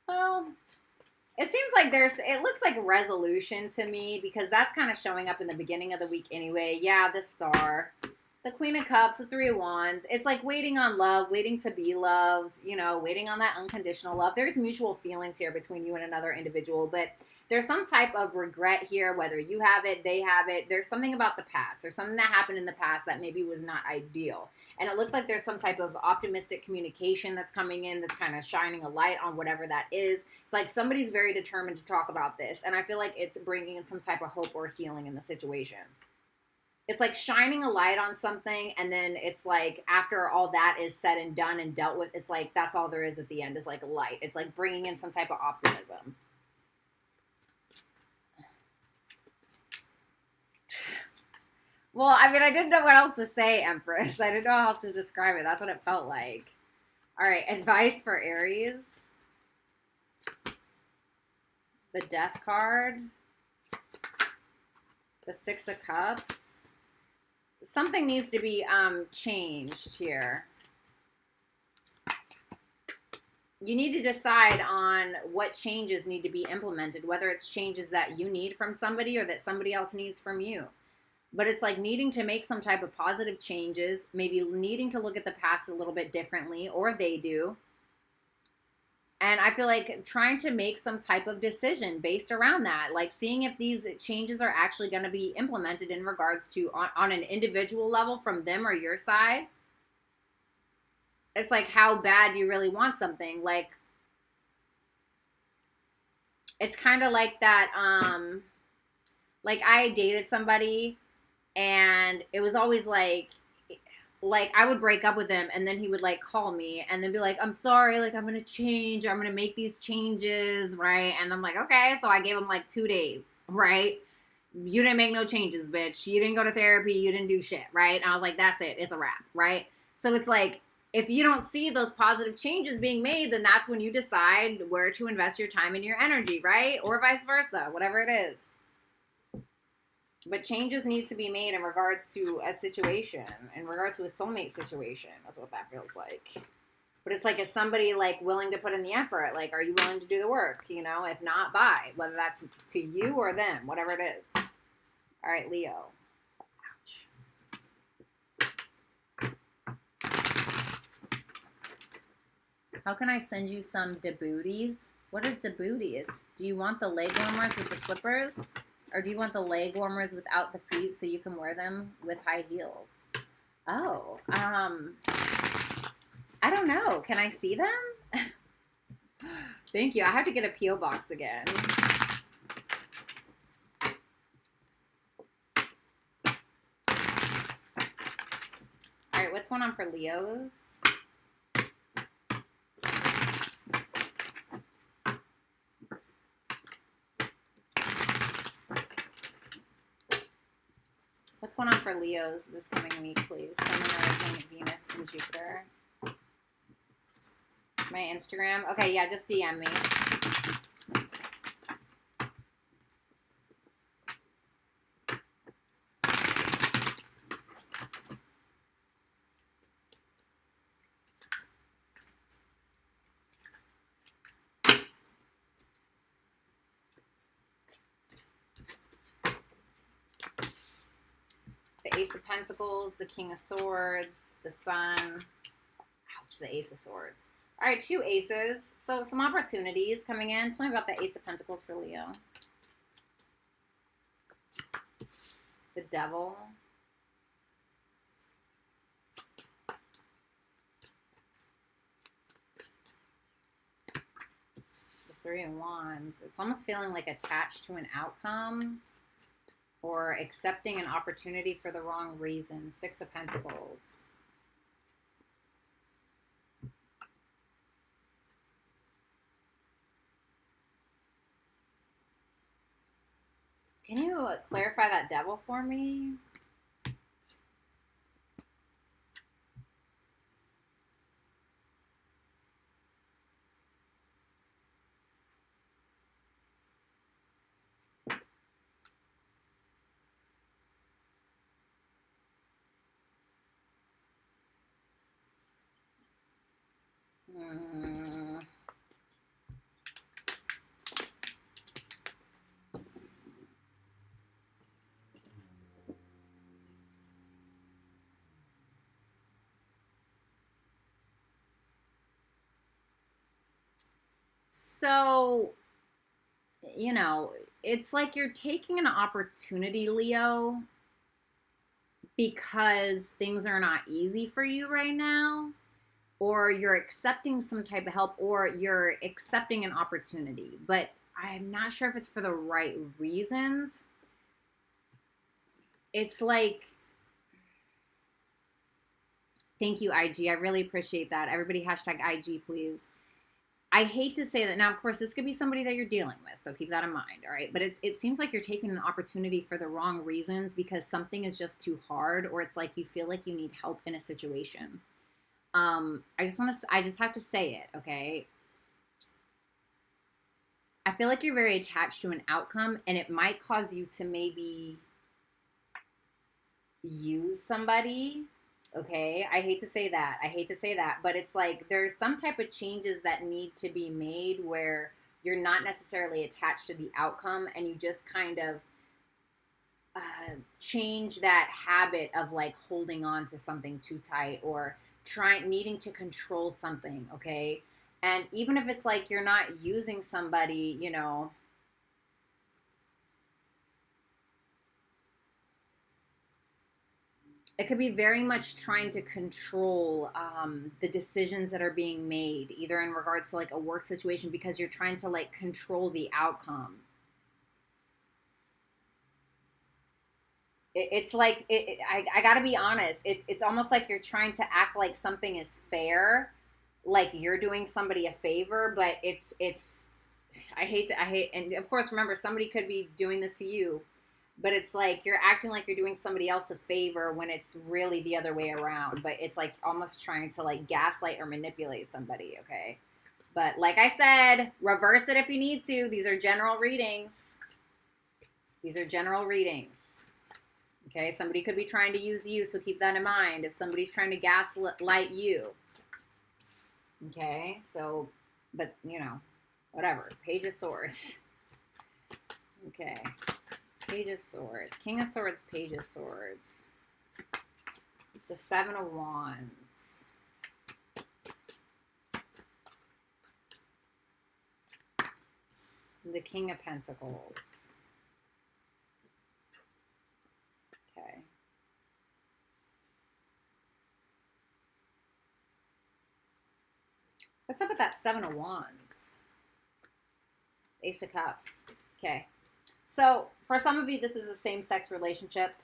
well, it seems like it looks like resolution to me, because that's kind of showing up in the beginning of the week anyway. Yeah, the Star. The Queen of Cups, the Three of Wands. It's like waiting on love, waiting to be loved, you know, waiting on that unconditional love. There's mutual feelings here between you and another individual, but there's some type of regret here, whether you have it, they have it. There's something about the past. There's something that happened in the past that maybe was not ideal. And it looks like there's some type of optimistic communication that's coming in that's kind of shining a light on whatever that is. It's like somebody's very determined to talk about this, and I feel like it's bringing in some type of hope or healing in the situation. It's like shining a light on something, and then it's like after all that is said and done and dealt with, it's like that's all there is at the end is like a light. It's like bringing in some type of optimism. Well, I mean, I didn't know what else to say, Empress. I didn't know how else to describe it. That's what it felt like. All right, advice for Aries. The Death card. The Six of Cups. Something needs to be changed here. You need to decide on what changes need to be implemented, whether it's changes that you need from somebody or that somebody else needs from you. But it's like needing to make some type of positive changes, maybe needing to look at the past a little bit differently, or they do. And I feel like trying to make some type of decision based around that, like seeing if these changes are actually going to be implemented in regards to on an individual level from them or your side. It's like, how bad do you really want something? Like, it's kind of like that, like I dated somebody and it was always like like, I would break up with him, and then he would, like, call me, and then be like, I'm sorry, like, I'm going to change, I'm going to make these changes, right? And I'm like, okay, so I gave him, like, 2 days, right? You didn't make no changes, bitch. You didn't go to therapy, you didn't do shit, right? And I was like, that's it, it's a wrap, right? So it's like, if you don't see those positive changes being made, then that's when you decide where to invest your time and your energy, right? Or vice versa, whatever it is. But changes need to be made in regards to a situation, in regards to a soulmate situation. That's what that feels like. But it's like, is somebody, like, willing to put in the effort? Like, are you willing to do the work? You know, if not, bye. Whether that's to you or them, whatever it is. All right, Leo. Ouch. How can I send you some debooties? What are debooties? Do you want the leg warmers with the slippers? Or do you want the leg warmers without the feet so you can wear them with high heels? Oh, I don't know. Can I see them? Thank you. I have to get a P.O. box again. All right, what's going on for Leos? What's going on for Leos this coming week, please? Sun, Rising, Venus, and Jupiter. My Instagram? Okay, yeah, just DM me. The Ace of Pentacles, the King of Swords, the Sun. Ouch, the Ace of Swords. All right, 2 aces. So some opportunities coming in. Tell me about the Ace of Pentacles for Leo. The Devil. The 3 of Wands. It's almost feeling like attached to an outcome or accepting an opportunity for the wrong reason. 6 of Pentacles. Can you clarify that Devil for me? So, you know, it's like you're taking an opportunity, Leo, because things are not easy for you right now, or you're accepting some type of help, or you're accepting an opportunity, but I'm not sure if it's for the right reasons. It's like, thank you, IG. I really appreciate that. Everybody hashtag IG, please. I hate to say that. Now, of course, this could be somebody that you're dealing with, so keep that in mind, all right? But it seems like you're taking an opportunity for the wrong reasons because something is just too hard, or it's like you feel like you need help in a situation. I just have to say it, okay? I feel like you're very attached to an outcome, and it might cause you to maybe use somebody. Okay, I hate to say that, but it's like there's some type of changes that need to be made where you're not necessarily attached to the outcome, and you just kind of change that habit of like holding on to something too tight or needing to control something, okay? And even if it's like you're not using somebody, you know, it could be very much trying to control the decisions that are being made, either in regards to like a work situation, because you're trying to like control the outcome. it's like I gotta be honest. It's almost like you're trying to act like something is fair, like you're doing somebody a favor, but it's I hate, and of course, remember, somebody could be doing this to you, but it's like you're acting like you're doing somebody else a favor when it's really the other way around. But it's like almost trying to like gaslight or manipulate somebody. Okay, but like I said, reverse it if you need to. These are general readings. These are general readings. Okay, somebody could be trying to use you, so keep that in mind. If somebody's trying to gaslight you. Okay, so, but, you know, whatever. Page of Swords. Okay. Page of Swords. King of Swords, Page of Swords. The Seven of Wands. The King of Pentacles. Okay. What's up with that Seven of Wands? Ace of Cups. Okay. So for some of you, this is a same-sex relationship.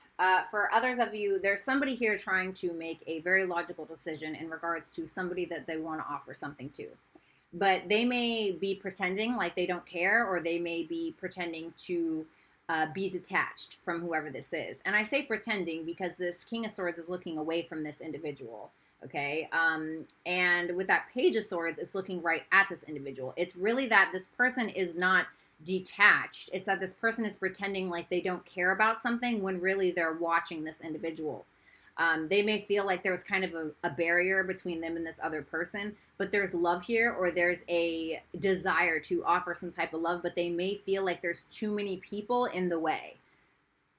For others of you, there's somebody here trying to make a very logical decision in regards to somebody that they want to offer something to. But they may be pretending like they don't care, or they may be pretending to be detached from whoever this is. And I say pretending because this King of Swords is looking away from this individual. Okay. And with that Page of Swords, it's looking right at this individual. It's really that this person is not detached. It's that this person is pretending like they don't care about something when really they're watching this individual. They may feel like there's kind of a barrier between them and this other person, but there's love here, or there's a desire to offer some type of love, but they may feel like there's too many people in the way.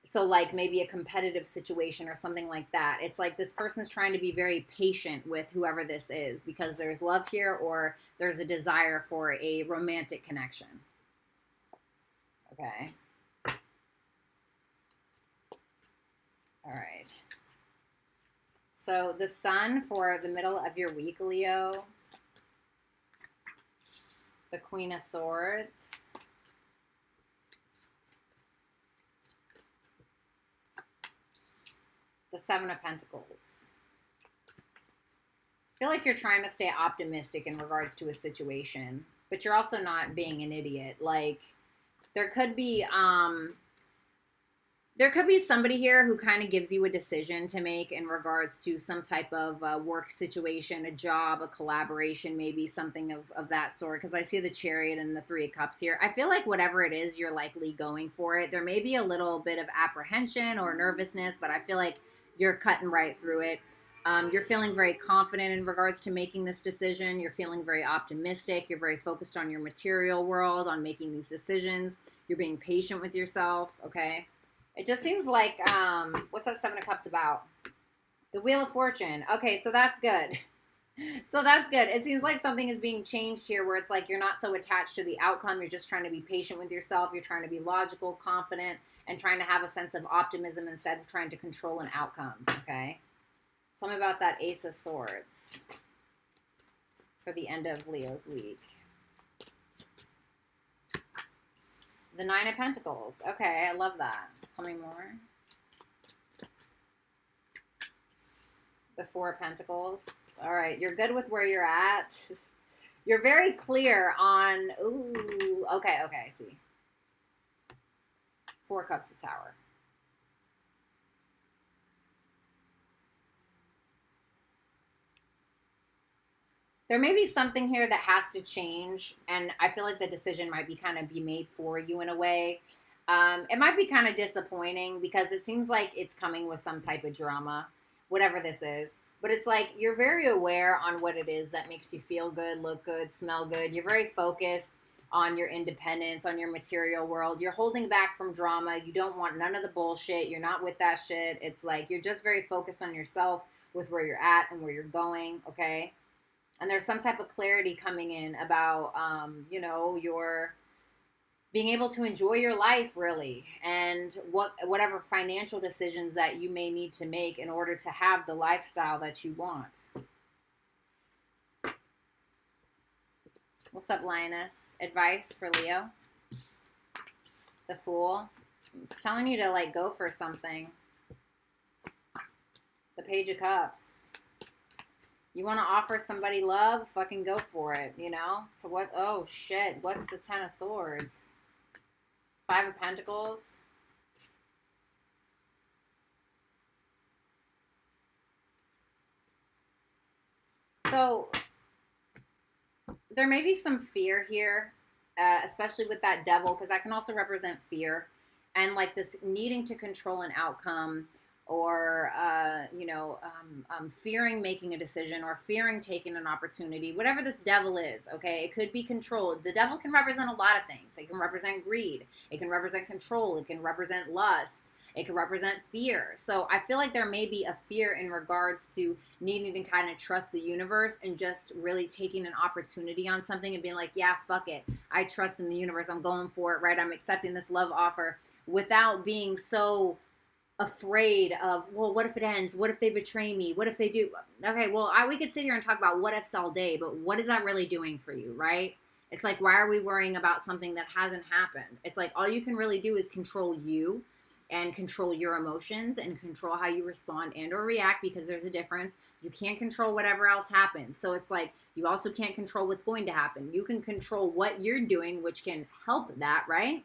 So like maybe a competitive situation or something like that. It's like this person's trying to be very patient with whoever this is because there's love here, or there's a desire for a romantic connection. Okay. All right. So the Sun for the middle of your week, Leo. The Queen of Swords. The Seven of Pentacles. I feel like you're trying to stay optimistic in regards to a situation, but you're also not being an idiot. Like, there could be somebody here who kind of gives you a decision to make in regards to some type of work situation, a job, a collaboration, maybe something of that sort. Because I see the Chariot and the Three of Cups here. I feel like whatever it is, you're likely going for it. There may be a little bit of apprehension or nervousness, but I feel like you're cutting right through it. You're feeling very confident in regards to making this decision. You're feeling very optimistic. You're very focused on your material world, on making these decisions. You're being patient with yourself, okay? It just seems like, what's that Seven of Cups about? The Wheel of Fortune. Okay, so that's good. So that's good. It seems like something is being changed here where it's like you're not so attached to the outcome. You're just trying to be patient with yourself. You're trying to be logical, confident, and trying to have a sense of optimism instead of trying to control an outcome, okay? Tell me about that Ace of Swords for the end of Leo's week. The Nine of Pentacles. Okay, I love that. Tell me more. The Four of Pentacles. All right, you're good with where you're at. You're very clear on, ooh, okay, I see. Four Cups of Tower. There may be something here that has to change, and I feel like the decision might be kind of be made for you in a way. It might be kind of disappointing because it seems like it's coming with some type of drama, whatever this is. But it's like you're very aware on what it is that makes you feel good, look good, smell good. You're very focused on your independence, on your material world. You're holding back from drama. You don't want none of the bullshit. You're not with that shit. It's like you're just very focused on yourself with where you're at and where you're going, okay? And there's some type of clarity coming in about, you know, your being able to enjoy your life, really, and whatever financial decisions that you may need to make in order to have the lifestyle that you want. What's up, Lioness? Advice for Leo? The Fool. I'm just telling you to, like, go for something. The Page of Cups. You want to offer somebody love? Fucking go for it, you know? So what? Oh, shit. What's the Ten of Swords? Five of Pentacles. So there may be some fear here, especially with that Devil, because that can also represent fear and like this needing to control an outcome, or fearing making a decision, or fearing taking an opportunity, whatever this Devil is. Okay, it could be control. The Devil can represent a lot of things. It can represent greed, it can represent control, it can represent lust, it can represent fear. So I feel like there may be a fear in regards to needing to kind of trust the universe and just really taking an opportunity on something and being like, yeah, fuck it, I trust in the universe, I'm going for it, right? I'm accepting this love offer, without being so afraid of, well, what if it ends? What if they betray me? What if they do? Okay, well, we could sit here and talk about what ifs all day, but what is that really doing for you, right? It's like, why are we worrying about something that hasn't happened? It's like, all you can really do is control you and control your emotions and control how you respond and or react, because there's a difference. You can't control whatever else happens. So it's like, you also can't control what's going to happen. You can control what you're doing, which can help that, right?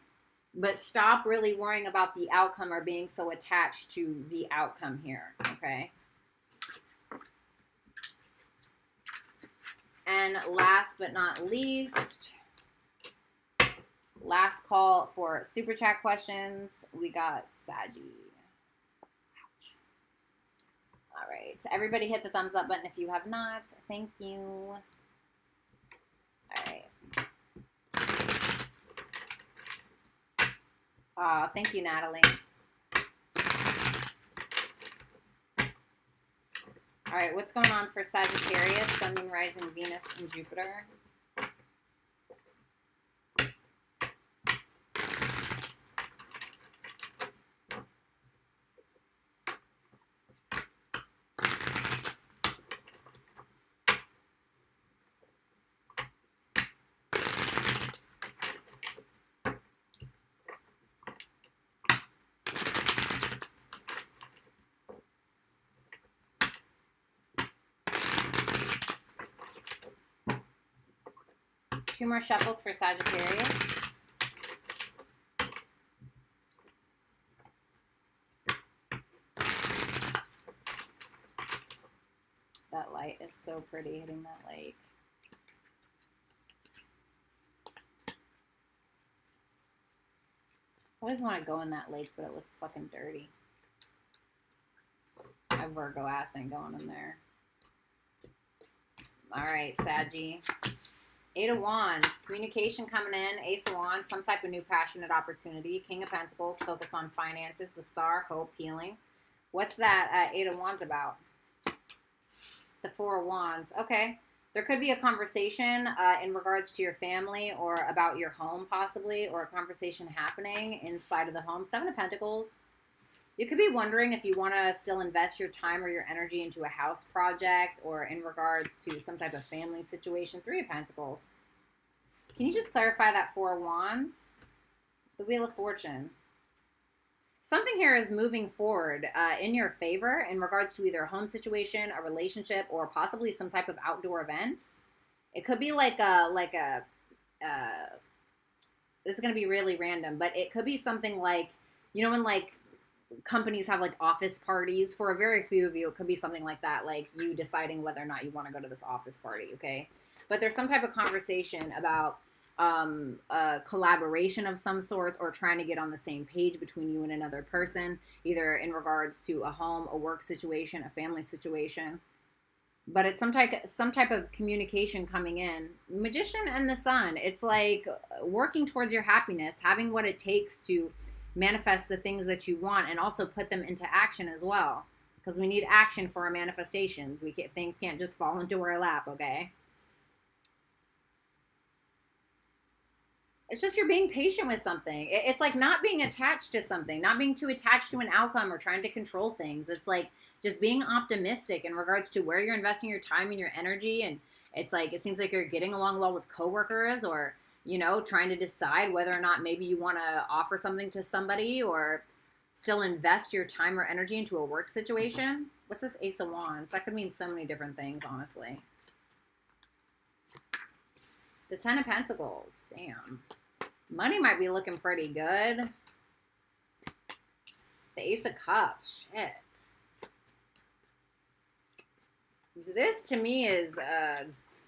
But stop really worrying about the outcome or being so attached to the outcome here, okay? And last but not least, last call for super chat questions. We got Saggy. Ouch. All right. So everybody hit the thumbs up button if you have not. Thank you. All right. Thank you, Natalie. All right, what's going on for Sagittarius, Sun, Moon, Rising, Venus, and Jupiter? Two more shuffles for Sagittarius. That light is so pretty hitting that lake. I always want to go in that lake, but it looks fucking dirty. My Virgo ass ain't going in there. All right, Saggy. Eight of Wands, communication coming in. Ace of Wands, some type of new passionate opportunity. King of Pentacles, focus on finances. The Star, hope, healing. What's that Eight of Wands about? The Four of Wands. Okay. There could be a conversation in regards to your family or about your home possibly, or a conversation happening inside of the home. Seven of Pentacles. You could be wondering if you want to still invest your time or your energy into a house project, or in regards to some type of family situation. Three of Pentacles. Can you just clarify that Four of Wands? The Wheel of Fortune. Something here is moving forward in your favor in regards to either a home situation, a relationship, or possibly some type of outdoor event. It could be like a this is going to be really random, but it could be something like, you know, when like companies have like office parties. For a very few of you, it could be something like that, like you deciding whether or not you want to go to this office party, okay? But there's some type of conversation about a collaboration of some sorts, or trying to get on the same page between you and another person, either in regards to a home, a work situation, a family situation. But it's some type of communication coming in. Magician and the Sun. It's like working towards your happiness, having what it takes to manifest the things that you want, and also put them into action as well, because we need action for our manifestations. Things can't just fall into our lap, okay? It's just you're being patient with something. It's like not being attached to something, not being too attached to an outcome or trying to control things. It's like just being optimistic in regards to where you're investing your time and your energy. And it's like, it seems like you're getting along well with coworkers, or, you know, trying to decide whether or not maybe you want to offer something to somebody, or still invest your time or energy into a work situation. What's this Ace of Wands? That could mean so many different things, honestly. The Ten of Pentacles. Damn. Money might be looking pretty good. The Ace of Cups. Shit. This to me is,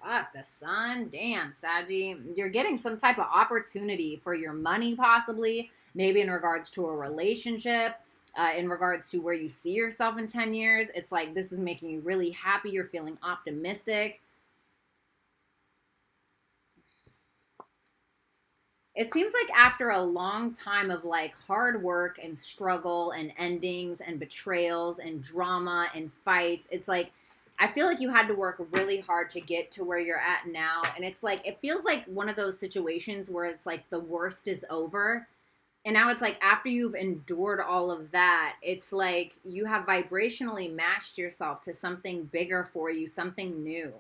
fuck, the Sun. Damn, Saggy. You're getting some type of opportunity for your money, possibly. Maybe in regards to a relationship. In regards to where you see yourself in 10 years. It's like this is making you really happy. You're feeling optimistic. It seems like after a long time of like hard work and struggle and endings and betrayals and drama and fights, it's like, I feel like you had to work really hard to get to where you're at now. And it's like, it feels like one of those situations where it's like the worst is over. And now it's like after you've endured all of that, it's like you have vibrationally matched yourself to something bigger for you, something new.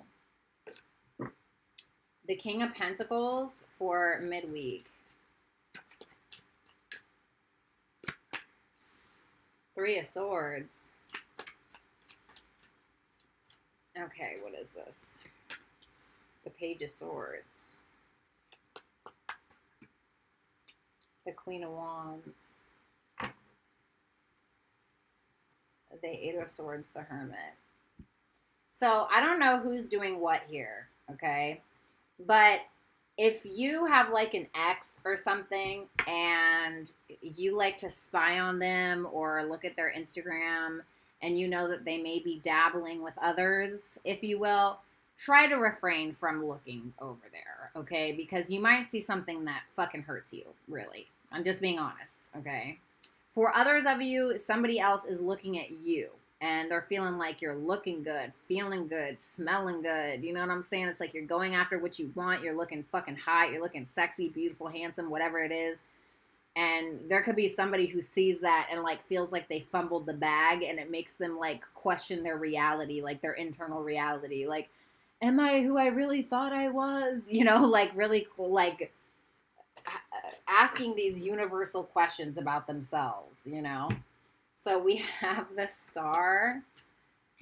The King of Pentacles for midweek. Three of Swords. Okay, what is this? The Page of Swords. The Queen of Wands. The Eight of Swords, the Hermit. So I don't know who's doing what here, okay? But if you have like an ex or something and you like to spy on them or look at their Instagram and you know that they may be dabbling with others, if you will, try to refrain from looking over there, okay? Because you might see something that fucking hurts you, really. I'm just being honest, okay? For others of you, somebody else is looking at you. And they're feeling like you're looking good, feeling good, smelling good. You know what I'm saying? It's like you're going after what you want. You're looking fucking hot. You're looking sexy, beautiful, handsome, whatever it is. And there could be somebody who sees that and like feels like they fumbled the bag. And it makes them like question their reality, like their internal reality. Like, am I who I really thought I was? You know, like really cool, like asking these universal questions about themselves, you know? So we have the Star.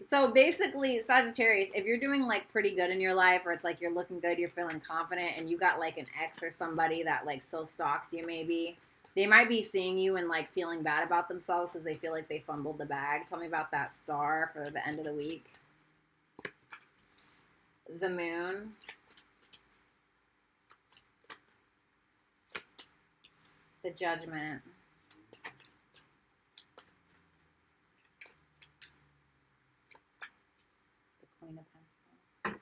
So basically, Sagittarius, if you're doing like pretty good in your life, or it's like you're looking good, you're feeling confident, and you got like an ex or somebody that like still stalks you maybe, they might be seeing you and like feeling bad about themselves because they feel like they fumbled the bag. Tell me about that Star for the end of the week. The Moon. The Judgment. Queen of Pentacles.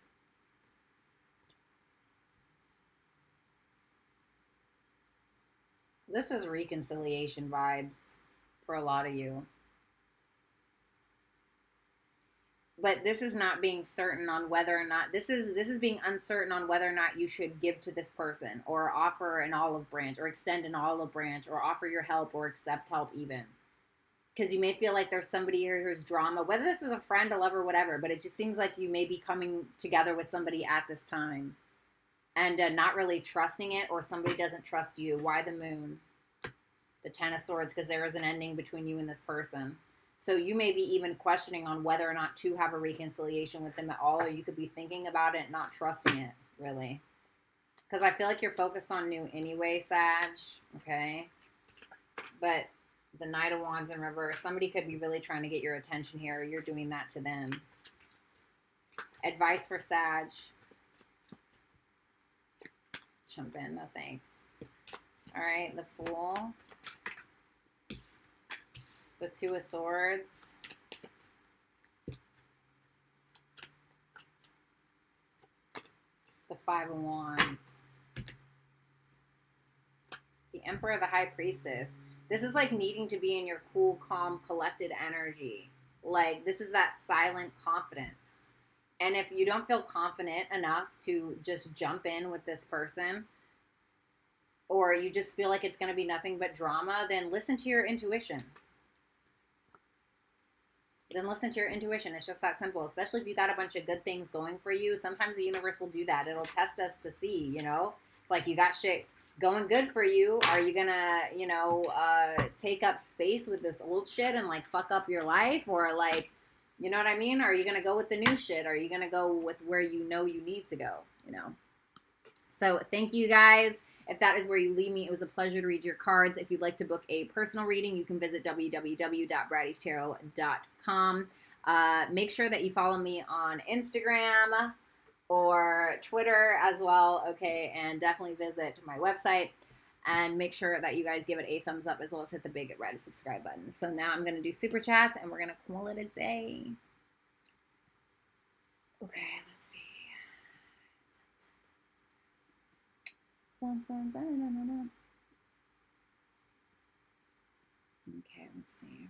This is reconciliation vibes for a lot of you. But this is not being certain on whether or not, this is being uncertain on whether or not you should give to this person or offer an olive branch or extend an olive branch or offer your help or accept help even. Because you may feel like there's somebody here who's drama, whether this is a friend, a lover, whatever, but it just seems like you may be coming together with somebody at this time and not really trusting it, or somebody doesn't trust you. Why the Moon? The Ten of Swords, because there is an ending between you and this person. So you may be even questioning on whether or not to have a reconciliation with them at all, or you could be thinking about it and not trusting it, really. Because I feel like you're focused on new anyway, Sag, okay? But the Knight of Wands in reverse. Somebody could be really trying to get your attention here. Or you're doing that to them. Advice for Sag. Jump in. No thanks. All right. The Fool. The Two of Swords. The Five of Wands. The Emperor, the High Priestess. This is like needing to be in your cool, calm, collected energy. Like, this is that silent confidence. And if you don't feel confident enough to just jump in with this person, or you just feel like it's going to be nothing but drama, then listen to your intuition. Then listen to your intuition. It's just that simple. Especially if you got a bunch of good things going for you. Sometimes the universe will do that. It'll test us to see, you know? It's like you got shit going good for you? Are you gonna, you know, take up space with this old shit and like fuck up your life? Or like, you know what I mean? Are you gonna go with the new shit? Are you gonna go with where you know you need to go, you know? So thank you guys. If that is where you leave me, it was a pleasure to read your cards. If you'd like to book a personal reading, you can visit www.BrattysTarot.com. Make sure that you follow me on Instagram or Twitter as well, okay? And definitely visit my website. And make sure that you guys give it a thumbs up as well as hit the big red subscribe button. So now I'm going to do super chats and we're going to call it a day. Okay, let's see. Okay, let's see.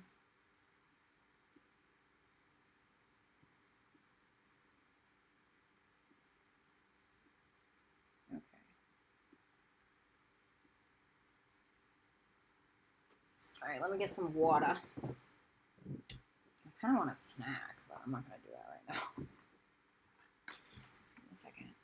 Okay. All right, let me get some water. I kind of want a snack, but I'm not going to do that right now. A second.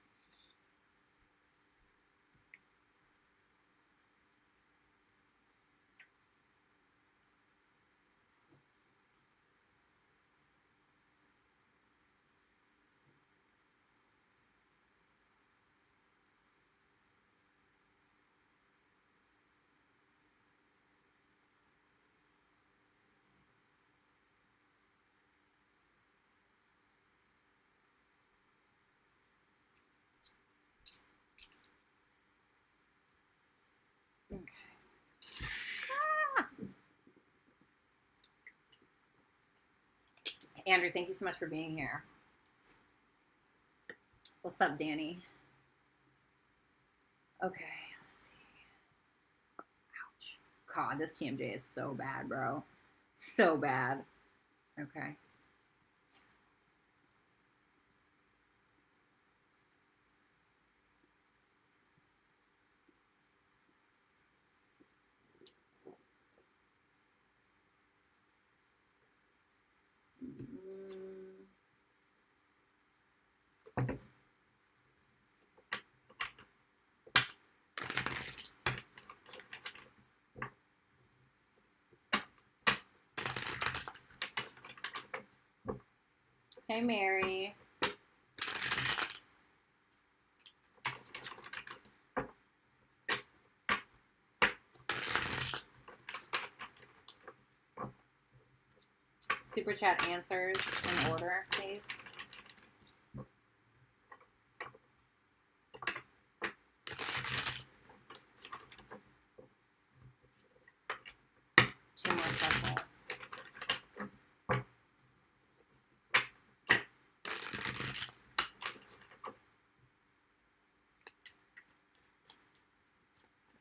Okay. Andrew, thank you so much for being here. What's up, Danny? Okay, let's see. Ouch. God, this TMJ is so bad, bro. So bad. Okay. Hey, Mary. Super chat answers in order, please. Two more shuffles.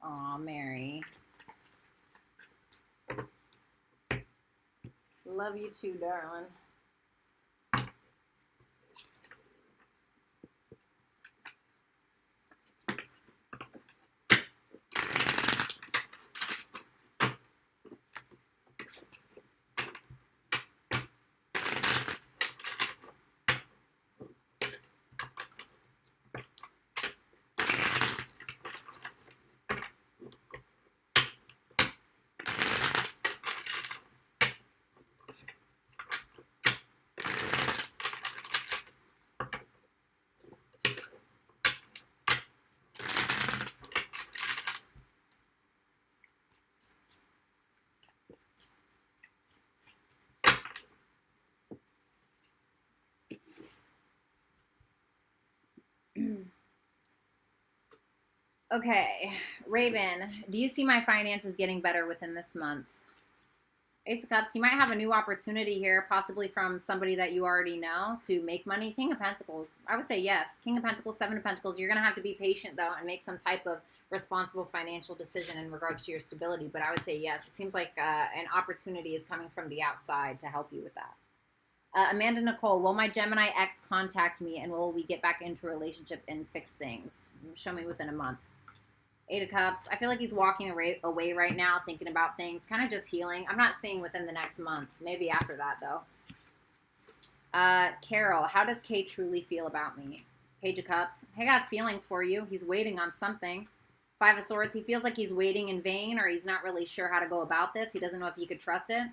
Aw, Mary. Love you too, darling. Okay, Raven, do you see my finances getting better within this month? Ace of Cups, you might have a new opportunity here, possibly from somebody that you already know to make money. King of Pentacles, I would say yes. King of Pentacles, Seven of Pentacles, you're going to have to be patient, though, and make some type of responsible financial decision in regards to your stability, but I would say yes. It seems like an opportunity is coming from the outside to help you with that. Amanda Nicole, will my Gemini ex contact me, and will we get back into a relationship and fix things? Show me within a month. Eight of Cups. I feel like he's walking away right now, thinking about things, kind of just healing. I'm not seeing within the next month. Maybe after that, though. Carol, how does Kay truly feel about me? Page of Cups. He has feelings for you. He's waiting on something. Five of Swords, he feels like he's waiting in vain, or he's not really sure how to go about this. He doesn't know if he could trust it.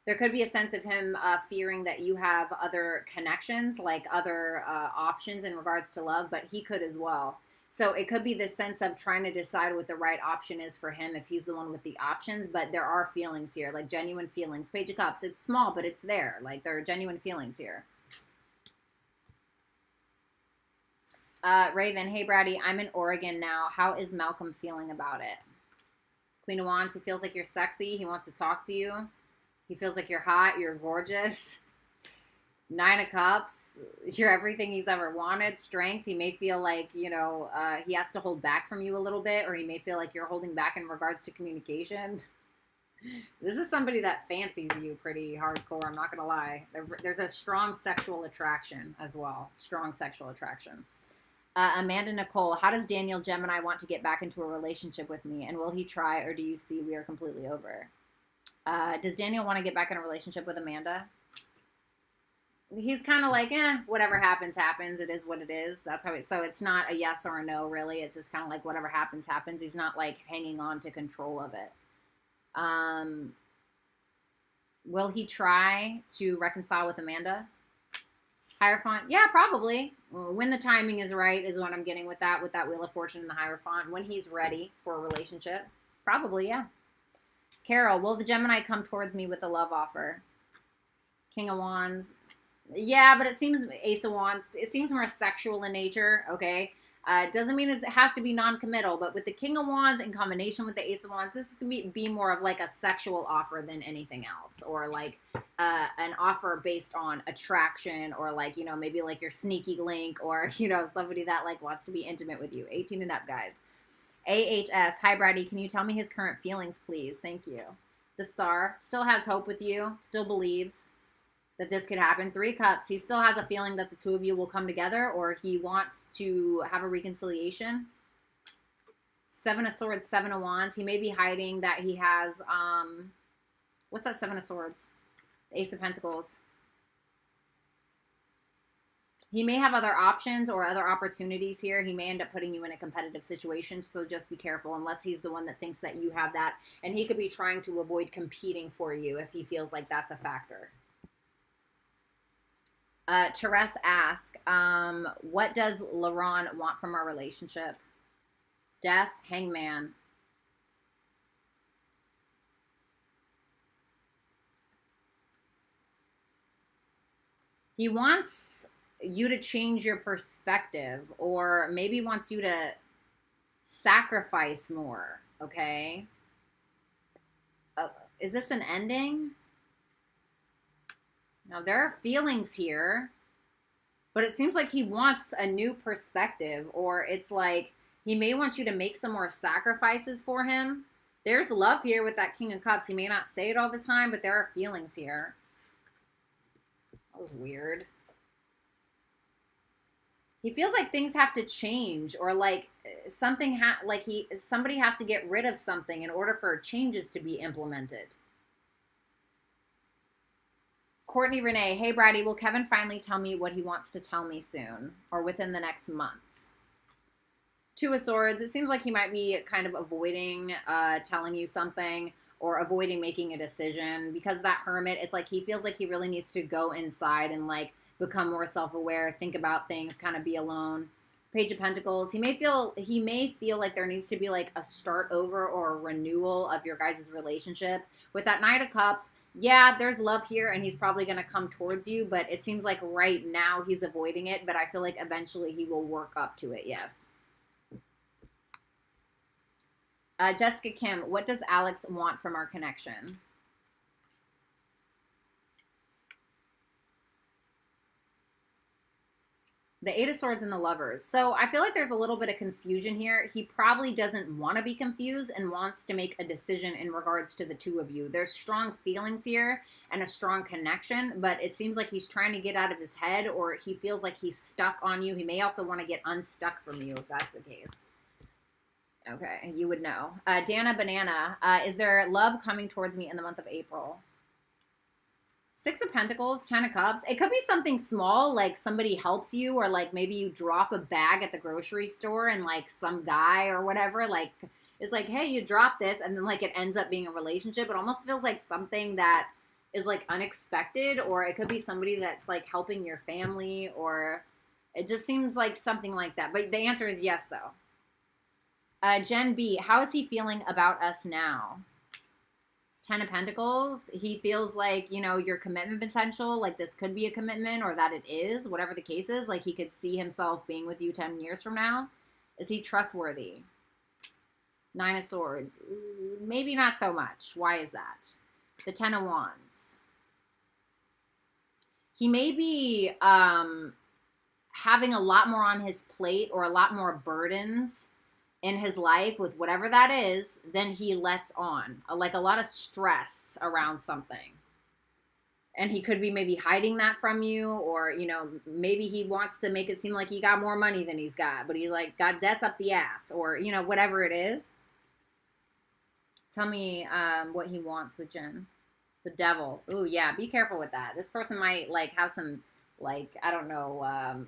There could be a sense of him fearing that you have other connections, like other options in regards to love, but he could as well. So it could be this sense of trying to decide what the right option is for him if he's the one with the options, but there are feelings here, like genuine feelings. Page of Cups, it's small, but it's there. Like there are genuine feelings here. Raven, hey Bratty, I'm in Oregon now. How is Malcolm feeling about it? Queen of Wands, he feels like you're sexy. He wants to talk to you. He feels like you're hot, you're gorgeous. Nine of Cups, you're everything he's ever wanted. Strength, he may feel like, you know, he has to hold back from you a little bit, or he may feel like you're holding back in regards to communication. This is somebody that fancies you pretty hardcore, I'm not going to lie. There's a strong sexual attraction as well. Strong sexual attraction. Amanda Nicole, how does Daniel Gemini want to get back into a relationship with me? And will he try, or do you see we are completely over? Does Daniel want to get back in a relationship with Amanda? He's kind of like, whatever happens, happens. It is what it is. That's how it, so it's not a yes or a no, really. It's just kind of like whatever happens, happens. He's not like hanging on to control of it. Will he try to reconcile with Amanda? Hierophant, yeah, probably. When the timing is right is what I'm getting with that Wheel of Fortune and the Hierophant. When he's ready for a relationship, probably, yeah. Carol, will the Gemini come towards me with a love offer? King of Wands. Yeah, but it seems Ace of Wands. It seems more sexual in nature, okay? Doesn't mean it has to be non-committal, but with the King of Wands in combination with the Ace of Wands, this can be more of like a sexual offer than anything else, or like an offer based on attraction, or like, you know, maybe like your sneaky link, or, you know, somebody that like wants to be intimate with you. 18 and up, guys. AHS, hi Bratty, can you tell me his current feelings, please? Thank you. The Star still has hope with you, still believes that this could happen. Three Cups, he still has a feeling that the two of you will come together, or he wants to have a reconciliation. Seven of Swords, Seven of Wands, he may be hiding that he has, what's that Seven of Swords? Ace of Pentacles. He may have other options or other opportunities here. He may end up putting you in a competitive situation, so just be careful unless he's the one that thinks that you have that. And he could be trying to avoid competing for you if he feels like that's a factor. Therese asks, what does Laurent want from our relationship? Death, Hangman. He wants you to change your perspective, or maybe wants you to sacrifice more, okay? Is this an ending? Now, there are feelings here, but it seems like he wants a new perspective, or it's like he may want you to make some more sacrifices for him. There's love here with that King of Cups. He may not say it all the time, but there are feelings here. That was weird. He feels like things have to change, or like something somebody has to get rid of something in order for changes to be implemented. Courtney Renee, hey Bratty, will Kevin finally tell me what he wants to tell me soon, or within the next month? Two of Swords, it seems like he might be kind of avoiding telling you something, or avoiding making a decision. Because of that Hermit, it's like he feels like he really needs to go inside and like become more self-aware, think about things, kind of be alone. Page of Pentacles, he may feel like there needs to be like a start over or a renewal of your guys' relationship. With that Knight of Cups, yeah, there's love here, and he's probably going to come towards you, but it seems like right now he's avoiding it, but I feel like eventually he will work up to it, yes. Jessica Kim, what does Alex want from our connection? The Eight of Swords and the Lovers. So I feel like there's a little bit of confusion here. He probably doesn't want to be confused and wants to make a decision in regards to the two of you. There's strong feelings here and a strong connection, but it seems like he's trying to get out of his head, or he feels like he's stuck on you. He may also want to get unstuck from you if that's the case. Okay, you would know. Dana Banana, is there love coming towards me in the month of April? Six of Pentacles, Ten of Cups. It could be something small, like somebody helps you, or like maybe you drop a bag at the grocery store and like some guy or whatever, like, is like, hey, you dropped this, and then like it ends up being a relationship. It almost feels like something that is like unexpected, or it could be somebody that's like helping your family, or it just seems like something like that. But the answer is yes, though. Jen B, how is he feeling about us now? Ten of Pentacles, he feels like, you know, your commitment potential, like this could be a commitment, or that it is, whatever the case is, like he could see himself being with you 10 years from now. Is he trustworthy? Nine of Swords, maybe not so much. Why is that? The Ten of Wands. He may be having a lot more on his plate, or a lot more burdens in his life with whatever that is than he lets on. Like a lot of stress around something. And he could be maybe hiding that from you, or, you know, maybe he wants to make it seem like he got more money than he's got, but he's like got debts up the ass, or, you know, whatever it is. Tell me what he wants with Jen. The Devil. Ooh, yeah, be careful with that. This person might like have some, like, I don't know,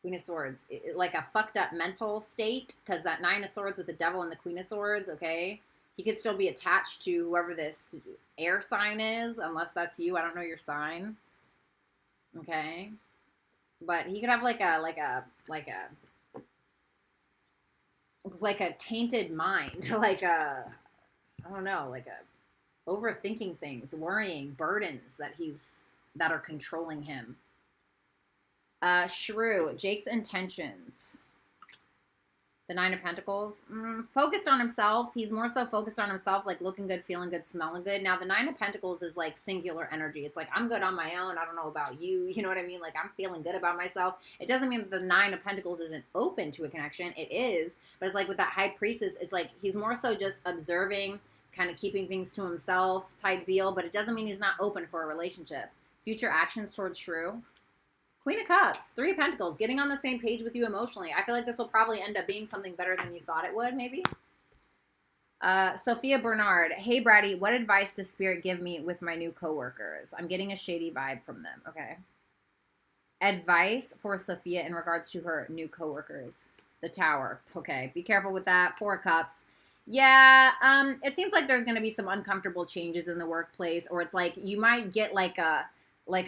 Queen of Swords, like a fucked up mental state, because that Nine of Swords with the Devil and the Queen of Swords, okay? He could still be attached to whoever this air sign is, unless that's you. I don't know your sign. Okay? But he could have like a tainted mind, like a, I don't know, like a overthinking things, worrying, burdens that are controlling him. Shrew, Jake's intentions. The Nine of Pentacles, focused on himself. He's more so focused on himself, like looking good, feeling good, smelling good. Now, the Nine of Pentacles is like singular energy. It's like, I'm good on my own. I don't know about you. You know what I mean? Like, I'm feeling good about myself. It doesn't mean that the Nine of Pentacles isn't open to a connection. It is. But it's like with that High Priestess, it's like he's more so just observing, kind of keeping things to himself type deal. But it doesn't mean he's not open for a relationship. Future actions towards Shrew. Queen of Cups, Three of Pentacles, getting on the same page with you emotionally. I feel like this will probably end up being something better than you thought it would, maybe. Sophia Bernard, hey, Bratty, what advice does Spirit give me with my new coworkers? I'm getting a shady vibe from them. Okay. Advice for Sophia in regards to her new coworkers. The Tower. Okay, be careful with that. Four of Cups. Yeah, it seems like there's going to be some uncomfortable changes in the workplace, or it's like you might get like a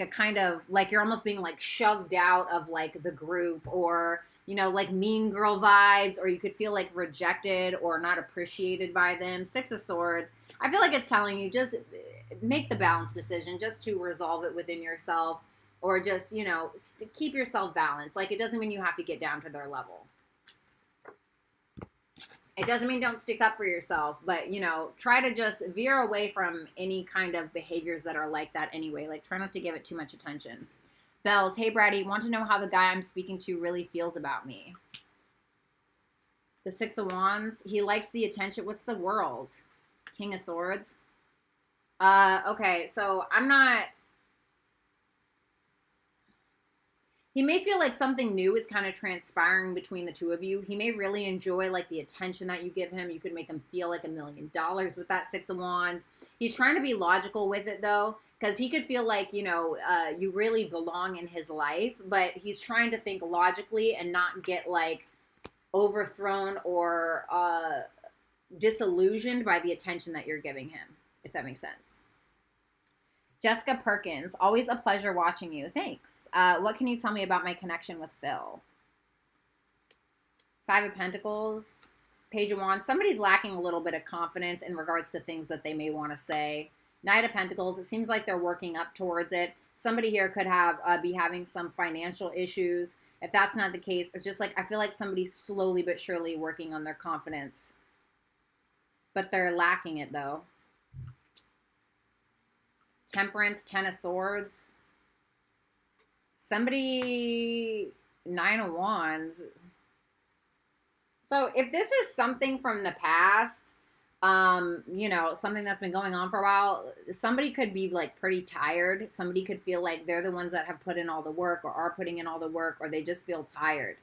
kind of, like you're almost being like shoved out of like the group, or, you know, like mean girl vibes, or you could feel like rejected or not appreciated by them. Six of Swords. I feel like it's telling you just make the balanced decision just to resolve it within yourself, or just, you know, keep yourself balanced. Like, it doesn't mean you have to get down to their level. It doesn't mean don't stick up for yourself, but, you know, try to just veer away from any kind of behaviors that are like that anyway. Like, try not to give it too much attention. Bells, hey, Bratty, want to know how the guy I'm speaking to really feels about me. The Six of Wands, he likes the attention. What's the World? King of Swords. Okay, so I'm not... He may feel like something new is kind of transpiring between the two of you. He may really enjoy like the attention that you give him. You could make him feel like $1 million with that Six of Wands. He's trying to be logical with it though, because he could feel like, you know, you really belong in his life, but he's trying to think logically and not get like overthrown or disillusioned by the attention that you're giving him, if that makes sense. Jessica Perkins, always a pleasure watching you. Thanks. What can you tell me about my connection with Phil? Five of Pentacles, Page of Wands. Somebody's lacking a little bit of confidence in regards to things that they may want to say. Knight of Pentacles, it seems like they're working up towards it. Somebody here could have be having some financial issues. If that's not the case, it's just like I feel like somebody's slowly but surely working on their confidence. But they're lacking it, though. Temperance, Ten of Swords. Somebody, Nine of Wands. So if this is something from the past, you know, something that's been going on for a while, somebody could be like pretty tired. Somebody could feel like they're the ones that have put in all the work or are putting in all the work, or they just feel tired.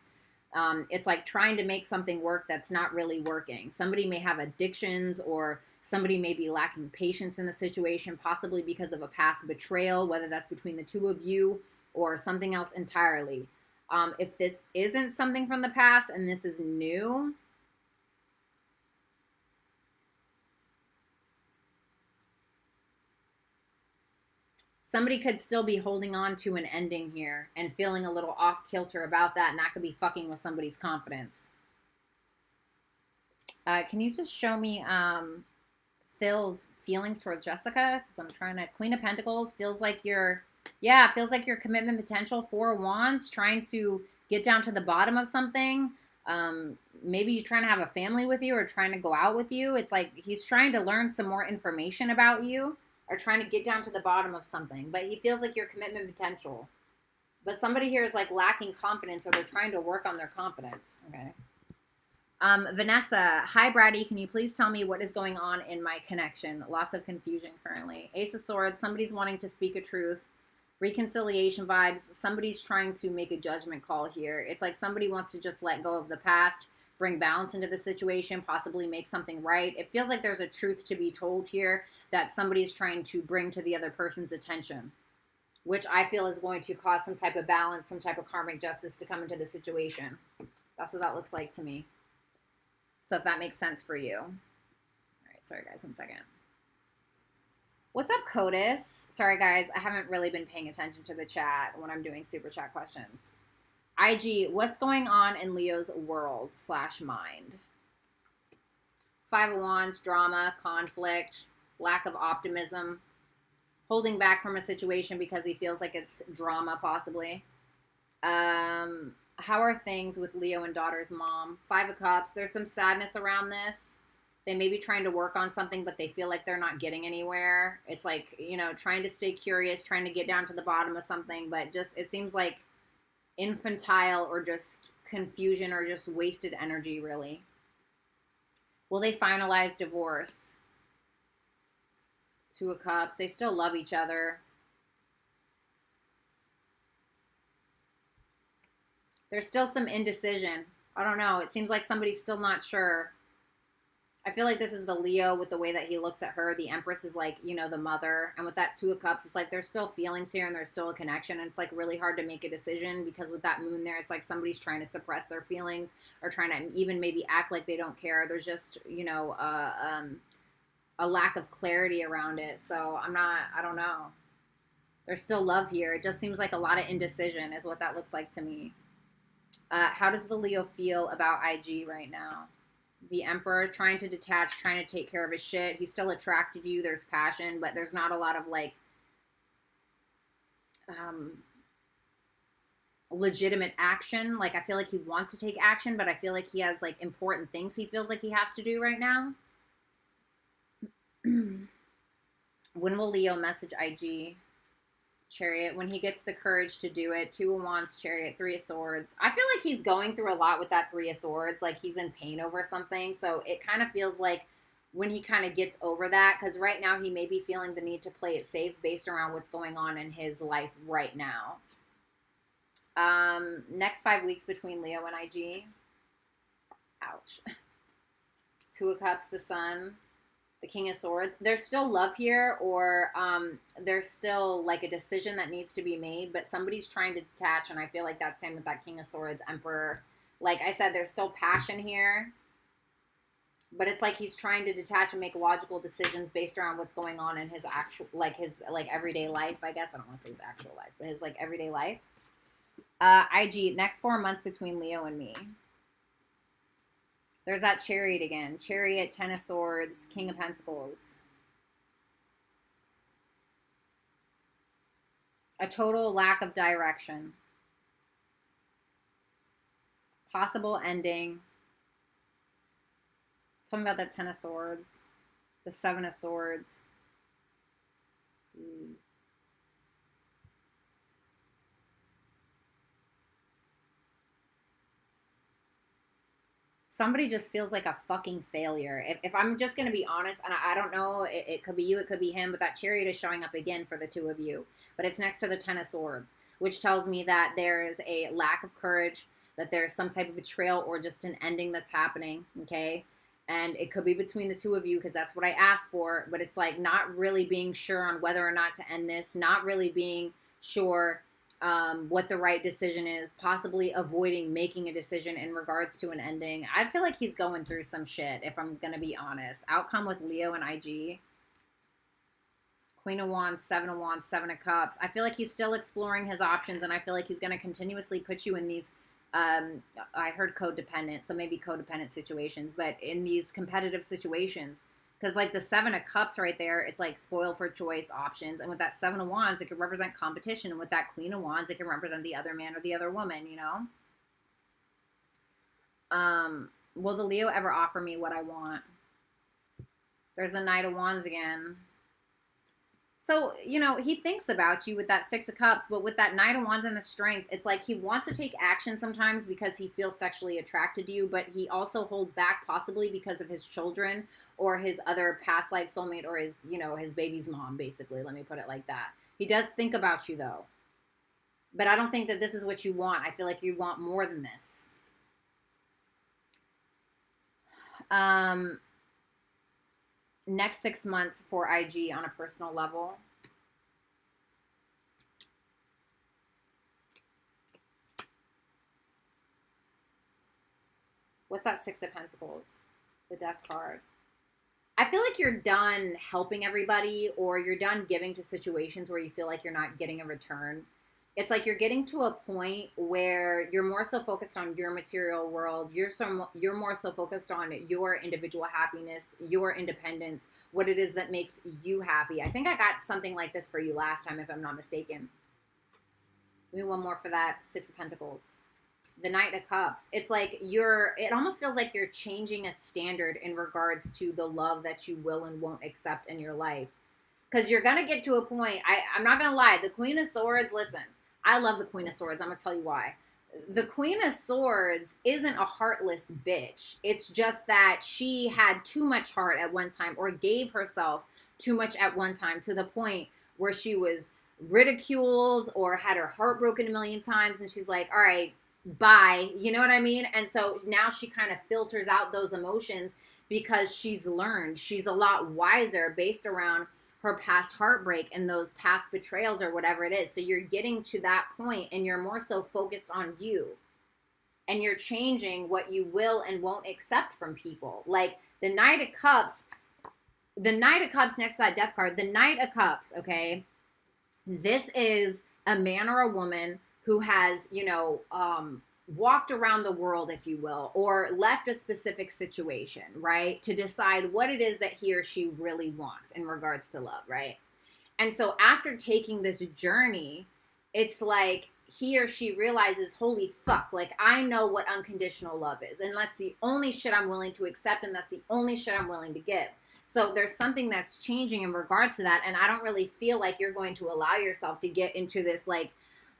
It's like trying to make something work that's not really working. Somebody may have addictions, or somebody may be lacking patience in the situation, possibly because of a past betrayal, whether that's between the two of you or something else entirely. If this isn't something from the past and this is new, somebody could still be holding on to an ending here and feeling a little off kilter about that, and that could be fucking with somebody's confidence. Can you just show me Phil's feelings towards Jessica? Because I'm trying to... Queen of Pentacles feels like your commitment potential. Four of Wands, trying to get down to the bottom of something. Maybe he's trying to have a family with you or trying to go out with you. It's like he's trying to learn some more information about you, or trying to get down to the bottom of something. But he feels like your commitment potential. But somebody here is like lacking confidence, or they're trying to work on their confidence. Okay. Vanessa, hi Bratty, can you please tell me what is going on in my connection? Lots of confusion currently. Ace of Swords, somebody's wanting to speak a truth. Reconciliation vibes, somebody's trying to make a judgment call here. It's like somebody wants to just let go of the past, bring balance into the situation, possibly make something right. It feels like there's a truth to be told here that somebody's trying to bring to the other person's attention, which I feel is going to cause some type of balance, some type of karmic justice to come into the situation. That's what that looks like to me. So if that makes sense for you. All right, sorry guys, 1 second. What's up, CODIS? Sorry guys, I haven't really been paying attention to the chat when I'm doing super chat questions. IG, what's going on in Leo's world / mind? Five of Wands, drama, conflict, lack of optimism, holding back from a situation because he feels like it's drama possibly. How are things with Leo and daughter's mom? Five of Cups. There's some sadness around this. They may be trying to work on something, but they feel like they're not getting anywhere. It's like, you know, trying to stay curious, trying to get down to the bottom of something, but just, it seems like infantile or just confusion or just wasted energy, really. Will they finalize divorce? Two of Cups. They still love each other. There's still some indecision. I don't know. It seems like somebody's still not sure. I feel like this is the Leo with the way that he looks at her. The Empress is like, you know, the mother. And with that Two of Cups, it's like there's still feelings here and there's still a connection. And it's like really hard to make a decision because with that moon there, it's like somebody's trying to suppress their feelings or trying to even maybe act like they don't care. There's just, you know, a lack of clarity around it. So I don't know. There's still love here. It just seems like a lot of indecision is what that looks like to me. How does the Leo feel about IG right now? The Emperor, trying to detach, trying to take care of his shit. He's still attracted to you. There's passion, but there's not a lot of, like, legitimate action. Like, I feel like he wants to take action, but I feel like he has, like, important things he feels like he has to do right now. When will Leo message IG? Chariot, when he gets the courage to do it. Two of Wands, Chariot, Three of Swords. I feel like he's going through a lot with that Three of Swords. Like he's in pain over something. So it kind of feels like when he kind of gets over that, because right now he may be feeling the need to play it safe based around what's going on in his life right now. Next 5 weeks between Leo and IG. Ouch. Two of Cups, the Sun. The King of Swords. There's still love here, or there's still like a decision that needs to be made, but somebody's trying to detach, and I feel like that's same with that King of Swords, Emperor. Like I said, there's still passion here, but it's like he's trying to detach and make logical decisions based around what's going on in his actual, like his like everyday life, I guess. I don't want to say his actual life, but his like everyday life. IG, next 4 months between Leo and me. There's that Chariot again. Chariot, Ten of Swords, King of Pentacles. A total lack of direction. Possible ending. Something about that Ten of Swords. The Seven of Swords. Somebody just feels like a fucking failure. If I'm just going to be honest, and I don't know, it could be you, it could be him, but that Chariot is showing up again for the two of you. But it's next to the Ten of Swords, which tells me that there is a lack of courage. that there's some type of betrayal or just an ending that's happening, okay? And it could be between the two of you because that's what I asked for, but it's like not really being sure on whether or not to end this, not really being sure what the right decision is, possibly avoiding making a decision in regards to an ending. I feel like he's going through some shit, if I'm going to be honest. Outcome with Leo and IG. Queen of Wands, Seven of Wands, Seven of Cups. I feel like he's still exploring his options, and I feel like he's going to continuously put you in these, I heard codependent, so maybe codependent situations, but in these competitive situations. Because like the Seven of Cups right there, it's like spoil for choice options. And with that Seven of Wands, it could represent competition. And with that Queen of Wands, it can represent the other man or the other woman, you know? Will the Leo ever offer me what I want? There's the Knight of Wands again. So, you know, he thinks about you with that Six of Cups, but with that Knight of Wands and the Strength, it's like he wants to take action sometimes because he feels sexually attracted to you, but he also holds back possibly because of his children or his other past life soulmate or his, you know, his baby's mom, basically. Let me put it like that. He does think about you, though. But I don't think that this is what you want. I feel like you want more than this. Next 6 months for IG on a personal level. What's that Six of Pentacles? The Death card. I feel like you're done helping everybody, or you're done giving to situations where you feel like you're not getting a return. It's like you're getting to a point where you're more so focused on your material world. You're more so focused on your individual happiness, your independence, what it is that makes you happy. I think I got something like this for you last time, if I'm not mistaken. Give me one more for that Six of Pentacles. The Knight of Cups. It's like it almost feels like you're changing a standard in regards to the love that you will and won't accept in your life. Because you're going to get to a point, I'm not going to lie, the Queen of Swords, listen, I love the Queen of Swords. I'm going to tell you why. The Queen of Swords isn't a heartless bitch. It's just that she had too much heart at one time, or gave herself too much at one time, to the point where she was ridiculed or had her heart broken a million times. And she's like, all right, bye. You know what I mean? And so now she kind of filters out those emotions because she's learned. She's a lot wiser based around her past heartbreak and those past betrayals or whatever it is. So you're getting to that point and you're more so focused on you. And you're changing what you will and won't accept from people. Like the Knight of Cups next to that Death card, the Knight of Cups, okay? This is a man or a woman who has, you know, walked around the world, if you will, or left a specific situation, right, to decide what it is that he or she really wants in regards to love, right? And so after taking this journey, it's like he or she realizes, holy fuck, like I know what unconditional love is, and that's the only shit I'm willing to accept, and that's the only shit I'm willing to give. So there's something that's changing in regards to that, and I don't really feel like you're going to allow yourself to get into this like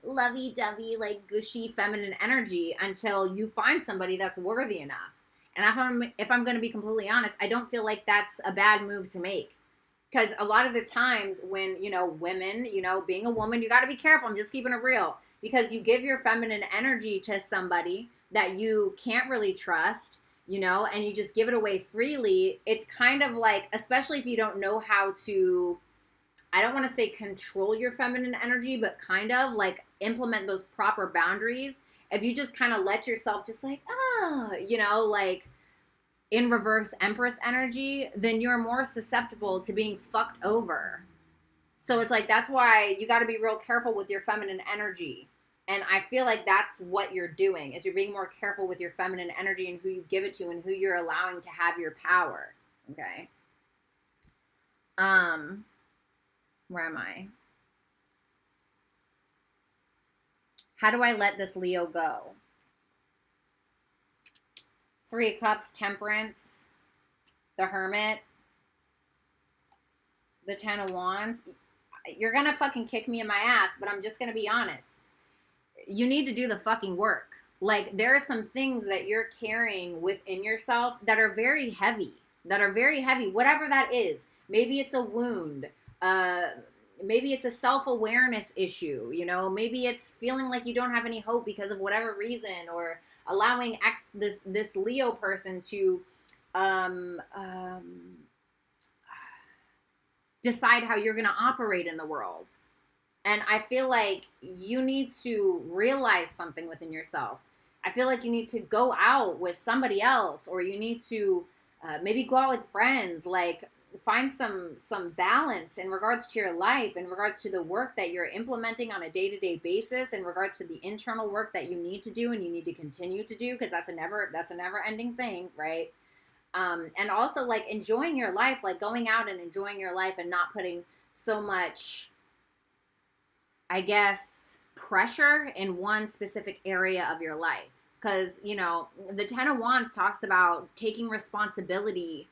lovey-dovey, like gushy feminine energy until you find somebody that's worthy enough. And if I'm going to be completely honest, I don't feel like that's a bad move to make. Because a lot of the times when, you know, women, you know, being a woman, you got to be careful. I'm just keeping it real. Because you give your feminine energy to somebody that you can't really trust, you know, and you just give it away freely. It's kind of like, especially if you don't know how to, I don't want to say control your feminine energy, but kind of like implement those proper boundaries. If you just kind of let yourself just like, you know, like in reverse Empress energy, then you're more susceptible to being fucked over. So it's like, that's why you got to be real careful with your feminine energy. And I feel like that's what you're doing, is you're being more careful with your feminine energy and who you give it to and who you're allowing to have your power. Okay. Where am I? How do I let this Leo go? Three of Cups, Temperance, the Hermit, the Ten of Wands. You're going to fucking kick me in my ass, but I'm just going to be honest. You need to do the fucking work. Like, there are some things that you're carrying within yourself that are very heavy. Whatever that is. Maybe it's a wound. maybe it's a self-awareness issue, you know, maybe it's feeling like you don't have any hope because of whatever reason, or allowing this Leo person to decide how you're going to operate in the world. And I feel like you need to realize something within yourself. I feel like you need to go out with somebody else, or you need to maybe go out with friends, like find some balance in regards to your life, in regards to the work that you're implementing on a day-to-day basis, in regards to the internal work that you need to do and you need to continue to do, because that's a never-ending thing, right? And also like enjoying your life, like going out and enjoying your life and not putting so much, I guess, pressure in one specific area of your life. Because, you know, the Ten of Wands talks about taking responsibility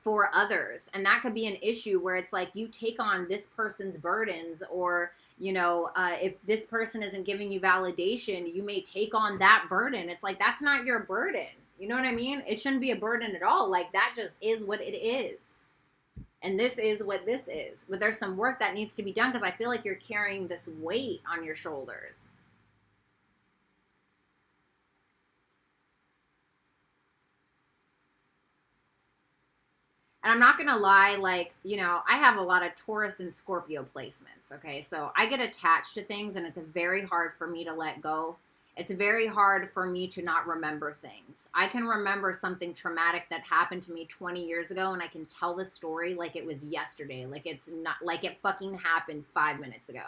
for others. And that could be an issue where it's like you take on this person's burdens, or, you know, if this person isn't giving you validation, you may take on that burden. It's like, that's not your burden. You know what I mean? It shouldn't be a burden at all. Like, that just is what it is. And this is what this is. But there's some work that needs to be done, because I feel like you're carrying this weight on your shoulders. And I'm not going to lie, like, you know, I have a lot of Taurus and Scorpio placements, okay? So I get attached to things, and it's very hard for me to let go. It's very hard for me to not remember things. I can remember something traumatic that happened to me 20 years ago, and I can tell the story like it was yesterday, like it's not, like it fucking happened 5 minutes ago.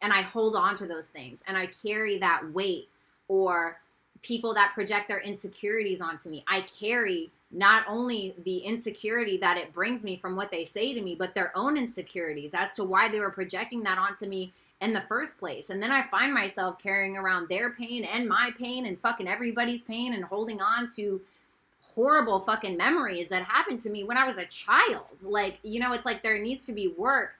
And I hold on to those things, and I carry that weight. Or people that project their insecurities onto me, I carry not only the insecurity that it brings me from what they say to me, but their own insecurities as to why they were projecting that onto me in the first place. And then I find myself carrying around their pain and my pain and fucking everybody's pain, and holding on to horrible fucking memories that happened to me when I was a child. Like, you know, it's like there needs to be work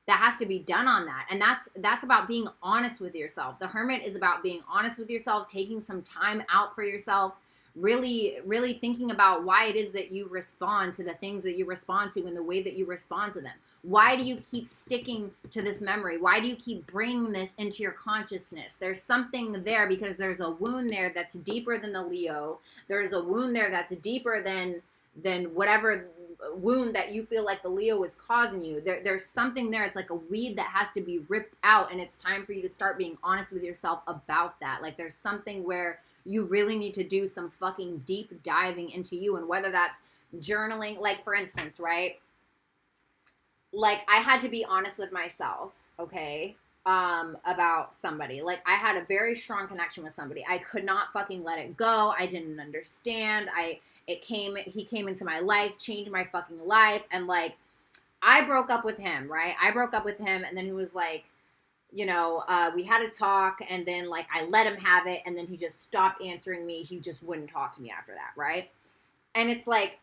that has to be done on that. And that's about being honest with yourself. The Hermit is about being honest with yourself, taking some time out for yourself, really, really thinking about why it is that you respond to the things that you respond to and the way that you respond to them. Why do you keep sticking to this memory? Why do you keep bringing this into your consciousness? There's something there, because there's a wound there that's deeper than the Leo. There's a wound there that's deeper than whatever wound that you feel like the Leo is causing you. There's something there. It's like a weed that has to be ripped out, and it's time for you to start being honest with yourself about that. Like, there's something where you really need to do some fucking deep diving into you, and whether that's journaling, like for instance, right? Like, I had to be honest with myself, okay, about somebody. Like, I had a very strong connection with somebody. I could not fucking let it go. I didn't understand. He came into my life, changed my fucking life, and like, I broke up with him, right? I broke up with him, and then he was like, you know, we had a talk, and then like I let him have it, and then he just stopped answering me. He just wouldn't talk to me after that, right? And it's like,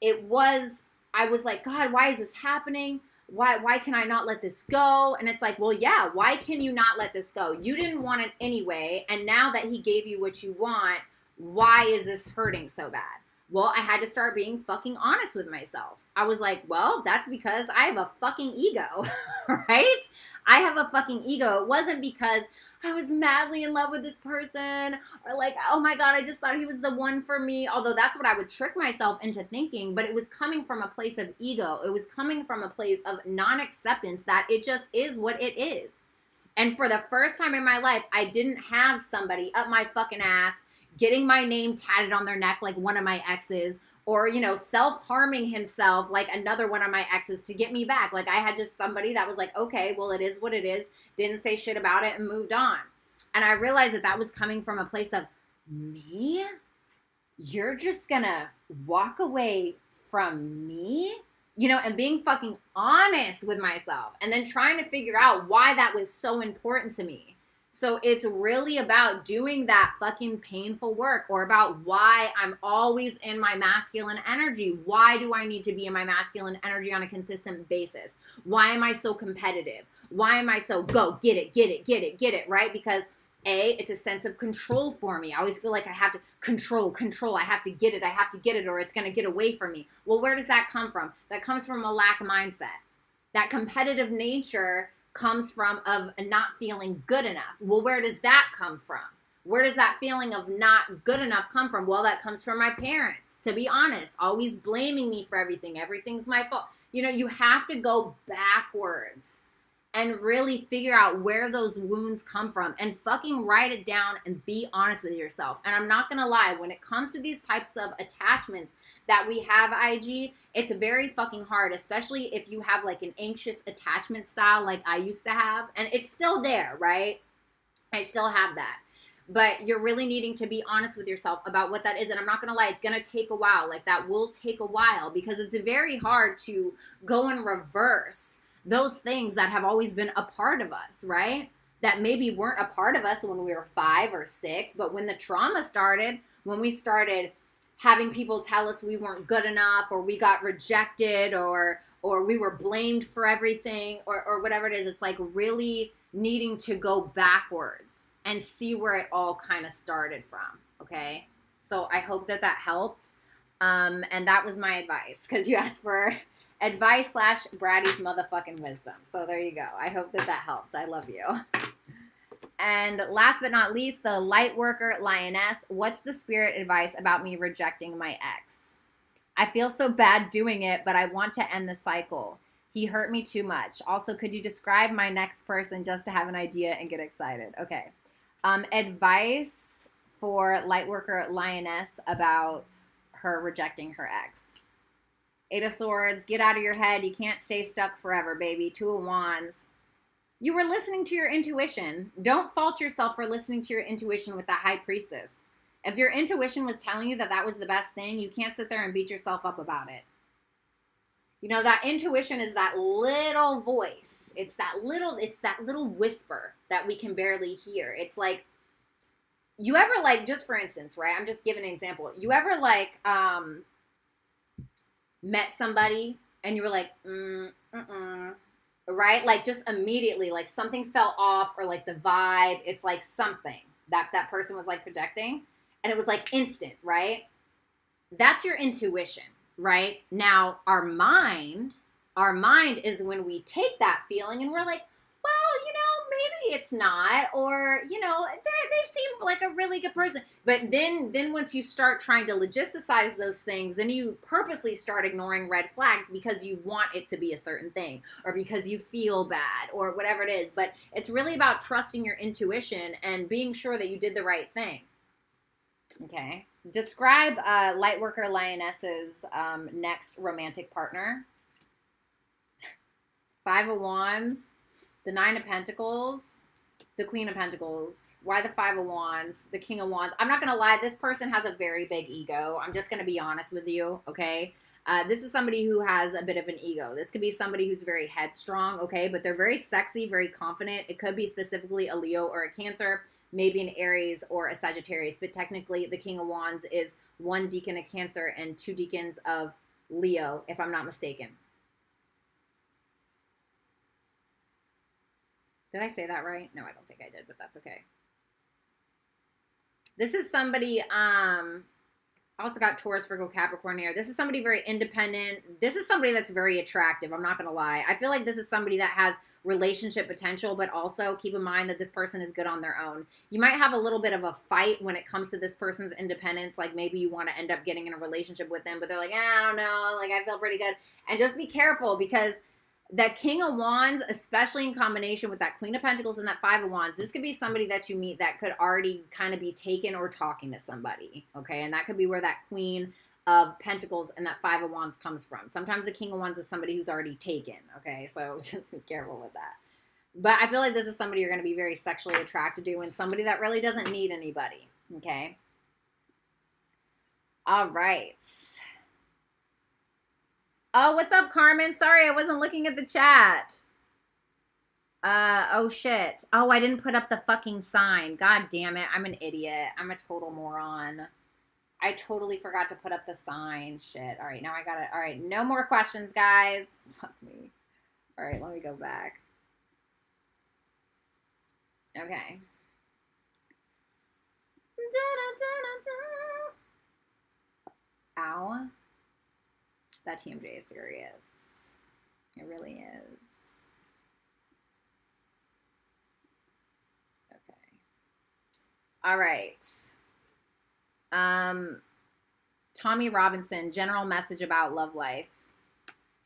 I was like, God, why is this happening? Why can I not let this go? And it's like, well, yeah, why can you not let this go? You didn't want it anyway, and now that he gave you what you want, why is this hurting so bad? Well, I had to start being fucking honest with myself. I was like, well, that's because I have a fucking ego, right? I have a fucking ego. It wasn't because I was madly in love with this person, or like, oh my God, I just thought he was the one for me. Although that's what I would trick myself into thinking, but it was coming from a place of ego. It was coming from a place of non-acceptance that it just is what it is. And for the first time in my life, I didn't have somebody up my fucking ass getting my name tatted on their neck like one of my exes, or, you know, self-harming himself like another one of my exes to get me back. Like, I had just somebody that was like, okay, well, it is what it is, didn't say shit about it, and moved on. And I realized that was coming from a place of, me? You're just gonna walk away from me? You know, and being fucking honest with myself, and then trying to figure out why that was so important to me. So it's really about doing that fucking painful work, or about why I'm always in my masculine energy. Why do I need to be in my masculine energy on a consistent basis? Why am I so competitive? Why am I so go, get it, right? Because A, it's a sense of control for me. I always feel like I have to control. I have to get it, or it's going to get away from me. Well, where does that come from? That comes from a lack mindset. that competitive nature comes from of not feeling good enough. Well, where does that come from? Where does that feeling of not good enough come from? Well, that comes from my parents, to be honest, always blaming me for everything. Everything's my fault. You know, you have to go backwards and really figure out where those wounds come from and fucking write it down and be honest with yourself. And I'm not going to lie, when it comes to these types of attachments that we have, IG, it's very fucking hard, especially if you have like an anxious attachment style like I used to have. And it's still there, right? I still have that. But you're really needing to be honest with yourself about what that is. And I'm not going to lie, it's going to take a while. Like, that will take a while because it's very hard to go and reverse those things that have always been a part of us, right? That maybe weren't a part of us when we were 5 or 6, but when the trauma started, when we started having people tell us we weren't good enough, or we got rejected, or we were blamed for everything, or whatever it is, it's like really needing to go backwards and see where it all kind of started from, okay? So I hope that helped. And that was my advice, because you asked for advice / Bratty's motherfucking wisdom. So there you go. I hope that helped. I love you. And last but not least, the light worker lioness. What's the spirit advice about me rejecting my ex? I feel so bad doing it, but I want to end the cycle. He hurt me too much. Also, could you describe my next person just to have an idea and get excited? Okay. Advice for lightworker lioness about her rejecting her ex. 8 of Swords, get out of your head. You can't stay stuck forever, baby. 2 of Wands. You were listening to your intuition. Don't fault yourself for listening to your intuition with that High Priestess. If your intuition was telling you that was the best thing, you can't sit there and beat yourself up about it. You know, that intuition is that little voice. It's that little whisper that we can barely hear. It's like, you ever like, just for instance, right? I'm just giving an example. You ever like, met somebody and you were like, right? Like, just immediately, like something fell off, or like the vibe, it's like something that person was like projecting, and it was like instant, right? That's your intuition, right? Now, our mind is when we take that feeling and we're like, well, you know, maybe it's not, or, you know, they seem like a really good person. But then once you start trying to logisticize those things, then you purposely start ignoring red flags because you want it to be a certain thing, or because you feel bad, or whatever it is. But it's really about trusting your intuition and being sure that you did the right thing. Okay. Describe Lightworker Lioness's next romantic partner. 5 of Wands. The 9 of Pentacles, the Queen of Pentacles. Why the 5 of Wands, the King of Wands? I'm not going to lie. This person has a very big ego. I'm just going to be honest with you, okay? This is somebody who has a bit of an ego. This could be somebody who's very headstrong, okay? But they're very sexy, very confident. It could be specifically a Leo or a Cancer, maybe an Aries or a Sagittarius. But technically, the King of Wands is 1 decan of Cancer and 2 decans of Leo, if I'm not mistaken. Did I say that right? No, I don't think I did, but that's okay. This is somebody, I also got Taurus, Virgo, Capricorn here. This is somebody very independent. This is somebody that's very attractive. I'm not going to lie. I feel like this is somebody that has relationship potential, but also keep in mind that this person is good on their own. You might have a little bit of a fight when it comes to this person's independence. Like, maybe you want to end up getting in a relationship with them, but they're like, I don't know. Like, I feel pretty good. And just be careful, because that King of Wands, especially in combination with that Queen of Pentacles and that 5 of Wands, this could be somebody that you meet that could already kind of be taken or talking to somebody, okay? And that could be where that Queen of Pentacles and that 5 of Wands comes from. Sometimes the King of Wands is somebody who's already taken, okay? So just be careful with that. But I feel like this is somebody you're going to be very sexually attracted to, and somebody that really doesn't need anybody, okay? All right. Oh, what's up, Carmen? Sorry, I wasn't looking at the chat. Oh, shit. Oh, I didn't put up the fucking sign. God damn it. I'm an idiot. I'm a total moron. I totally forgot to put up the sign. Shit. All right, now I got it. All right, no more questions, guys. Fuck me. All right, let me go back. Okay. Ow. That TMJ is serious. It really is. All right. Tommy Robinson, general message about love life.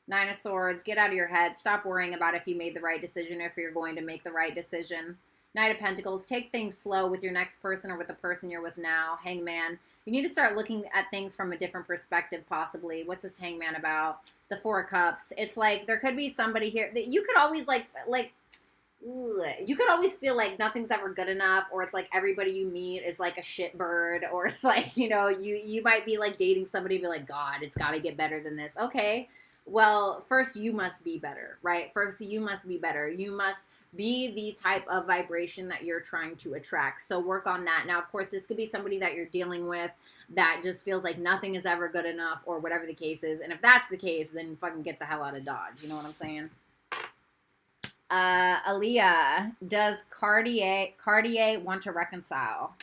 Nine of Swords, get out of your head. Stop worrying about if you made the right decision or if you're going to make the right decision. Knight of Pentacles, take things slow with your next person or with the person you're with now. Hangman, you need to start looking at things from a different perspective, possibly. What's this Hangman about? The Four of Cups. It's like there could be somebody here that you could always you could always feel like nothing's ever good enough, or it's like everybody you meet is like a shitbird, or it's like, you might be like dating somebody and be like, God, it's got to get better than this. Okay, well, first you must be better, right? First you must be better. You must be the type of vibration that you're trying to attract. So work on that. Now, of course, this could be somebody that you're dealing with that just feels like nothing is ever good enough, or whatever the case is. And if that's the case, then fucking get the hell out of Dodge. You know what I'm saying? Aaliyah, does Cartier want to reconcile?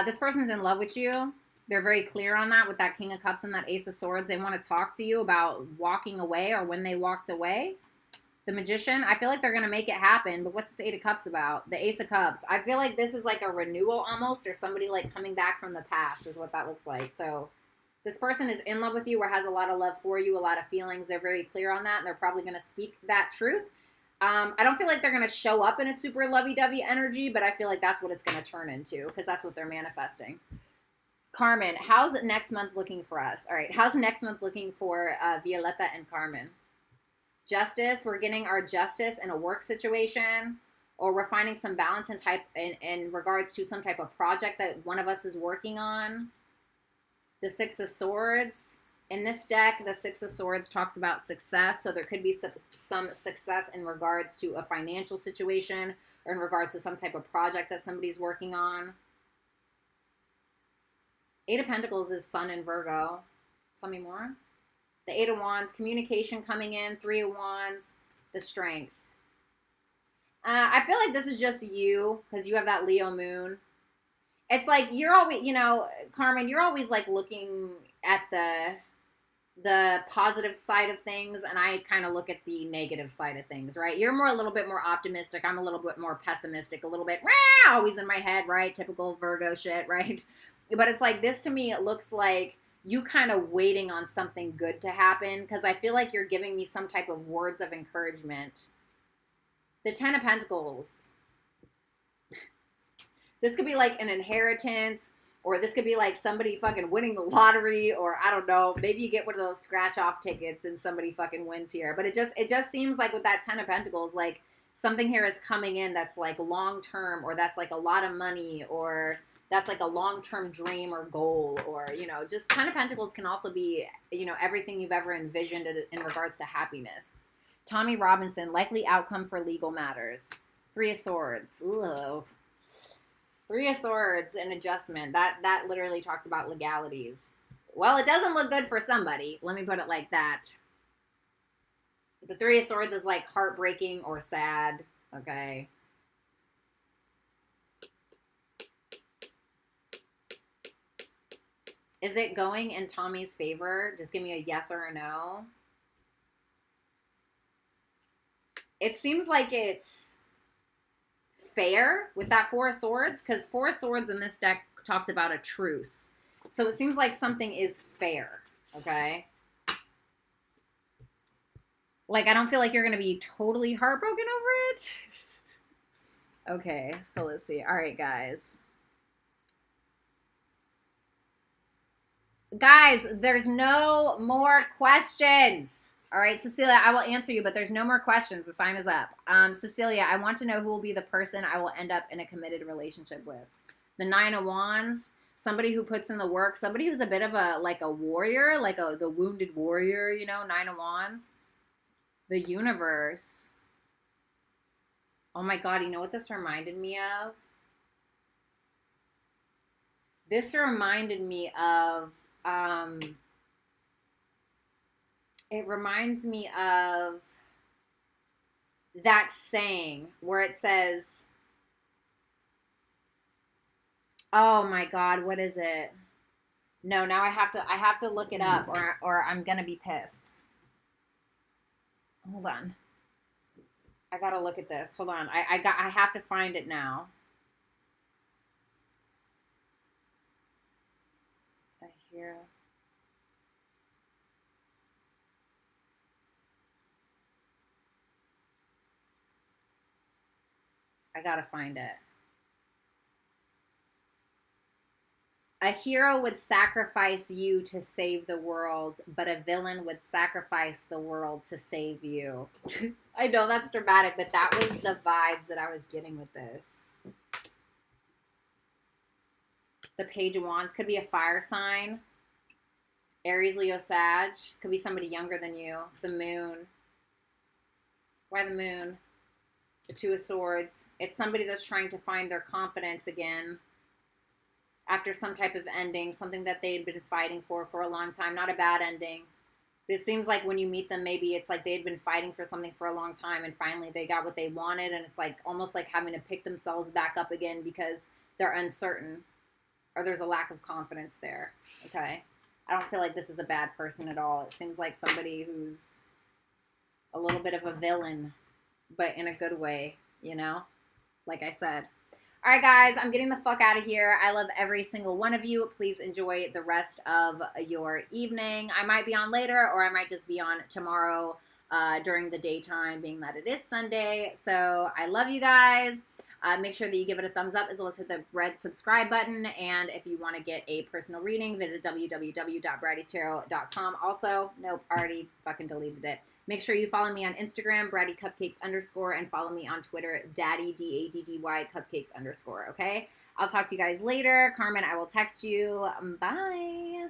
This person's in love with you. They're very clear on that with that King of Cups and that Ace of Swords. They want to talk to you about walking away or when they walked away. The Magician, I feel like they're going to make it happen, but what's this Eight of Cups about? The Ace of Cups. I feel like this is like a renewal almost, or somebody like coming back from the past is what that looks like. So this person is in love with you or has a lot of love for you, a lot of feelings. They're very clear on that, and they're probably going to speak that truth. I don't feel like they're going to show up in a super lovey-dovey energy, but I feel like that's what it's going to turn into, because that's what they're manifesting. Carmen, how's next month looking for us? All right, how's next month looking for Violetta and Carmen? Justice, we're getting our justice in a work situation, or we're finding some balance in regards to some type of project that one of us is working on. The Six of Swords. In this deck, the Six of Swords talks about success, so there could be some success in regards to a financial situation or in regards to some type of project that somebody's working on. Eight of Pentacles is Sun in Virgo. Tell me more. The Eight of Wands, communication coming in. Three of Wands, the Strength. I feel like this is just you, because you have that Leo moon. It's like you're always, Carmen, you're always like looking at the positive side of things, and I kind of look at the negative side of things, right? You're a little bit more optimistic. I'm a little bit more pessimistic, a little bit always in my head, right? Typical Virgo shit, right? But it's like this to me, it looks like you kind of waiting on something good to happen, because I feel like you're giving me some type of words of encouragement. The Ten of Pentacles. This could be like an inheritance, or this could be like somebody fucking winning the lottery, or I don't know, maybe you get one of those scratch off tickets and somebody fucking wins here. But it just seems like with that Ten of Pentacles, like something here is coming in that's like long term, or that's like a lot of money, or that's like a long term dream or goal, or just Ten of Pentacles can also be everything you've ever envisioned in regards to happiness. Tommy Robinson, likely outcome for legal matters. Three of Swords. Ugh. Three of Swords, an adjustment. That literally talks about legalities. Well, it doesn't look good for somebody. Let me put it like that. The Three of Swords is like heartbreaking or sad. Okay. Is it going in Tommy's favor? Just give me a yes or a no. It seems like it's fair with that Four of Swords, because Four of Swords in this deck talks about a truce. So it seems like something is fair, okay? Like, I don't feel like you're going to be totally heartbroken over it. Okay, so let's see. All right, guys. Guys, there's no more questions. All right, Cecilia, I will answer you, but there's no more questions. The sign is up. Cecilia, I want to know who will be the person I will end up in a committed relationship with. The Nine of Wands, somebody who puts in the work, somebody who's a bit of a warrior, like the wounded warrior, Nine of Wands. The Universe. Oh my God, you know what this reminded me of? This reminded me of, it reminds me of that saying where it says, oh my God, what is it? No, now I have to look it up, or I'm gonna be pissed. Hold on. I gotta look at this. Hold on. I have to find it now. here. I gotta find it. A hero would sacrifice you to save the world, but a villain would sacrifice the world to save you. I know that's dramatic, but that was the vibes that I was getting with this. The Page of Wands could be a fire sign. Aries, Leo, Sag. Could be somebody younger than you. The Moon. Why the Moon? The Two of Swords. It's somebody that's trying to find their confidence again after some type of ending, something that they'd been fighting for a long time. Not a bad ending. But it seems like when you meet them, maybe it's like they'd been fighting for something for a long time and finally they got what they wanted, and it's like almost like having to pick themselves back up again because they're uncertain or there's a lack of confidence there. Okay? I don't feel like this is a bad person at all. It seems like somebody who's a little bit of a villain, but in a good way, you know? Like I said. All right, guys, I'm getting the fuck out of here. I love every single one of you. Please enjoy the rest of your evening. I might be on later, or I might just be on tomorrow during the daytime, being that it is Sunday. So I love you guys. Make sure that you give it a thumbs up, as well as hit the red subscribe button. And if you want to get a personal reading, visit www.BrattysTarot.com. Also, nope, already fucking deleted it. Make sure you follow me on Instagram, BrattyCupcakes_, and follow me on Twitter, Daddy, DADDY, Cupcakes_, okay? I'll talk to you guys later. Carmen, I will text you. Bye.